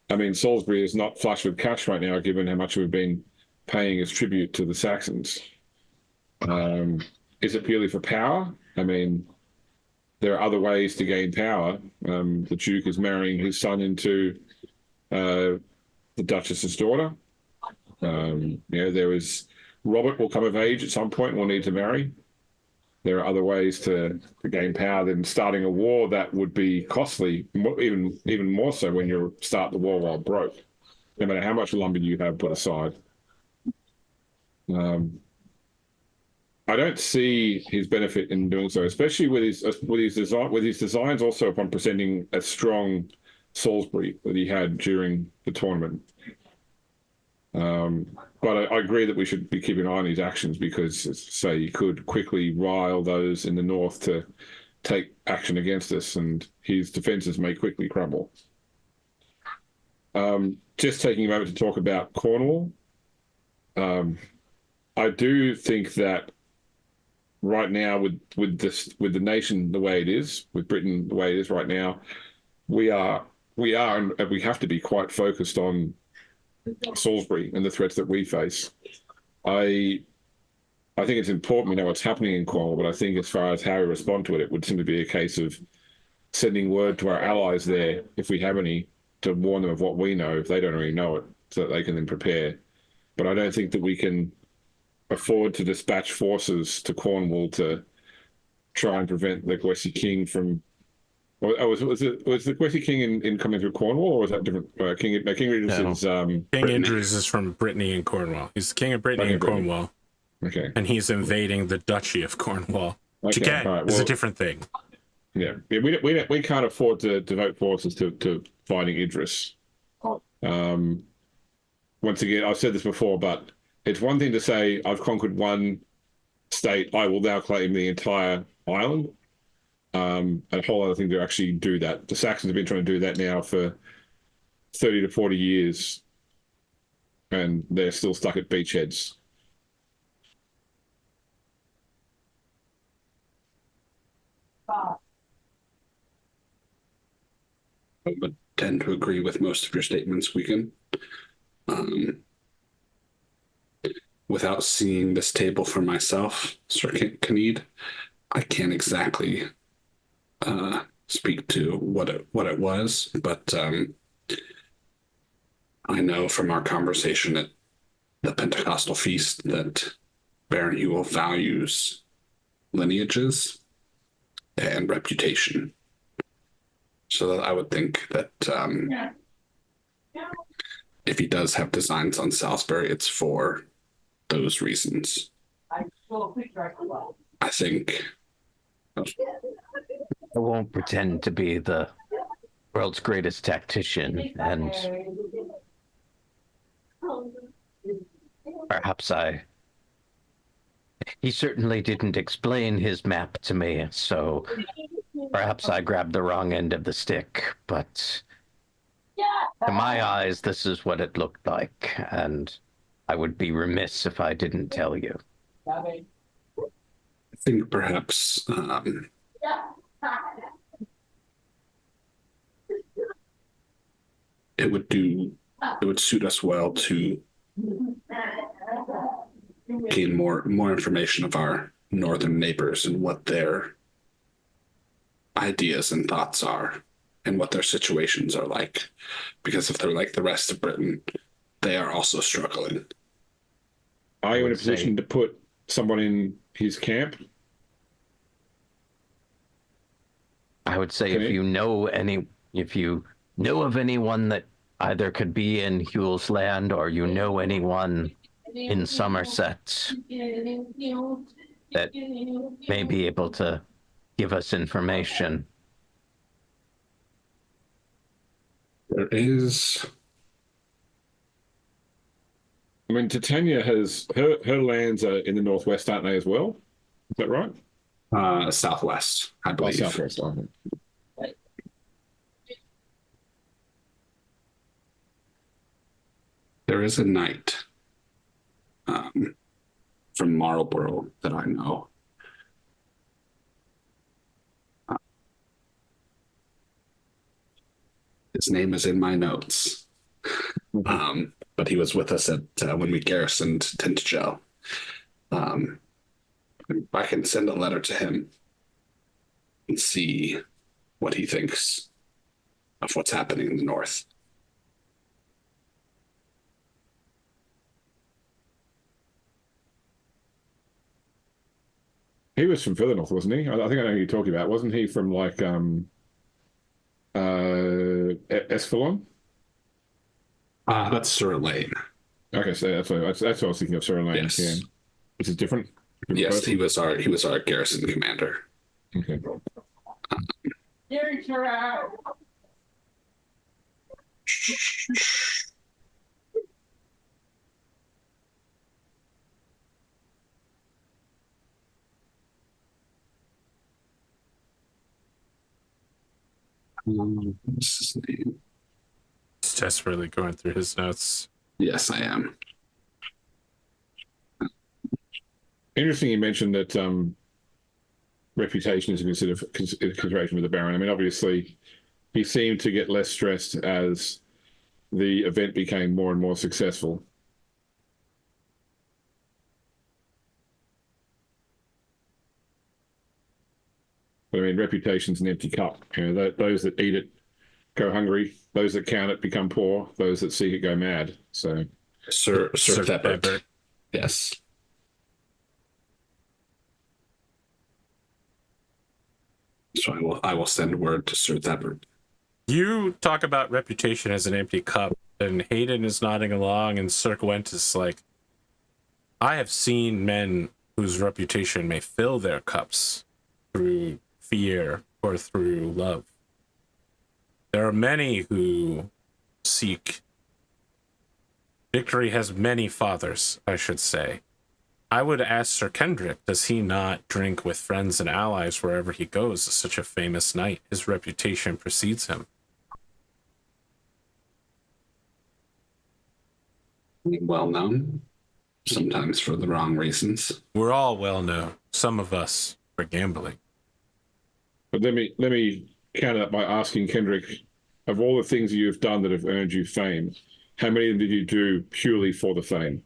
I mean, Salisbury is not flush with cash right now, given how much we've been paying as tribute to the Saxons. Is it purely for power? I mean, there are other ways to gain power. The Duke is marrying his son into the Duchess's daughter. There is Robert will come of age at some point and will need to marry. There are other ways to gain power than starting a war that would be costly, even more so when you start the war while broke, no matter how much lumber you have put aside. I don't see his benefit in doing so, especially with his designs also upon presenting a strong Salisbury that he had during the tournament. But I agree that we should be keeping an eye on his actions because, say, he could quickly rile those in the north to take action against us, and his defences may quickly crumble. Just taking a moment to talk about Cornwall. I do think that right now, with the nation the way it is, with Britain the way it is right now, we are and we have to be quite focused on Salisbury and the threats that we face. I think it's important we know what's happening in Cornwall, but I think as far as how we respond to it, it would simply be a case of sending word to our allies there, if we have any, to warn them of what we know, if they don't already know it, so that they can then prepare. But I don't think that we can afford to dispatch forces to Cornwall to try and prevent the Gwesi King from... was the Gwesi King in coming through Cornwall, or was that different? King Idris is... King Idris is from Brittany and Cornwall. He's the King of Brittany and Cornwall. Okay. And he's invading the Duchy of Cornwall, which again is a different thing. Yeah, we can't afford to devote forces to fighting Idris. Once again, I've said this before, but it's one thing to say, I've conquered one state, I will now claim the entire island. And a whole other thing to actually do that. The Saxons have been trying to do that now for 30 to 40 years, and they're still stuck at beachheads. I would tend to agree with most of your statements, Gwgan. Without seeing this table for myself, Sir Kyned, I can't exactly speak to what it was, but I know from our conversation at the Pentecostal feast that Baron Ewell values lineages and reputation. So that I would think that if he does have designs on Salisbury, it's for those reasons. I think... I won't pretend to be the world's greatest tactician, and perhaps he certainly didn't explain his map to me, so perhaps I grabbed the wrong end of the stick, but to my eyes, this is what it looked like, and I would be remiss if I didn't tell you. I think perhaps it would suit us well to gain more information of our northern neighbors and what their ideas and thoughts are and what their situations are like. Because if they're like the rest of Britain, they are also struggling. Are you in a position to put someone in his camp? I would say if you know of anyone that either could be in Hugh's land or you know anyone in Somerset, that may be able to give us information. There is. I mean, Titania has her lands are in the northwest, aren't they, as well? Is that right? Southwest, I Oh, believe. southwest. Oh. There is a knight from Marlborough that I know. His name is in my notes. But he was with us at when we garrisoned Tintagel. I can send a letter to him and see what he thinks of what's happening in the north. He was from further north, wasn't he? I think I know who you're talking about. Wasn't he from like Esfalon? That's Sir Elaine. Okay, so that's what I was thinking of. Sir Elaine. Yes. Yeah. This is different. Yes, person? he was our garrison commander. Okay. What's his name? He's desperately going through his notes. Yes, I am. Interesting you mentioned that reputation is a consideration with the Baron. I mean, obviously, he seemed to get less stressed as the event became more and more successful. But I mean, reputation's an empty cup. You know, those that eat it go hungry. Those that count it become poor. Those that seek it go mad. So, Sir Thebert. Thebert. Yes. So I will send word to Sir Thebert. You talk about reputation as an empty cup, and Hayden is nodding along, and Sir Gwent is like, I have seen men whose reputation may fill their cups through fear or through love. There are many who seek. Victory has many fathers, I should say. I would ask Sir Kendric, does he not drink with friends and allies wherever he goes as such a famous knight? His reputation precedes him. Well known, sometimes for the wrong reasons. We're all well known. Some of us for gambling. but let me counter that by asking Kendric, of all the things you've done that have earned you fame, how many of them did you do purely for the fame?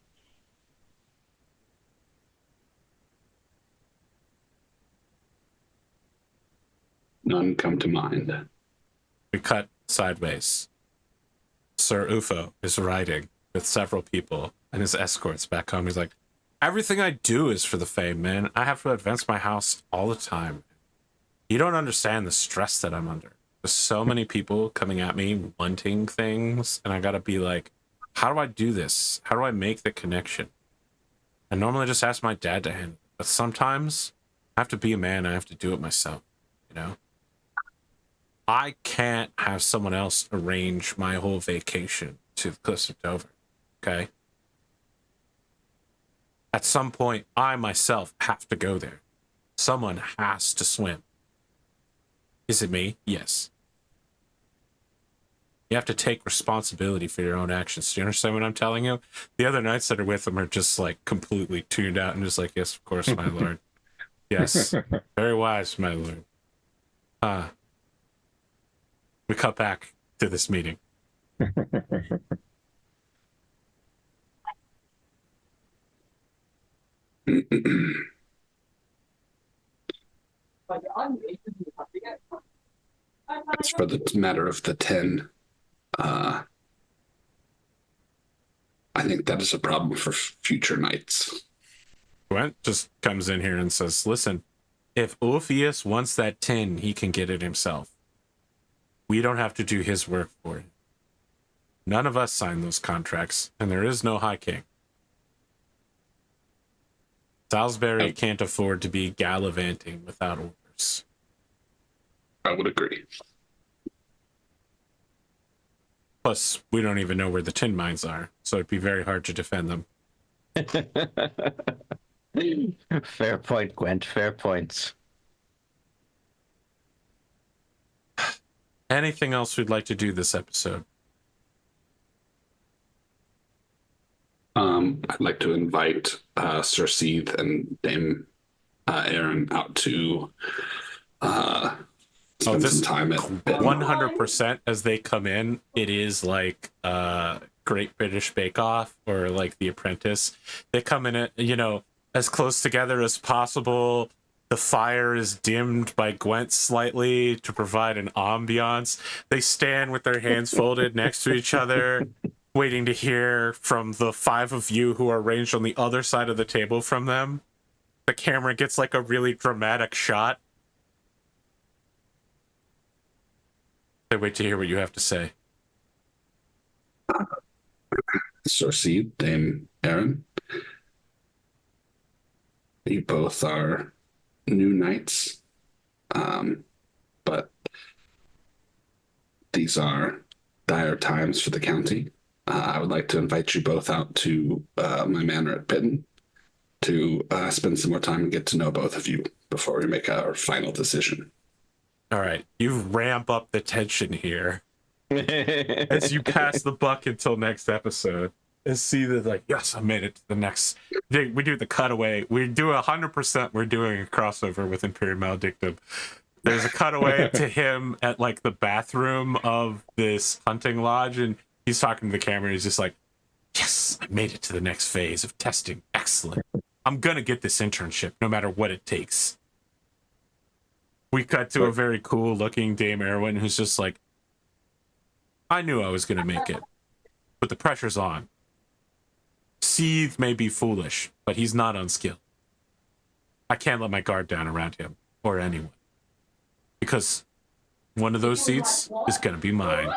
None come to mind. We cut sideways. Sir Ufo is riding with several people and his escorts back home. He's like, everything I do is for the fame, man. I have to advance my house all the time. You don't understand the stress that I'm under. There's so many people coming at me wanting things, and I gotta be like, how do I do this? How do I make the connection? I normally just ask my dad to handle it, but sometimes I have to be a man. I have to do it myself, you know? I can't have someone else arrange my whole vacation to the cliffs of Dover, okay? At some point, I myself have to go there. Someone has to swim. Is it me? Yes. You have to take responsibility for your own actions. Do you understand what I'm telling you? The other knights that are with him are just like completely tuned out and just like, yes, of course, my lord. Yes. Very wise, my lord. We cut back to this meeting. As for the matter of the 10, I think that is a problem for future nights. Gwent just comes in here and says, listen, if Orpheus wants that 10, he can get it himself. We don't have to do his work for him. None of us signed those contracts, and there is no High King. Salisbury can't afford to be gallivanting without orders. I would agree. Plus, we don't even know where the tin mines are, so it'd be very hard to defend them. Fair point, Gwent. Fair points. Anything else we'd like to do this episode? I'd like to invite Sir Seath and Dame Aaron out to spend some time at 100% as they come in. It is like Great British Bake Off or like The Apprentice. They come in at, as close together as possible. The fire is dimmed by Gwent slightly to provide an ambiance. They stand with their hands folded next to each other, waiting to hear from the 5 of you who are ranged on the other side of the table from them. The camera gets like a really dramatic shot. They wait to hear what you have to say. Sir Seath, Dame Aaron. You both are new knights, but these are dire times for the county. I would like to invite you both out to my manor at Pitton to spend some more time and get to know both of you before we make our final decision. All right, you ramp up the tension here as you pass the buck until next episode. And see that, like, yes, I made it to the next. We do the cutaway. We do 100%. We're doing a crossover with Imperium Maledictum. There's a cutaway to him at like the bathroom of this hunting lodge, and he's talking to the camera. And he's just like, "Yes, I made it to the next phase of testing. Excellent. I'm gonna get this internship, no matter what it takes." We cut to a very cool-looking Dame Erwin, who's just like, "I knew I was gonna make it, but the pressure's on. Seath may be foolish, but he's not unskilled. I can't let my guard down around him or anyone, because one of those seats is going to be mine."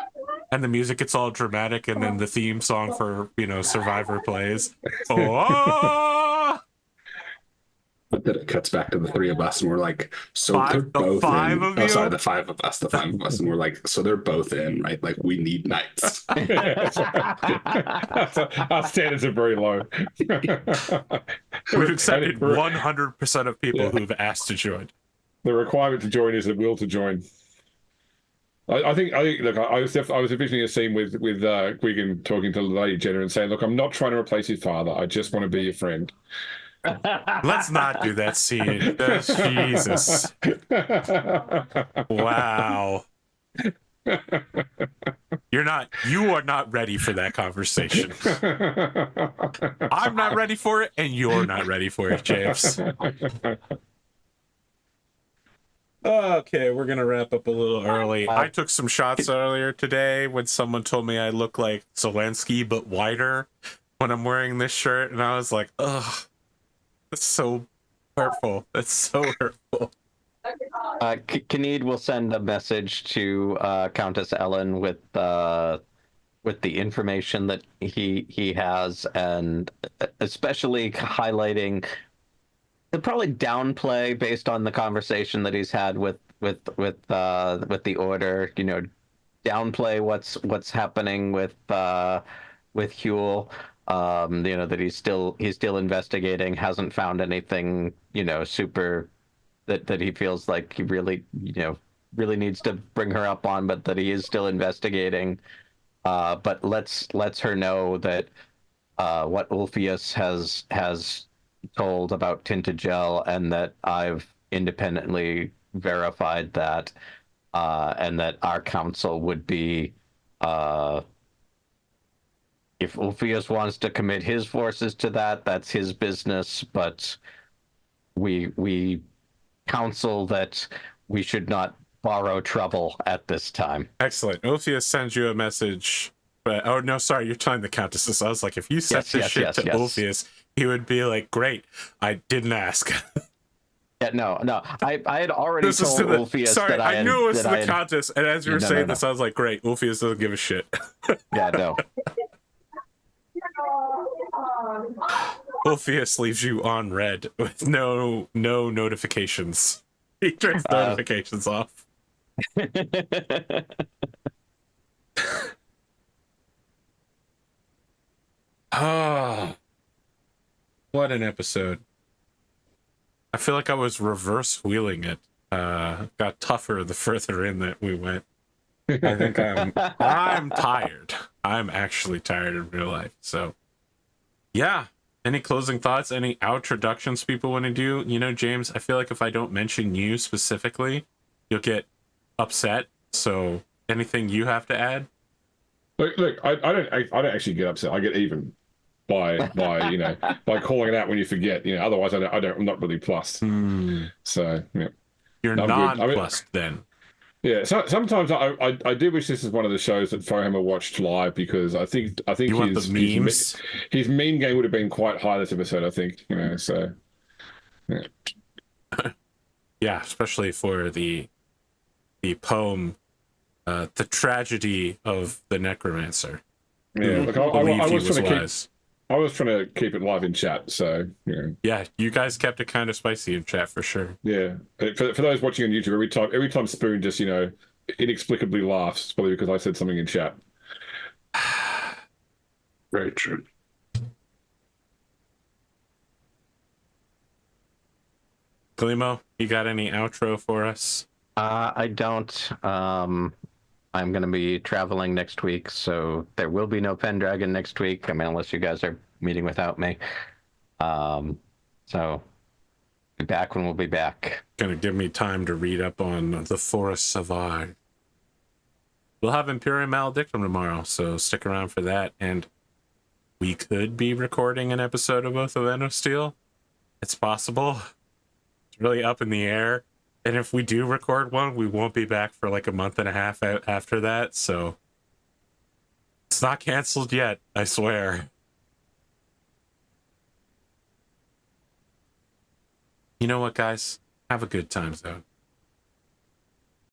And the music gets all dramatic, and then the theme song for, Survivor plays. Oh! But then it cuts back to the 3 of us, and we're like, so they're The both 5 in. of Oh, you? sorry, the 5 of us, and we're like, so they're both in, right? Like, we need knights. Our standards are very low. We've accepted 100% of people who've asked to join. The requirement to join is the will to join. I think. Look, I was envisioning a scene with Gwgan talking to Lady Jenna and saying, "Look, I'm not trying to replace his father. I just want to be your friend." Let's not do that scene. Jesus. Wow. You are not ready for that conversation. I'm not ready for it, and you're not ready for it, James. Okay, we're gonna wrap up a little early. I took some shots earlier today when someone told me I look like Zelensky but whiter when I'm wearing this shirt, and I was like, ugh, that's so hurtful. That's so hurtful. Kyned will send a message to Countess Ellen with the information that he has, and especially highlighting. He'll probably downplay based on the conversation that he's had with the order. Downplay what's happening with Huel. That he's still investigating. Hasn't found anything super that he feels like he really needs to bring her up on, but that he is still investigating. But lets her know that what Ulfius has told about tinted gel, and that I've independently verified that, and that our counsel would be, if Ulfius wants to commit his forces to that, that's his business, but we counsel that we should not borrow trouble at this time. Excellent. Ulfius sends you a message. But, oh, no, sorry, you're telling the Countess this. I was like, if you sent this shit to Ulfius, he would be like, great, I didn't ask. Yeah, no. I had already told Ulfius that I knew it was the Countess, and as you were saying this, I was like, great, Ulfius doesn't give a shit. Yeah, no. Ulfius leaves you on red with no notifications. He turns notifications off. Ah, what an episode. I feel like I was reverse wheeling it. Got tougher the further in that we went. I think I'm tired. I'm actually tired in real life. So yeah. Any closing thoughts? Any outroductions people want to do? You know, James, I feel like if I don't mention you specifically, you'll get upset. So anything you have to add? Look, I don't actually get upset. I get even by by calling it out when you forget. Otherwise I'm not really plussed. So yeah, You're I'm non-plussed then. Yeah, so sometimes I do wish this is one of the shows that Fohammer watched live, because I think You want the memes? his meme game would have been quite high this episode. I think so. Yeah, Yeah, especially for the poem, the tragedy of the necromancer. yeah. Look, I was trying to keep it live in chat. So Yeah, you guys kept it kind of spicy in chat for sure. yeah. For those watching on YouTube, every time Spoon just inexplicably laughs, it's probably because I said something in chat. Very true. Glimo, you got any outro for us? I don't. I'm going to be traveling next week, so there will be no Pendragon next week. I mean, unless you guys are meeting without me. So be back when we'll be back. Gonna give me time to read up on the Forests of Ard. We'll have Imperium Maledictum tomorrow, so stick around for that. And we could be recording an episode of Oath of Enosteel. It's possible. It's really up in the air. And if we do record one, we won't be back for like a month and a half after that, so it's not canceled yet, I swear. You know what, guys? Have a good time, though.